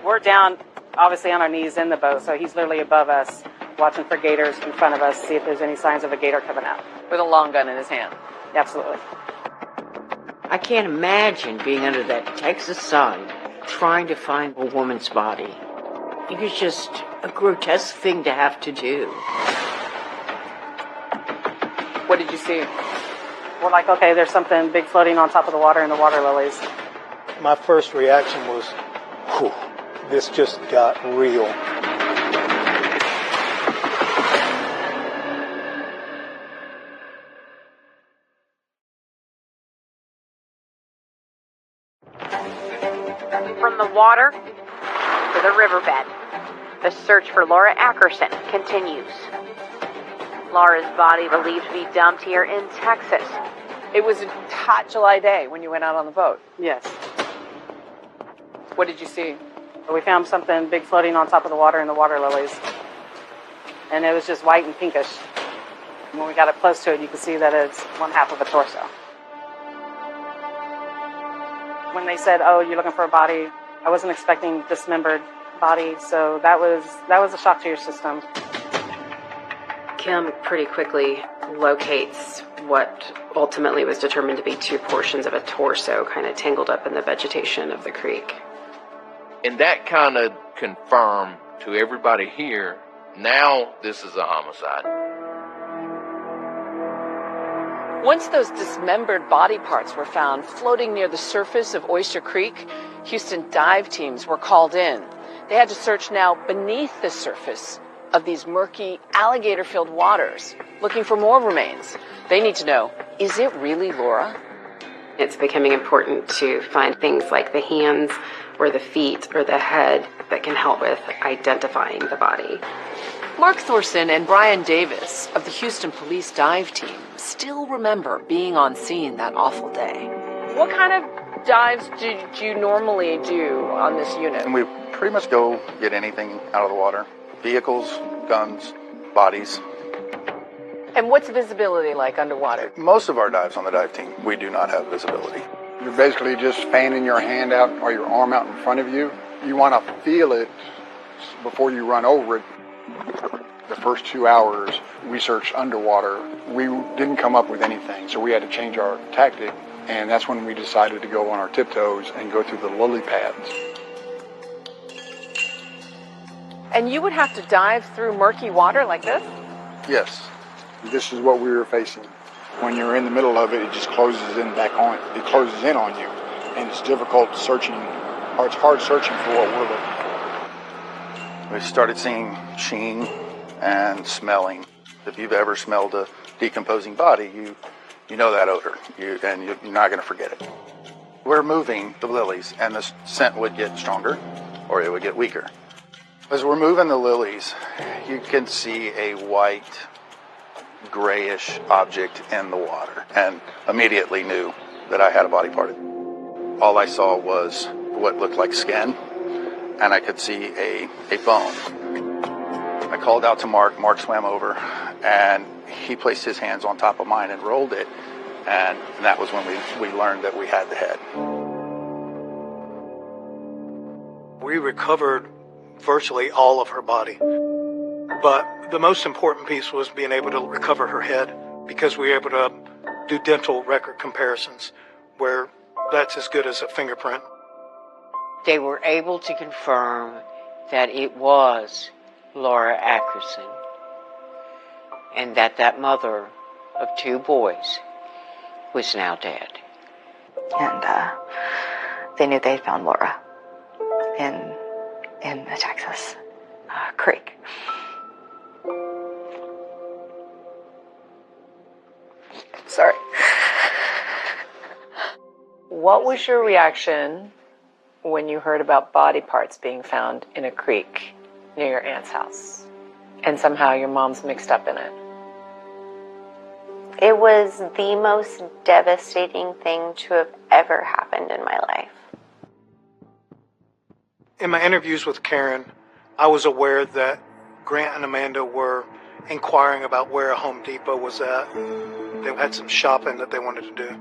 We're down, obviously, on our knees in the boat, so he's literally above us, watching for gators in front of us, see if there's any signs of a gator coming out. With a long gun in his hand. Absolutely. I can't imagine being under that Texas sun trying to find a woman's body. It was just a grotesque thing to have to do. What did you see? We're like, okay, there's something big floating on top of the water in the water lilies. My first reaction was, whew, this just got real. From the water to the riverbed, the search for Laura Ackerson continues. Laura's body believed to be dumped here in Texas. It was a hot July day when you went out on the boat. Yes. What did you see? We found something big floating on top of the water in the water lilies. And it was just white and pinkish. When we got up close to it, you could see that it's one half of a torso. When they said, oh, you're looking for a body, I wasn't expecting dismembered body, so that was a shock to your system. Kim pretty quickly locates what ultimately was determined to be 2 portions of a torso kind of tangled up in the vegetation of the creek. And that kind of confirmed to everybody here, now this is a homicide. Once those dismembered body parts were found floating near the surface of Oyster Creek, Houston dive teams were called in. They had to search now beneath the surface of these murky, alligator-filled waters, looking for more remains. They need to know, is it really Laura? It's becoming important to find things like the hands or the feet or the head that can help with identifying the body. Mark Thorson and Brian Davis of the Houston Police Dive Team still remember being on scene that awful day. What kind of dives did you normally do on this unit? And we pretty much go get anything out of the water. Vehicles, guns, bodies. And what's visibility like underwater? Most of our dives on the dive team, we do not have visibility. You're basically just fanning your hand out or your arm out in front of you. You want to feel it before you run over it. The first 2 hours, we searched underwater. We didn't come up with anything, so we had to change our tactic, and that's when we decided to go on our tiptoes and go through the lily pads. And you would have to dive through murky water like this? Yes. This is what we were facing. When you're in the middle of it, it just closes in on you. And it's difficult searching, or it's hard searching for what we're looking for. We started seeing sheen and smelling. If you've ever smelled a decomposing body, you know that odor, and you're not going to forget it. We're moving the lilies, and the scent would get stronger, or it would get weaker. As we're moving the lilies, you can see a white, grayish object in the water, and immediately knew that I had a body part. All I saw was what looked like skin, and I could see a bone. I called out to Mark. Mark swam over, and he placed his hands on top of mine and rolled it, and that was when we learned that we had the head. We recovered virtually all of her body, but the most important piece was being able to recover her head, because we were able to do dental record comparisons where that's as good as a fingerprint. They were able to confirm that it was Laura Ackerson, and that mother of 2 boys was now dead. And they knew they'd found Laura in the Texas creek. Sorry. What was your reaction when you heard about body parts being found in a creek near your aunt's house, and somehow your mom's mixed up in it? It was the most devastating thing to have ever happened in my life. In my interviews with Karen, I was aware that Grant and Amanda were inquiring about where a Home Depot was at. They had some shopping that they wanted to do.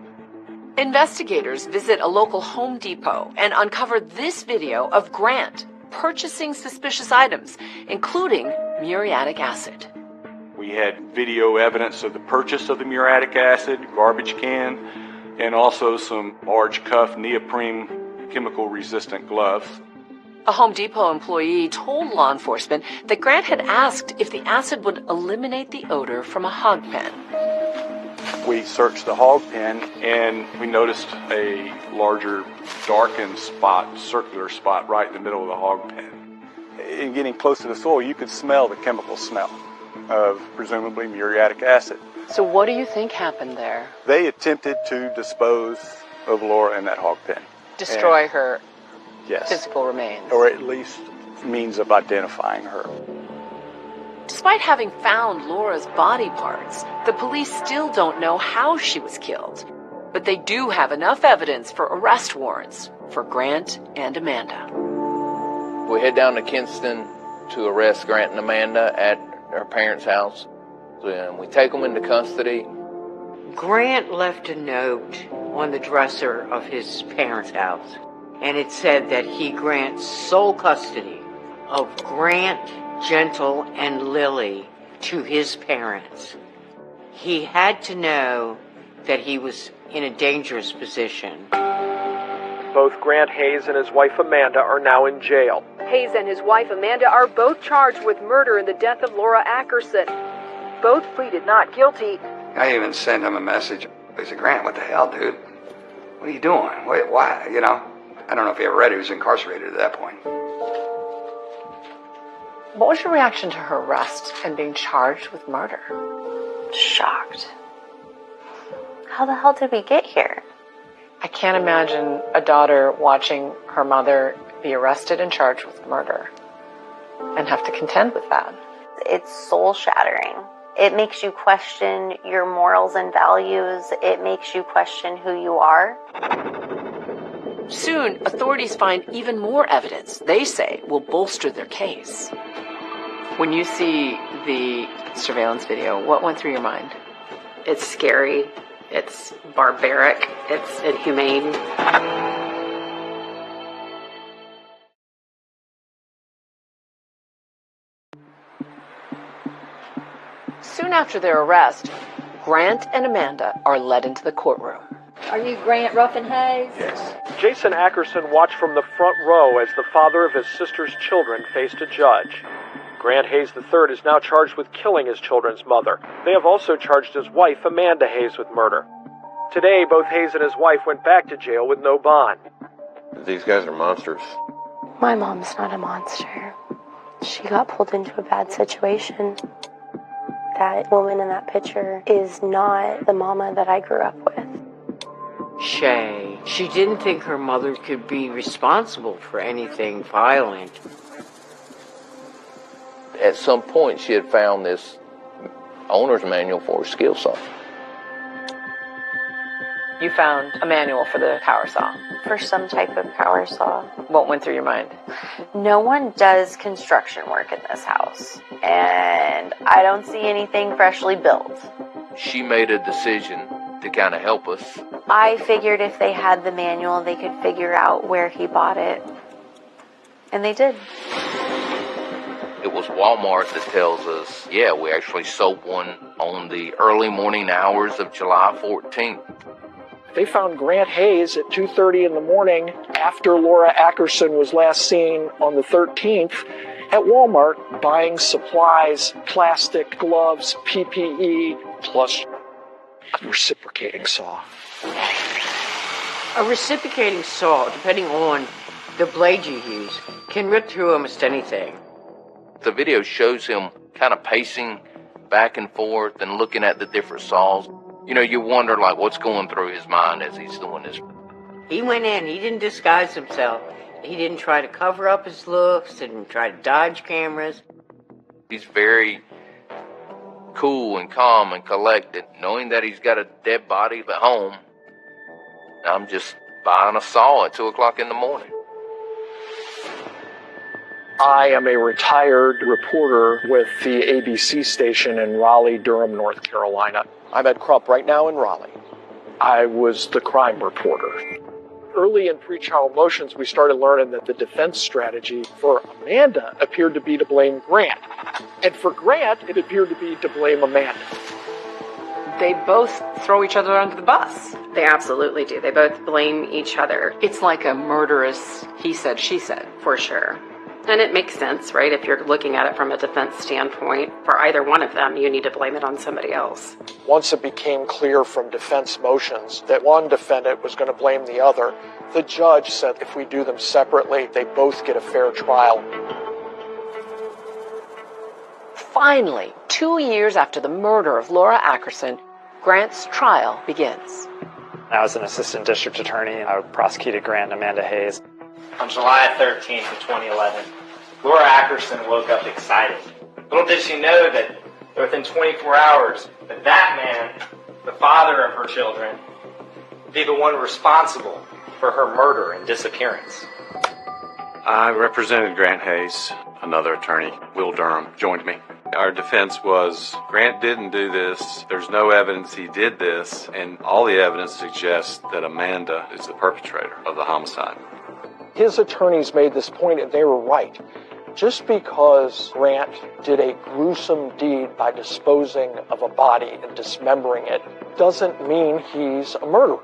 Investigators visit a local Home Depot and uncover this video of Grant purchasing suspicious items, including muriatic acid. We had video evidence of the purchase of the muriatic acid, garbage can, and also some large cuff neoprene chemical-resistant gloves. A Home Depot employee told law enforcement that Grant had asked if the acid would eliminate the odor from a hog pen. We searched the hog pen, and we noticed a larger darkened spot, circular spot, right in the middle of the hog pen. In getting close to the soil, you could smell the chemical smell of presumably muriatic acid. So what do you think happened there? They attempted to dispose of Laura in that hog pen. Destroy her yes, physical remains. Or at least means of identifying her. Despite having found Laura's body parts, the police still don't know how she was killed. But they do have enough evidence for arrest warrants for Grant and Amanda. We head down to Kinston to arrest Grant and Amanda at their parents' house. And we take them into custody. Grant left a note on the dresser of his parents' house, and it said that he grants sole custody of Grant, Gentle, and Lily to his parents. He had to know that he was in a dangerous position. Both Grant Hayes and his wife Amanda are now in jail. Hayes and his wife Amanda are both charged with murder in the death of Laura Ackerson. Both pleaded not guilty. I even sent him a message. I said, Grant, what the hell, dude? What are you doing? Why? You know? I don't know if he ever read he was incarcerated at that point. What was your reaction to her arrest and being charged with murder? Shocked. How the hell did we get here? I can't imagine a daughter watching her mother be arrested and charged with murder and have to contend with that. It's soul-shattering. It makes you question your morals and values. It makes you question who you are. Soon, authorities find even more evidence they say will bolster their case. When you see the surveillance video, what went through your mind? It's scary. It's barbaric. It's inhumane. Soon after their arrest, Grant and Amanda are led into the courtroom. Are you Grant Ruffin Hayes? Yes. Jason Ackerson watched from the front row as the father of his sister's children faced a judge. Grant Hayes III is now charged with killing his children's mother. They have also charged his wife, Amanda Hayes, with murder. Today, both Hayes and his wife went back to jail with no bond. These guys are monsters. My mom's not a monster. She got pulled into a bad situation. That woman in that picture is not the mama that I grew up with. Shay, she didn't think her mother could be responsible for anything violent. At some point, she had found this owner's manual for a skill saw. You found a manual for the power saw. For some type of power saw. What went through your mind? No one does construction work in this house. And I don't see anything freshly built. She made a decision to kind of help us. I figured if they had the manual, they could figure out where he bought it. And they did. It was Walmart that tells us, yeah, we actually sold one on the early morning hours of July 14th. They found Grant Hayes at 2:30 in the morning after Laura Ackerson was last seen on the 13th at Walmart buying supplies, plastic, gloves, PPE, plus a reciprocating saw. A reciprocating saw, depending on the blade you use, can rip through almost anything. The video shows him kind of pacing back and forth and looking at the different saws. You know, you wonder, like, what's going through his mind as he's doing this. He went in, he didn't disguise himself. He didn't try to cover up his looks, didn't try to dodge cameras. He's very cool and calm and collected, knowing that he's got a dead body at home. I'm just buying a saw at 2 o'clock in the morning. I am a retired reporter with the ABC station in Raleigh, Durham, North Carolina. I'm Ed Crump right now in Raleigh. I was the crime reporter. Early in pretrial motions, we started learning that the defense strategy for Amanda appeared to be to blame Grant. And for Grant, it appeared to be to blame Amanda. They both throw each other under the bus. They absolutely do. They both blame each other. It's like a murderous he said, she said, for sure. And it makes sense, right? If you're looking at it from a defense standpoint, for either one of them, you need to blame it on somebody else. Once it became clear from defense motions that one defendant was going to blame the other, the judge said if we do them separately, they both get a fair trial. Finally, 2 years after the murder of Laura Ackerson, Grant's trial begins. I was an assistant district attorney. I prosecuted Grant and Amanda Hayes. On July 13th of 2011, Laura Ackerson woke up excited. Little did she know that within 24 hours, that man, the father of her children, would be the one responsible for her murder and disappearance. I represented Grant Hayes. Another attorney, Will Durham, joined me. Our defense was, Grant didn't do this, there's no evidence he did this, and all the evidence suggests that Amanda is the perpetrator of the homicide. His attorneys made this point, and they were right. Just because Grant did a gruesome deed by disposing of a body and dismembering it doesn't mean he's a murderer.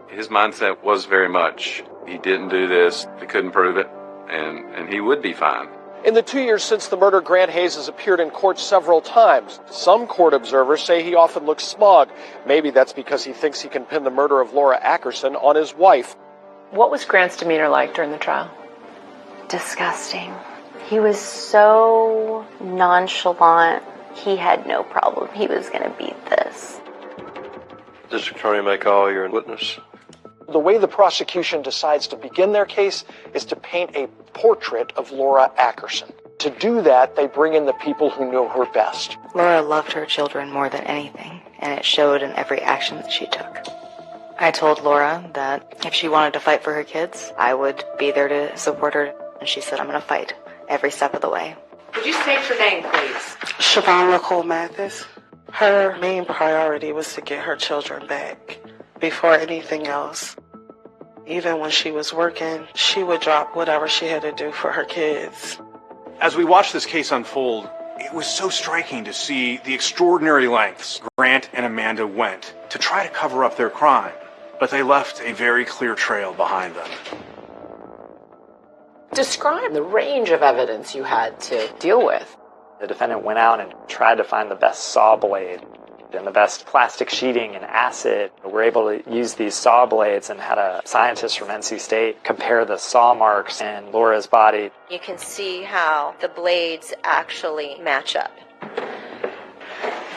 His mindset was very much, he didn't do this, they couldn't prove it, and he would be fine. In the 2 years since the murder, Grant Hayes has appeared in court several times. Some court observers say he often looks smug. Maybe that's because he thinks he can pin the murder of Laura Ackerson on his wife. What was Grant's demeanor like during the trial? Disgusting. He was so nonchalant. He had no problem. He was going to beat this. District Attorney may call your witness. The way the prosecution decides to begin their case is to paint a portrait of Laura Ackerson. To do that, they bring in the people who know her best. Laura loved her children more than anything, and it showed in every action that she took. I told Laura that if she wanted to fight for her kids, I would be there to support her, and she said, I'm going to fight every step of the way. Would you state your name, please? Siobhan Nicole Mathis. Her main priority was to get her children back before anything else. Even when she was working, she would drop whatever she had to do for her kids. As we watched this case unfold, it was so striking to see the extraordinary lengths Grant and Amanda went to try to cover up their crime. but they left a very clear trail behind them. Describe the range of evidence you had to deal with. The defendant went out and tried to find the best saw blade and the best plastic sheeting and acid. We were able to use these saw blades and had a scientist from NC State compare the saw marks in Laura's body. You can see how the blades actually match up.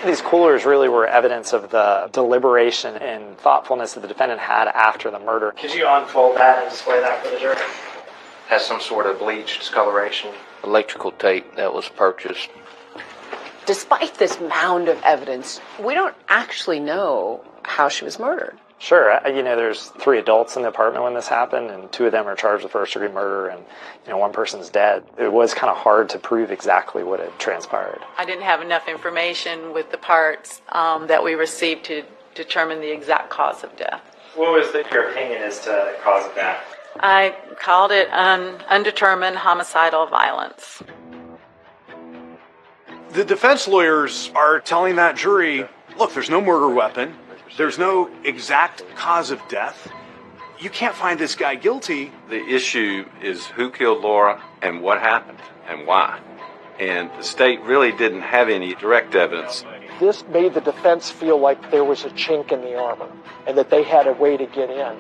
These coolers really were evidence of the deliberation and thoughtfulness that the defendant had after the murder. Could you unfold that and display that for the jury? Has some sort of bleached discoloration. Electrical tape that was purchased. Despite this mound of evidence, we don't actually know how she was murdered. Sure. There's 3 adults in the apartment when this happened, and 2 of them are charged with first-degree murder, and, 1 person's dead. It was kind of hard to prove exactly what had transpired. I didn't have enough information with the parts that we received to determine the exact cause of death. What was your opinion as to the cause of death? I called it undetermined homicidal violence. The defense lawyers are telling that jury, look, there's no murder weapon. There's no exact cause of death. You can't find this guy guilty. The issue is who killed Laura and what happened and why. And the state really didn't have any direct evidence. This made the defense feel like there was a chink in the armor and that they had a way to get in.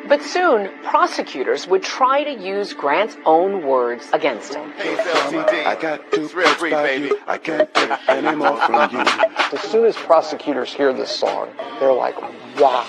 But soon, prosecutors would try to use Grant's own words against him. I got to baby. I can't take any more from you. As soon as prosecutors hear this song, they're like, wow.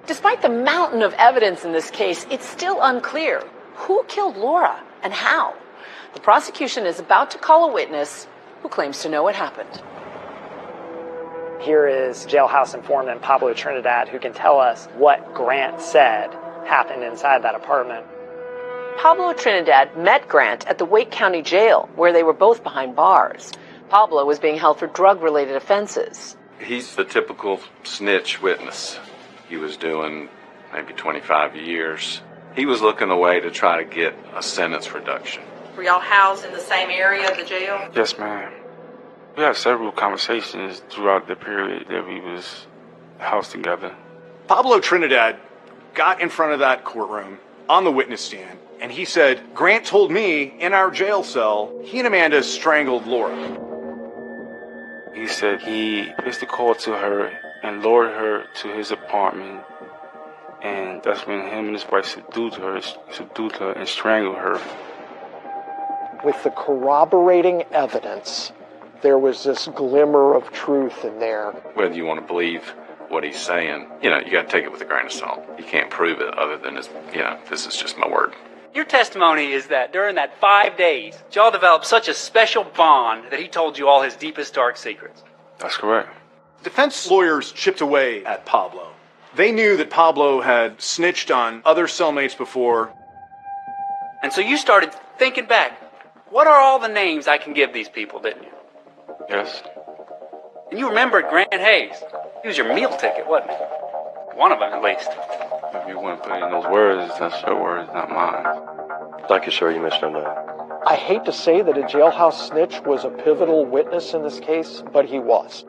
Despite the mountain of evidence in this case, it's still unclear who killed Laura and how. The prosecution is about to call a witness who claims to know what happened. Here is jailhouse informant Pablo Trinidad, who can tell us what Grant said happened inside that apartment. Pablo Trinidad met Grant at the Wake County Jail, where they were both behind bars. Pablo was being held for drug-related offenses. He's the typical snitch witness. He was doing maybe 25 years. He was looking away to try to get a sentence reduction. Were y'all housed in the same area of the jail? Yes, ma'am. We had several conversations throughout the period that we was housed together. Pablo Trinidad got in front of that courtroom on the witness stand, and he said, Grant told me in our jail cell he and Amanda strangled Laura. He said he placed a call to her and lured her to his apartment. And that's when him and his wife subdued her and strangled her. With the corroborating evidence, there was this glimmer of truth in there. Whether you want to believe what he's saying, you got to take it with a grain of salt. You can't prove it other than this is just my word. Your testimony is that during that 5 days, y'all developed such a special bond that he told you all his deepest, dark secrets. That's correct. Defense lawyers chipped away at Pablo. They knew that Pablo had snitched on other cellmates before. And so you started thinking back, what are all the names I can give these people, didn't you? Yes. And you remembered Grant Hayes. He was your meal ticket, wasn't he? One of them, at least. If you want to put in those words, that's your words, not mine. Thank you, sir. You missed on that. I hate to say that a jailhouse snitch was a pivotal witness in this case, but he was.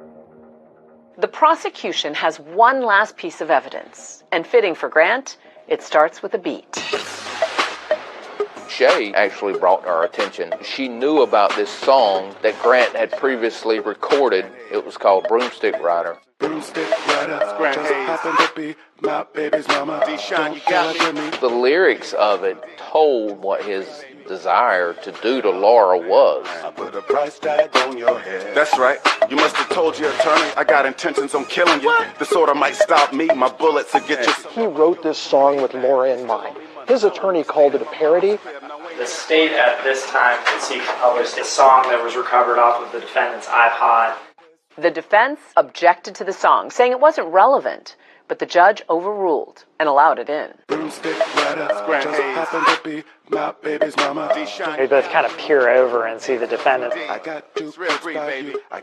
The prosecution has one last piece of evidence, and fitting for Grant, it starts with a beat. Shay actually brought to our attention. She knew about this song that Grant had previously recorded. It was called Broomstick Rider. Broomstick Rider, just happened to be my baby's mama. D-Shine, you got me. The lyrics of it told what his desire to do to Laura was. I put a price tag on your head. That's right. You must have told your attorney I got intentions on killing you. The sort of might stop me. My bullets will get you. He wrote this song with Laura in mind. His attorney called it a parody. The state at this time could seek to publish a song that was recovered off of the defendant's iPod. The defense objected to the song, saying it wasn't relevant. but the judge overruled and allowed it in. We both kind of peer over and see the defendant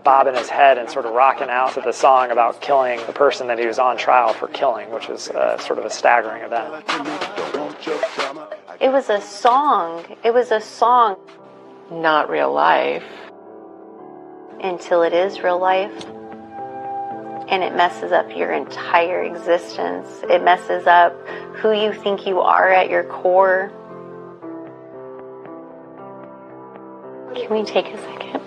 bobbing his head and sort of rocking out to the song about killing the person that he was on trial for killing, which was sort of a staggering event. It was a song. It was a song. Not real life. Until it is real life. And it messes up your entire existence. It messes up who you think you are at your core. Can we take a second?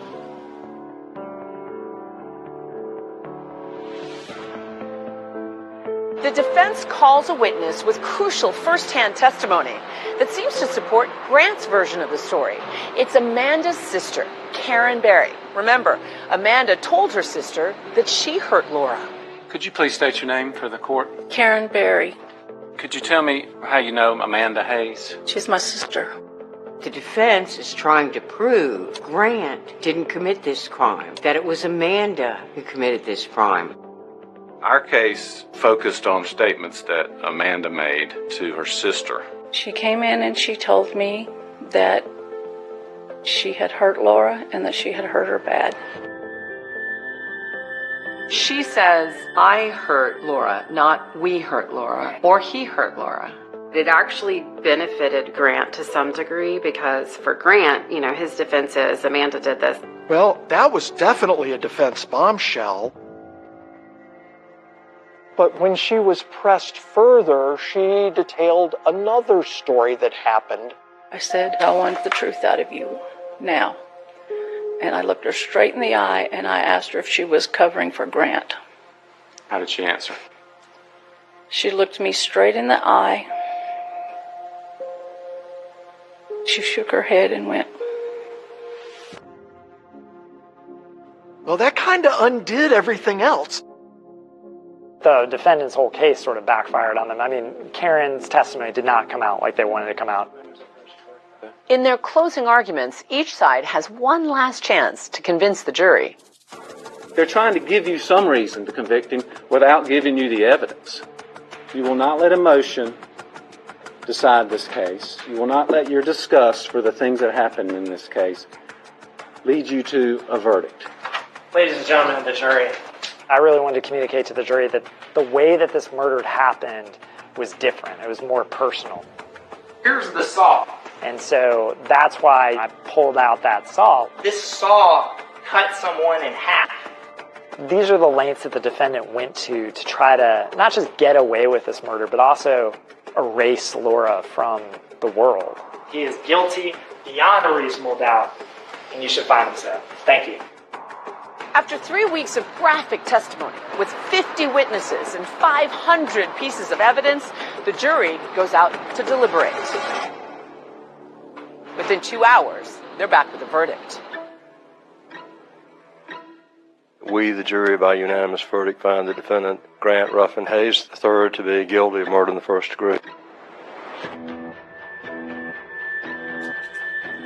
The defense calls a witness with crucial first-hand testimony that seems to support Grant's version of the story. It's Amanda's sister, Karen Berry. Remember, Amanda told her sister that she hurt Laura. Could you please state your name for the court? Karen Berry. Could you tell me how you know Amanda Hayes? She's my sister. The defense is trying to prove Grant didn't commit this crime, that it was Amanda who committed this crime. Our case focused on statements that Amanda made to her sister. She came in and she told me that she had hurt Laura and that she had hurt her bad. She says, I hurt Laura, not we hurt Laura, or he hurt Laura. It actually benefited Grant to some degree because for Grant, his defense is Amanda did this. Well, that was definitely a defense bombshell. But when she was pressed further, she detailed another story that happened. I said, I want the truth out of you now. And I looked her straight in the eye and I asked her if she was covering for Grant. How did she answer? She looked me straight in the eye. She shook her head and went. Well, that kind of undid everything else. The defendant's whole case sort of backfired on them. I mean, Karen's testimony did not come out like they wanted it to come out. In their closing arguments, each side has one last chance to convince the jury. They're trying to give you some reason to convict him without giving you the evidence. You will not let emotion decide this case. You will not let your disgust for the things that happened in this case lead you to a verdict. Ladies and gentlemen of the jury, I really wanted to communicate to the jury that the way that this murder happened was different. It was more personal. here's the saw. And so that's why I pulled out that saw. This saw cut someone in half. These are the lengths that the defendant went to try to not just get away with this murder, but also erase Laura from the world. He is guilty beyond a reasonable doubt, and you should find him so. Thank you. After 3 weeks of graphic testimony with 50 witnesses and 500 pieces of evidence, the jury goes out to deliberate. Within 2 hours, they're back with a verdict. We, the jury, by unanimous verdict, find the defendant, Grant Ruffin Hayes III, to be guilty of murder in the first degree.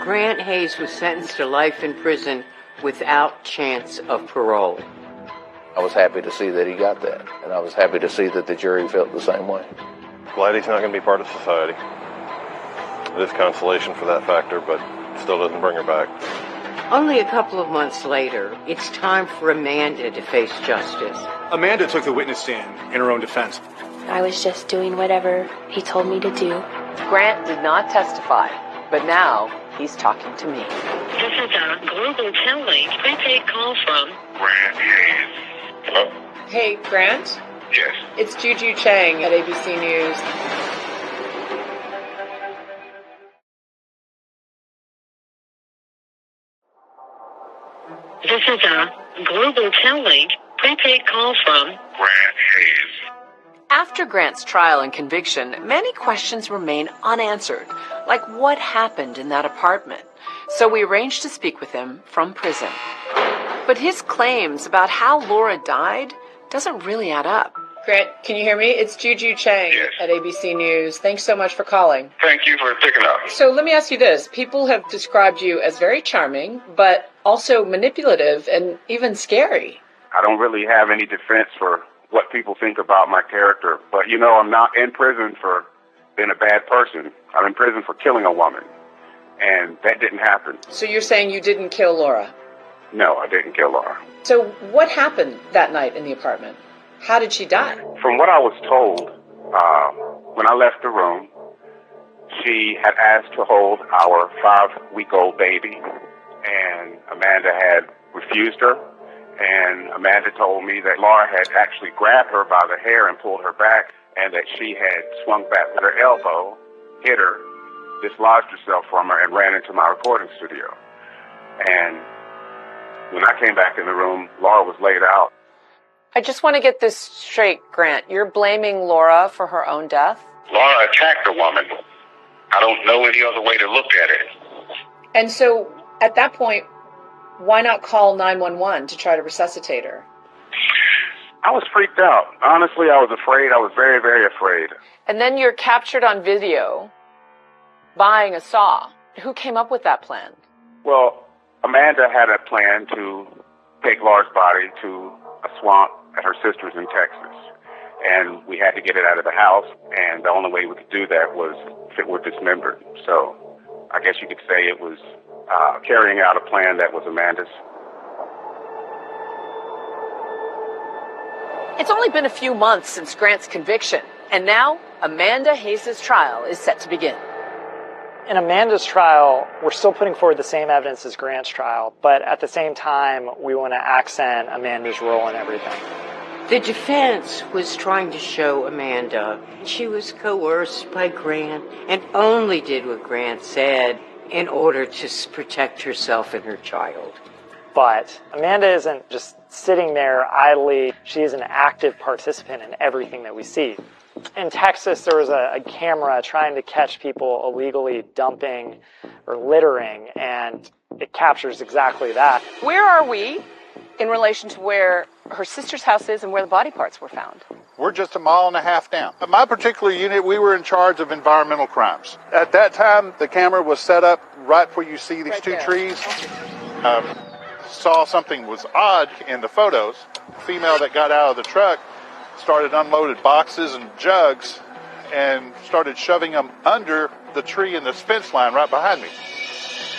Grant Hayes was sentenced to life in prison without chance of parole. I was happy to see that he got that, and I was happy to see that the jury felt the same way. Glad he's not going to be part of society. It is consolation for that factor, but still doesn't bring her back. Only a couple of months later, it's time for Amanda to face justice. Amanda took the witness stand in her own defense. I was just doing whatever he told me to do. Grant did not testify, but now he's talking to me. This is a Global Telling prepaid call from Grant Hayes. Hello? Hey, Grant? Yes. It's Juju Chang at ABC News. This is a Global Telling prepaid call from Grant Hayes. After Grant's trial and conviction, many questions remain unanswered, like what happened in that apartment. So we arranged to speak with him from prison. But his claims about how Laura died doesn't really add up. Grant, can you hear me? It's Juju Chang at ABC News. Thanks so much for calling. Thank you for picking up. So let me ask you this. People have described you as very charming, but also manipulative and even scary. I don't really have any defense for what people think about my character. But, you know, I'm not in prison for being a bad person. I'm in prison for killing a woman. And that didn't happen. So you're saying you didn't kill Laura? No, I didn't kill Laura. So what happened that night in the apartment? How did she die? From what I was told, when I left the room, she had asked to hold our 5-week-old baby, and Amanda had refused her. And Amanda told me that Laura had actually grabbed her by the hair and pulled her back, and that she had swung back with her elbow, hit her, dislodged herself from her, and ran into my recording studio. And when I came back in the room, Laura was laid out. I just want to get this straight, Grant. You're blaming Laura for her own death? Laura attacked a woman. I don't know any other way to look at it. And so at that point, why not call 911 to try to resuscitate her? I was freaked out. Honestly, I was afraid. I was very, very afraid. And then you're captured on video buying a saw. Who came up with that plan? Well, Amanda had a plan to take Laura's body to a swamp at her sister's in Texas. And we had to get it out of the house, and the only way we could do that was if it were dismembered. So I guess you could say it was carrying out a plan that was Amanda's. It's only been a few months since Grant's conviction, and now Amanda Hayes' trial is set to begin. In Amanda's trial, we're still putting forward the same evidence as Grant's trial, but at the same time, we want to accent Amanda's role in everything. The defense was trying to show Amanda she was coerced by Grant and only did what Grant said in order to protect herself and her child. But Amanda isn't just sitting there idly. She is an active participant in everything that we see. In Texas, there was a camera trying to catch people illegally dumping or littering, and it captures exactly that. Where are we in relation to where her sister's house is and where the body parts were found? We're just a mile and a half down. At my particular unit, we were in charge of environmental crimes. At that time, the camera was set up right where you see these two trees. Saw something was odd in the photos. The female that got out of the truck started unloaded boxes and jugs and started shoving them under the tree in this fence line right behind me.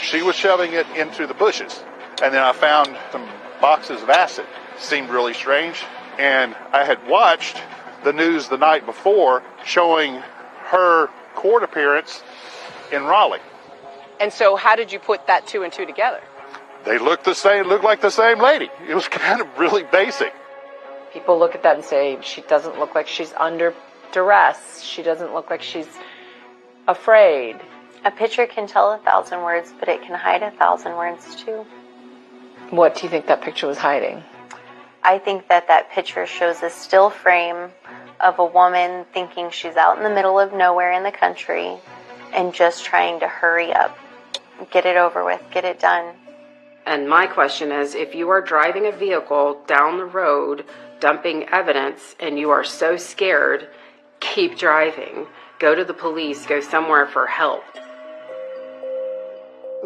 She was shoving it into the bushes. And then I found some boxes of acid. Seemed really strange. And I had watched the news the night before showing her court appearance in Raleigh. And so how did you put that two and two together? They looked the same, looked like the same lady. It was kind of really basic. People look at that and say, she doesn't look like she's under duress. She doesn't look like she's afraid. A picture can tell 1,000 words, but it can hide 1,000 words too. What do you think that picture was hiding? I think that picture shows a still frame of a woman thinking she's out in the middle of nowhere in the country and just trying to hurry up, get it over with, get it done. And my question is, if you are driving a vehicle down the road, dumping evidence, and you are so scared, keep driving. Go to the police, go somewhere for help.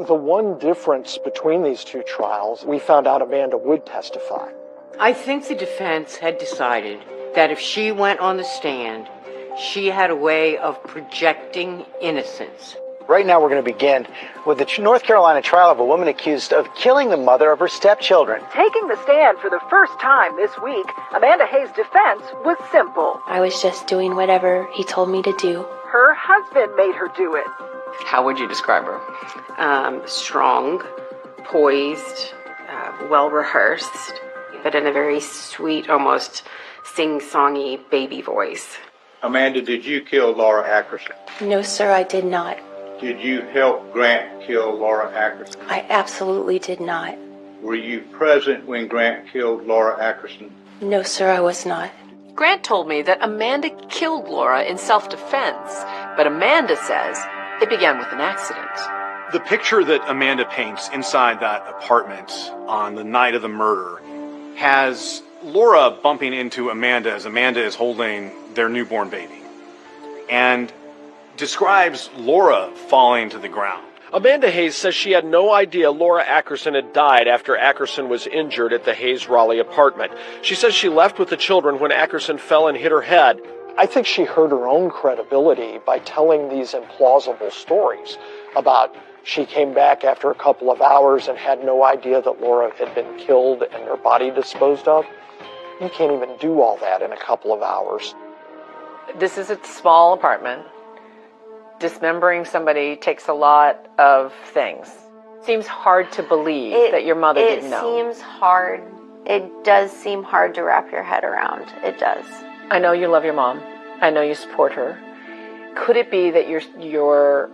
The one difference between these two trials, we found out Amanda would testify. I think the defense had decided that if she went on the stand, she had a way of projecting innocence. Right now we're going to begin with the North Carolina trial of a woman accused of killing the mother of her stepchildren. Taking the stand for the first time this week, Amanda Hayes' defense was simple. I was just doing whatever he told me to do. Her husband made her do it. How would you describe her? Strong, poised, well-rehearsed, but in a very sweet, almost sing-songy baby voice. Amanda, did you kill Laura Ackerson? No, sir, I did not. Did you help Grant kill Laura Ackerson? I absolutely did not. Were you present when Grant killed Laura Ackerson? No, sir, I was not. Grant told me that Amanda killed Laura in self-defense, but Amanda says it began with an accident. The picture that Amanda paints inside that apartment on the night of the murder has Laura bumping into Amanda as Amanda is holding their newborn baby, and describes Laura falling to the ground. Amanda Hayes says she had no idea Laura Ackerson had died after Ackerson was injured at the Hayes Raleigh apartment. She says she left with the children when Ackerson fell and hit her head. I think she hurt her own credibility by telling these implausible stories about she came back after a couple of hours and had no idea that Laura had been killed and her body disposed of. You can't even do all that in a couple of hours. This is a small apartment. Dismembering somebody takes a lot of things. Seems hard to believe that your mother didn't know. It seems hard. It does seem hard to wrap your head around. It does. I know you love your mom. I know you support her. Could it be that you're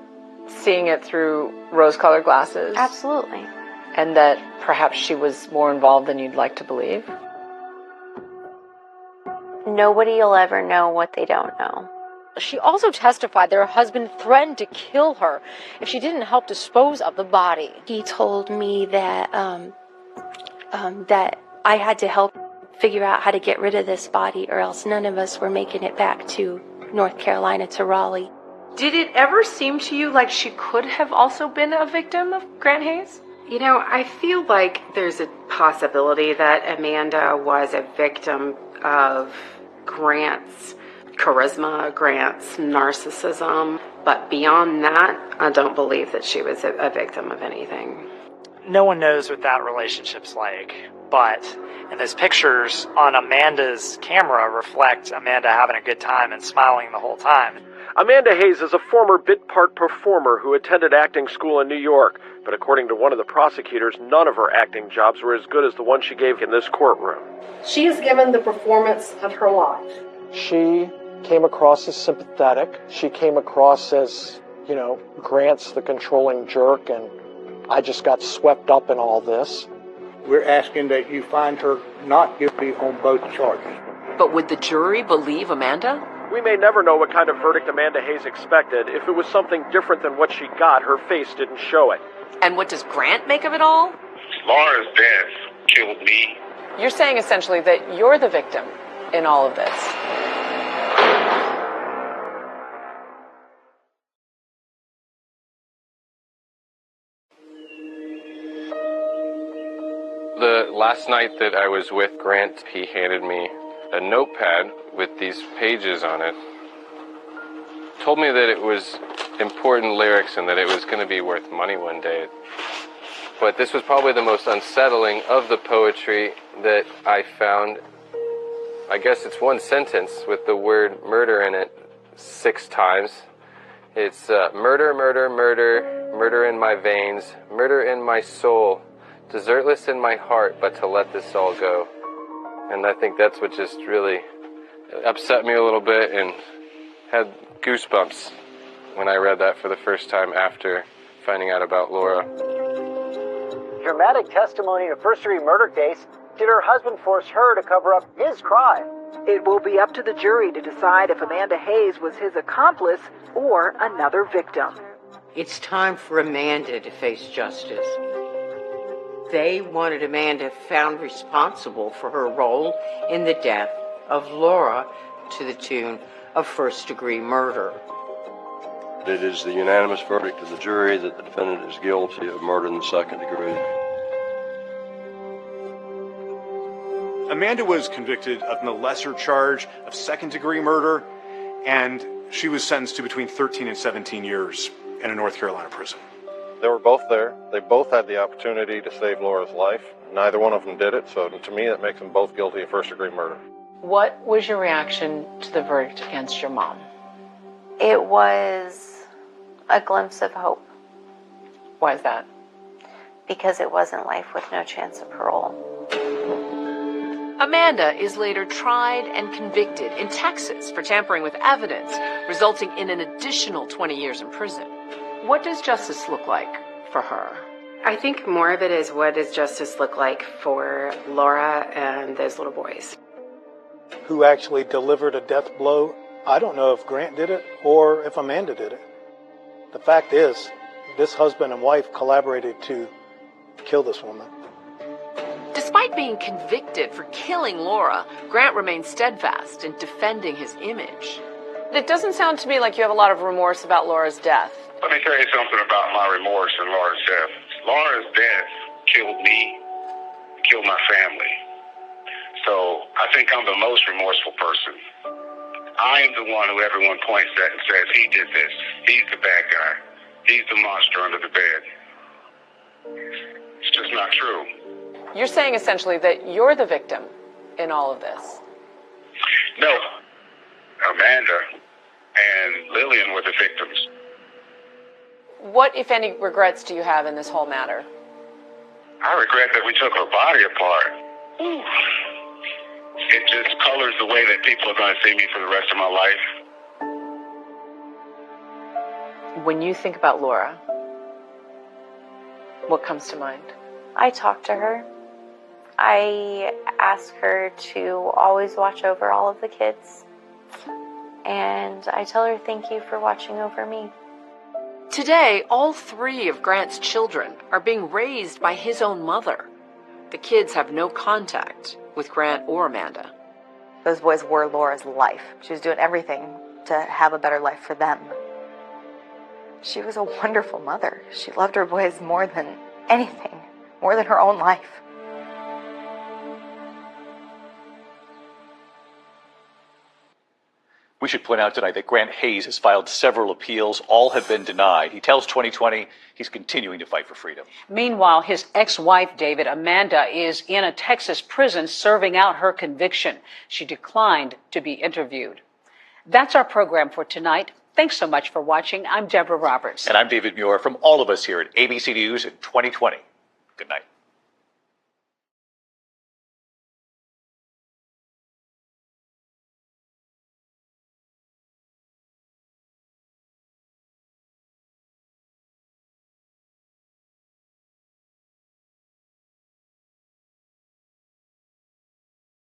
seeing it through rose-colored glasses? Absolutely. And that perhaps she was more involved than you'd like to believe? Nobody will ever know what they don't know. She also testified that her husband threatened to kill her if she didn't help dispose of the body. He told me that that I had to help figure out how to get rid of this body, or else none of us were making it back to North Carolina, to Raleigh. Did it ever seem to you like she could have also been a victim of Grant Hayes? You know, I feel like there's a possibility that Amanda was a victim of Grant's charisma, Grant's narcissism. But beyond that, I don't believe that she was a victim of anything. No one knows what that relationship's like, but and those pictures on Amanda's camera reflect Amanda having a good time and smiling the whole time. Amanda Hayes is a former bit part performer who attended acting school in New York, but according to one of the prosecutors, none of her acting jobs were as good as the one she gave in this courtroom. She has given the performance of her life. She came across as sympathetic. She came across as, Grant's the controlling jerk, and I just got swept up in all this. We're asking that you find her not guilty on both charges. But would the jury believe Amanda? We may never know what kind of verdict Amanda Hayes expected. If it was something different than what she got, her face didn't show it. And what does Grant make of it all? Laura's death killed me. You're saying essentially that you're the victim in all of this. The last night that I was with Grant, he handed me a notepad with these pages on it. Told me that it was important lyrics and that it was going to be worth money one day. But this was probably the most unsettling of the poetry that I found. I guess it's one sentence with the word murder in it 6 times. It's murder, murder, murder, murder in my veins, murder in my soul, desertless in my heart, but to let this all go. And I think that's what just really upset me a little bit and had goosebumps when I read that for the first time after finding out about Laura. Dramatic testimony in a first-degree murder case. Did her husband force her to cover up his crime? It will be up to the jury to decide if Amanda Hayes was his accomplice or another victim. It's time for Amanda to face justice. They wanted Amanda found responsible for her role in the death of Laura to the tune of first-degree murder. It is the unanimous verdict of the jury that the defendant is guilty of murder in the second degree. Amanda was convicted of the lesser charge of second-degree murder, and she was sentenced to between 13 and 17 years in a North Carolina prison. They were both there. They both had the opportunity to save Laura's life. Neither one of them did it, so to me that makes them both guilty of first-degree murder. What was your reaction to the verdict against your mom? It was a glimpse of hope. Why is that? Because it wasn't life with no chance of parole. Amanda is later tried and convicted in Texas for tampering with evidence, resulting in an additional 20 years in prison. What does justice look like for her? I think more of it is what does justice look like for Laura and those little boys. Who actually delivered a death blow? I don't know if Grant did it or if Amanda did it. The fact is, this husband and wife collaborated to kill this woman. Despite being convicted for killing Laura, Grant remains steadfast in defending his image. It doesn't sound to me like you have a lot of remorse about Laura's death. Let me tell you something about my remorse and Laura's death. Laura's death killed me, killed my family. So I think I'm the most remorseful person. I am the one who everyone points at and says, he did this. He's the bad guy. He's the monster under the bed. It's just not true. You're saying essentially that you're the victim in all of this. No. Amanda and Lillian were the victims. What, if any, regrets do you have in this whole matter? I regret that we took her body apart. It just colors the way that people are going to see me for the rest of my life. When you think about Laura, what comes to mind? I talk to her. I ask her to always watch over all of the kids. And I tell her thank you for watching over me. Today, all 3 of Grant's children are being raised by his own mother. The kids have no contact with Grant or Amanda. Those boys were Laura's life. She was doing everything to have a better life for them. She was a wonderful mother. She loved her boys more than anything, more than her own life. We should point out tonight that Grant Hayes has filed several appeals. All have been denied. He tells 2020 he's continuing to fight for freedom. Meanwhile, his ex-wife, David, Amanda, is in a Texas prison serving out her conviction. She declined to be interviewed. That's our program for tonight. Thanks so much for watching. I'm Deborah Roberts. And I'm David Muir from all of us here at ABC News in 2020. Good night.